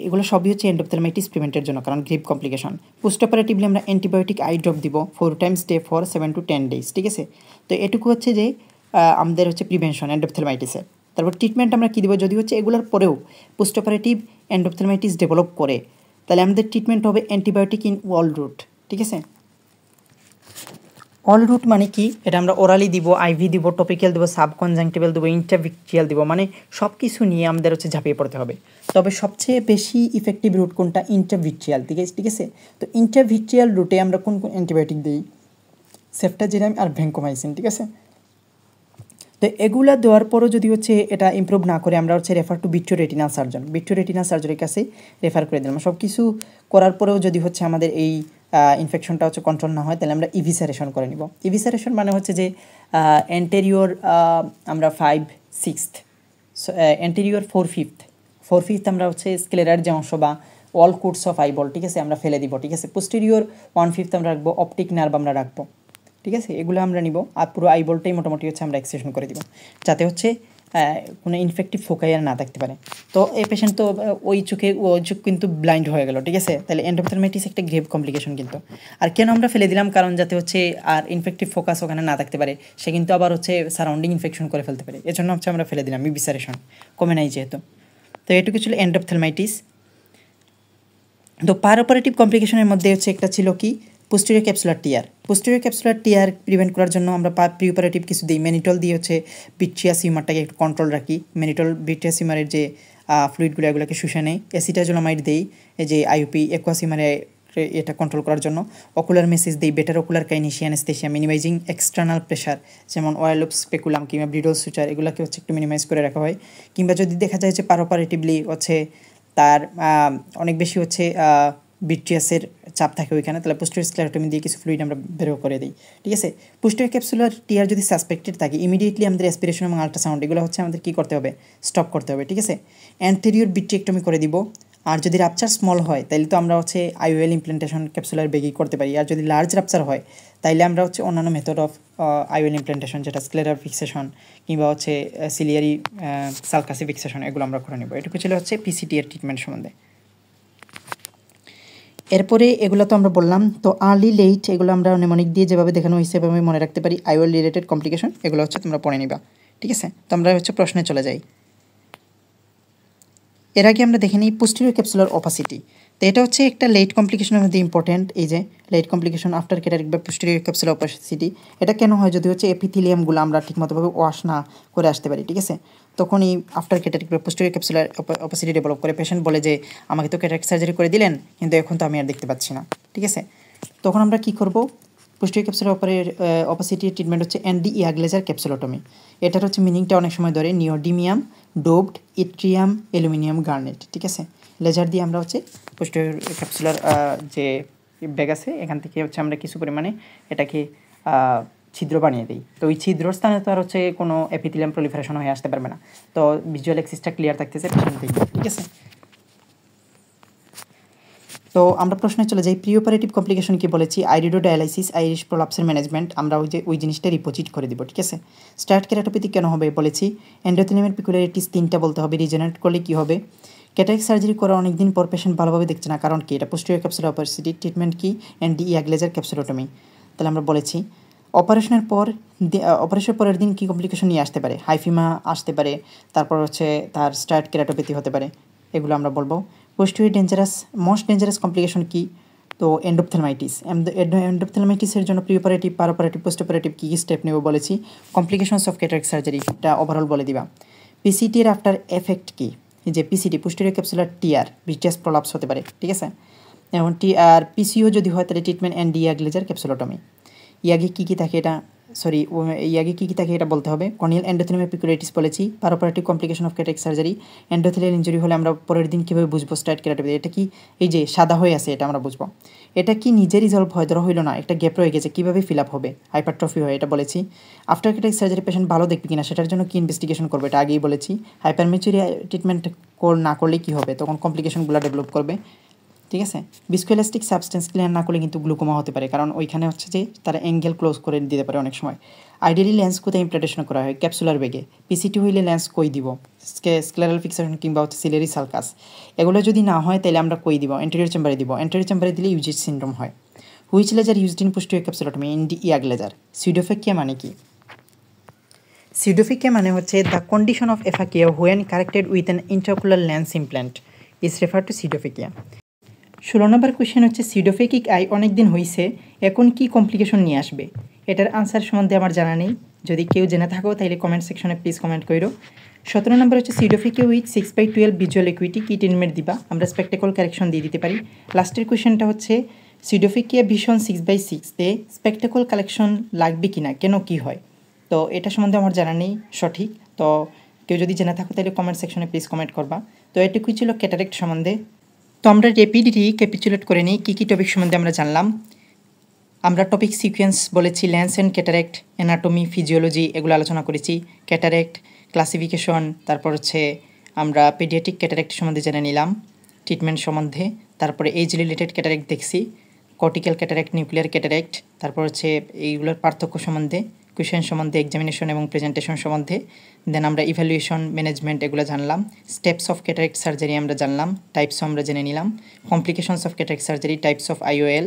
এগুলো সবই হচ্ছে এন্ডোপথেলমাইটিস প্রিভেন্টের জন্য, কারণ গ্রিপ কমপ্লিকেশন। পোস্ট অপারেটিভলি আমরা অ্যান্টিবায়োটিক আই ড্রপ দিব 4 times day for 7 to 10 days, ঠিক আছে। তো এটুকু হচ্ছে যে আমাদের হচ্ছে প্রিভেনশন এন্ডোপথেলমাইটিসের। তারপর ট্রিটমেন্ট আমরা কী দিব, যদি হচ্ছে এগুলোর পরেও পোস্ট অপারেটিভ এন্ডোপথেলমাইটিস ডেভেলপ করে, তাহলে আমাদের ট্রিটমেন্ট হবে অ্যান্টিবায়োটিক ইন অল রুট, ঠিক আছে। অল রুট মানে কি, এটা আমরা ওরালি দিব, আইভি দিব, টপিক্যাল দিব, সাবকনজাংটিভাল দিব, ইন্ট্রাভিট্রিয়াল দিব, মানে সব কিছু নিয়ে আমাদের হচ্ছে ঝাঁপিয়ে পড়তে হবে। তবে সবচেয়ে বেশি ইফেক্টিভ রুট কোনটা, ইন্ট্রাভিট্রিয়াল, ঠিক আছে। তো ইন্ট্রাভিট্রিয়াল রুটে আমরা কোন কোন অ্যান্টিবায়োটিক দিই, সেফটাজিরাম আর ভ্যাঙ্কোমাইসিন, ঠিক আছে। তো এগুলা দেওয়ার পরও যদি হচ্ছে এটা ইমপ্রুভ না করে, আমরা হচ্ছে refer to vitreoretinal surgeon, vitreoretinal সার্জারির কাছে রেফার করে দিলাম। সব কিছু করার পরেও যদি হচ্ছে আমাদের এই ইনফেকশনটা হচ্ছে কন্ট্রোল না হয়, তাহলে আমরা ইভিসারেশন করে নিব। ইভিসারেশন মানে হচ্ছে যে অ্যান্টেরিয়র আমরা 5/6, অ্যান্টেরিয়র 4/5 আমরা হচ্ছে স্ক্লেরার যে অংশ বা অল কোর্স অফ আইবল, ঠিক আছে, আমরা ফেলে দিব, ঠিক আছে। পোস্টেরিয়র 1/5 আমরা রাখবো, অপটিক নার্ভ আমরা রাখবো, ঠিক আছে, এগুলো আমরা নিব। আর পুরো আইবলটাই মোটামুটি হচ্ছে আমরা এক্সটেনশন করে দিব, যাতে হচ্ছে কোনো ইনফেক্টিভ ফোকাই আর না থাকতে পারে। তো এই পেশেন্ট তো ওই চোখ কিন্তু ব্লাইন্ড হয়ে গেল, ঠিক আছে। তাহলে এন্ডোপথেলমাইটিস একটা গ্রেভ কমপ্লিকেশন কিন্তু। আর কেন আমরা ফেলে দিলাম, কারণ যাতে হচ্ছে আর ইনফেক্টিভ ফোকাস ওখানে না থাকতে পারে, সে কিন্তু আবার হচ্ছে সারাউন্ডিং ইনফেকশন করে ফেলতে পারে, এজন্য হচ্ছে আমরা ফেলে দিলাম, ইভিসারেশন কমে নাই যেহেতু। তো এটুকু ছিল এন্ডোপথেলমাইটিস। তো পার অপারেটিভ কমপ্লিকেশনের মধ্যে হচ্ছে একটা ছিল কি, পোস্টেরিয়র ক্যাপসুলার টিয়ার। পোস্টেরিয়র ক্যাপসুলার টিয়ার প্রিভেন্ট করার জন্য আমরা প্রি অপারেটিভ কিছু দিই, ম্যানিটল দিয়ে হচ্ছে ভিট্রিয়াস হিউমারটাকে একটু কন্ট্রোল রাখি, ম্যানিটল ভিট্রিয়াস হিউমারের যে ফ্লুইডগুলো এগুলোকে শুষে নেই, অ্যাসিটাজোলামাইড দেই, এই যে আইউপি অ্যাকুয়াস হিউমারে এটা কন্ট্রোল করার জন্য, অকুলার মেসেজ দিই, better ocular akinesia anaesthesia, minimising external pressure, যেমন অয়েল অফ স্পেকুলাম কিংবা ব্রিডল সুচার, এগুলোকে হচ্ছে একটু মিনিমাইজ করে রাখা হয়। কিংবা যদি দেখা যায় যে পার অপারেটিভলি হচ্ছে তার অনেক বেশি হচ্ছে ভিট্রিয়াসের চাপ থাকে ওইখানে, তাহলে পোস্টেরিয়র স্ক্লেরোটমি দিয়ে কিছু ফ্লুইড আমরা বের করে দিই, ঠিক আছে। পোস্টেরিয়র ক্যাপসুলার টিয়ার যদি সাসপেক্টেড থাকে, ইমিডিয়েটলি আমাদের অ্যাসপিরেশন এবং আল্ট্রাসাউন্ড এগুলো হচ্ছে আমাদের কী করতে হবে, স্টপ করতে হবে, ঠিক আছে। অ্যান্টেরিয়র ভিট্রিয়েক্টমি করে দিব। আর যদি রাপচার স্মল হয় তাহলে তো আমরা হচ্ছে আইওএল ইমপ্ল্যান্টেশন ক্যাপসুলার বেগই করতে পারি। আর যদি লার্জ রাপচার হয় তাইলে আমরা হচ্ছে অন্যান্য মেথড অফ আইওএল ইমপ্ল্যান্টেশন, যেটা স্ক্লেরার ফিক্সেশন কিংবা হচ্ছে সিলিয়ারি সালকাসি ফিক্সেশন, এগুলো আমরা করে নেব। এটুকু ছিল হচ্ছে পিসিটি এর ট্রিটমেন্ট সম্বন্ধে। এরপরে এগুলো তো আমরা বললাম, তো আর্লি লেট এগুলো আমরা নেমোনিক দিয়ে যেভাবে দেখানো হয়েছে সেভাবে মনে রাখতে পারি। আইওএল রিলেটেড কমপ্লিকেশন এগুলো হচ্ছে তোমরা পড়ে নিবা, ঠিক আছে। তো আমরা হচ্ছে প্রশ্নে চলে যাই। এর আগে আমরা দেখে নিই পোস্টেরিয়র ক্যাপসুলার অপাসিটি। তো এটা হচ্ছে একটা লেট কমপ্লিকেশনের মধ্যে ইম্পর্টেন্ট, এই যে লেট কমপ্লিকেশন আফটার ক্যাটারেক্ট বা পোস্টেরিয়র ক্যাপসুলার অপাসিটি। এটা কেন হয়, যদি হচ্ছে এপিথেলিয়ামগুলো আমরা ঠিকমতোভাবে ওয়াশ না করে আসতে পারি, ঠিক আছে, তখন এই আফটার ক্যাটারেক্ট বা পোস্টেরিয়র ক্যাপসুলার অপাসিটি ডেভেলপ করে। পেশেন্ট বলে যে আমাকে তো ক্যাটারেক্ট সার্জারি করে দিলেন, কিন্তু এখন তো আমি আর দেখতে পাচ্ছি না, ঠিক আছে। তখন আমরা কী করব, পোস্টেরিয়র ক্যাপসুলার অপাসিটির ট্রিটমেন্ট হচ্ছে এনডি ইয়াগলেজার ক্যাপসুলোটমি। এটার হচ্ছে মিনিংটা অনেক সময় ধরে neodymium doped yttrium aluminium garnet, ঠিক আছে। লেজার দিয়ে আমরা হচ্ছে পোস্টেরিয়র ক্যাপসুলার যে ব্যাগ আছে এখান থেকে হচ্ছে আমরা কিছু পরিমাণে এটাকে ছিদ্র বানিয়ে দিই। তো ওই ছিদ্রর স্থানে তো আর হচ্ছে কোনো এপিথেলিয়াম প্রলিফারেশন হয়ে আসতে পারবে না। তো ভিজুয়াল এক্সিসটা ক্লিয়ার থাকতেছে পেশেন্ট থেকে, ঠিক আছে। তো তো আমরা প্রশ্নে চলে যাই। প্রি অপারেটিভ কমপ্লিকেশন কি বলেছি, আইরিডো ডায়ালাইসিস, আইরিশ প্রলাপসের ম্যানেজমেন্ট, আমরা ওই জিনিসটা রিপোজিট করে দিব, ঠিক আছে। স্টার্ট কেরাটোপ্যাথি কেন হবে বলেছি, এন্ডোথেলিয়ামের পিকুলারিটিস 3টা বলতে হবে, রিজেনারেট করলে কী হবে। ক্যাটারাক্ট সার্জারি করা অনেক দিন পর পেশেন্ট ভালোভাবে দেখছে না, কারণ কি, এটা পোস্টেরিয়র ক্যাপসুলার অপারেসিটি, ট্রিটমেন্ট কি, এনডিইয়া গ্লেজার ক্যাপসুলোটমি। তাহলে আমরা বলেছি অপারেশনের পরের দিন কী কমপ্লিকেশন নিয়ে আসতে পারে, হাইফিমা আসতে পারে, তারপর হচ্ছে তার স্টার্ট কেরাটোপ্যাথি হতে পারে, এগুলো আমরা বলবো। পোস্টেরিয়র মোস্ট ডেঞ্জারাস কমপ্লিকেশন কি, তো এন্ডোপথেলমাইটিস। এন্ডোপথেলমাইটিসের জন্য pre operative, per operative, post operative কী কী স্টেপ নেব বলেছি। কমপ্লিকেশনস অফ ক্যাটারাক্ট সার্জারি, এটা ওভারঅল বলে দিবা। পিসিটি এর আফটার এফেক্ট কি, যে PCT posterior capsular TR, vitreous prolapse হতে পারে, ঠিক আছে। এবং টিআর পিসিও যদি হয় তাহলে ট্রিটমেন্ট এনডিইয়া গ্লেজার ক্যাপসুলোটমি। ইয়াগে কী কী থাকে এটা বলতে হবে। কর্নিয়াল এন্ডোথেলিয়ামের পিকুলারিটিস বলেছি। Per operative complication of cataract surgery, endothelial injury হলে আমরা পরের দিন কীভাবে বুঝবো স্টার্ট কেরাটোপ্যাথি, এটা কি এই যে সাদা হয়ে আছে এটা আমরা বুঝবো। এটা কি নিজে রিজলভ হয়, ধরা হইল না, একটা গ্যাপ রয়ে গেছে, কীভাবে ফিল আপ হবে, হাইপারট্রফি হয়, এটা বলেছি। আফটার ক্যাটারাক্ট সার্জারি পেশেন্ট ভালো দেখবে কিনা সেটার জন্য কি ইনভেস্টিগেশন করবে, এটা আগেই বলেছি। হাইপারমেচুরি ট্রিটমেন্ট না করলে কী হবে, তখন কমপ্লিকেশনগুলো ডেভেলপ করবে, ঠিক আছে। ভিস্কোএলাস্টিক সাবস্টেন্স ক্লিয়ার না করলে কিন্তু গ্লুকোমা হতে পারে, কারণ ওইখানে হচ্ছে যে তারা অ্যাঙ্গেল ক্লোজ করে দিতে পারে অনেক সময়। আইডিয়ালি লেন্স কোথায় ইমপ্লান্টেশন করা হয়, ক্যাপসুলার বেগে। পিসিটি হইলে লেন্স কই দিব, স্ক্লেরাল ফিক্সেশন কিংবা হচ্ছে সিলারি সালকাস। এগুলো যদি না হয় তাহলে আমরা কই দিব, এন্টেরিয়র চেম্বারে দিব। এন্টেরিয়র চেম্বারে দিলে ইউজিচ সিনড্রোম হয়। Which laser used in posterior capsulotomy, ND YAG laser. Pseudophakia মানে কি, সিউডোফেকিয়া মানে হচ্ছে the condition of aphakia when corrected with an intraocular lens implant is refer to pseudophakia. 16 number question হচ্ছে সিউডোফেকিক আই অনেক দিন হয়েছে, এখন কি কমপ্লিকেশন নিয়ে আসবে। এটার আনসার সম্বন্ধে আমার জানা নেই, যদি কেউ জেনে থাকো তাহলে কমেন্ট সেকশনে প্লিজ কমেন্ট করো। 17 নম্বর হচ্ছে সিউডোফেকিয়া উইথ 6/12 ভিজুয়াল একুইটি, কি ট্রিটমেন্ট দিবা, আমরা স্পেকটেকল কারেকশন দিয়ে দিতে পারি। লাস্টের কোয়েশ্চেনটা হচ্ছে সিউডোফেকিয়া ভিশন 6/6-তে স্পেকটেকল কালেকশন লাগবে কিনা, কেন কি হয়। তো এটা সম্বন্ধে আমার জানা নেই সঠিক, তো কেউ যদি জেনে থাকো তাহলে কমেন্ট সেকশনে প্লিজ কমেন্ট করবা। তো এটুকুই ছিল ক্যাটারাক্ট সম্বন্ধে। তো আমরা র্যাপিডলি ক্যাপিচুলেট করে নিই কী কী টপিক সম্বন্ধে আমরা জানলাম। আমরা টপিক সিকোয়েন্স বলেছি, lens and cataract, anatomy, physiology, এগুলো আলোচনা করেছি। ক্যাটারাক্ট ক্লাসিফিকেশন, তারপর হচ্ছে আমরা পেডিয়াট্রিক ক্যাটারাক্ট সম্বন্ধে জেনে নিলাম, ট্রিটমেন্ট সম্বন্ধে। তারপরে এজ রিলেটেড ক্যাটারাক্ট দেখছি, কর্টিক্যাল ক্যাটারাক্ট, নিউক্লিয়ার ক্যাটারাক্ট, তারপর হচ্ছে এইগুলোর পার্থক্য সম্বন্ধে, কোয়েশ্চেন সম্বন্ধে, এক্সামিনেশন এবং প্রেজেন্টেশন সম্বন্ধে। দেন আমরা ইভ্যালুয়েশন, ম্যানেজমেন্ট এগুলো জানলাম। স্টেপস অফ ক্যাটারাক্ট সার্জারি আমরা জানলাম, টাইপসও আমরা জেনে নিলাম। Complications of cataract surgery, types of IOL,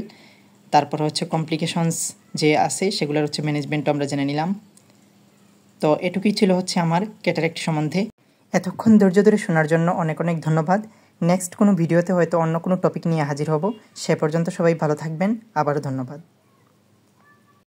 তারপর হচ্ছে কমপ্লিকেশনস যে আছে সেগুলোর হচ্ছে ম্যানেজমেন্টও আমরা জেনে নিলাম। তো এটুকুই ছিল হচ্ছে আমার ক্যাটারাক্ট সম্বন্ধে। এতক্ষণ ধৈর্য ধরে শোনার জন্য অনেক অনেক ধন্যবাদ। নেক্সট কোনো ভিডিওতে হয়তো অন্য কোনো টপিক নিয়ে হাজির হব, সে পর্যন্ত সবাই ভালো থাকবেন, আবারও ধন্যবাদ।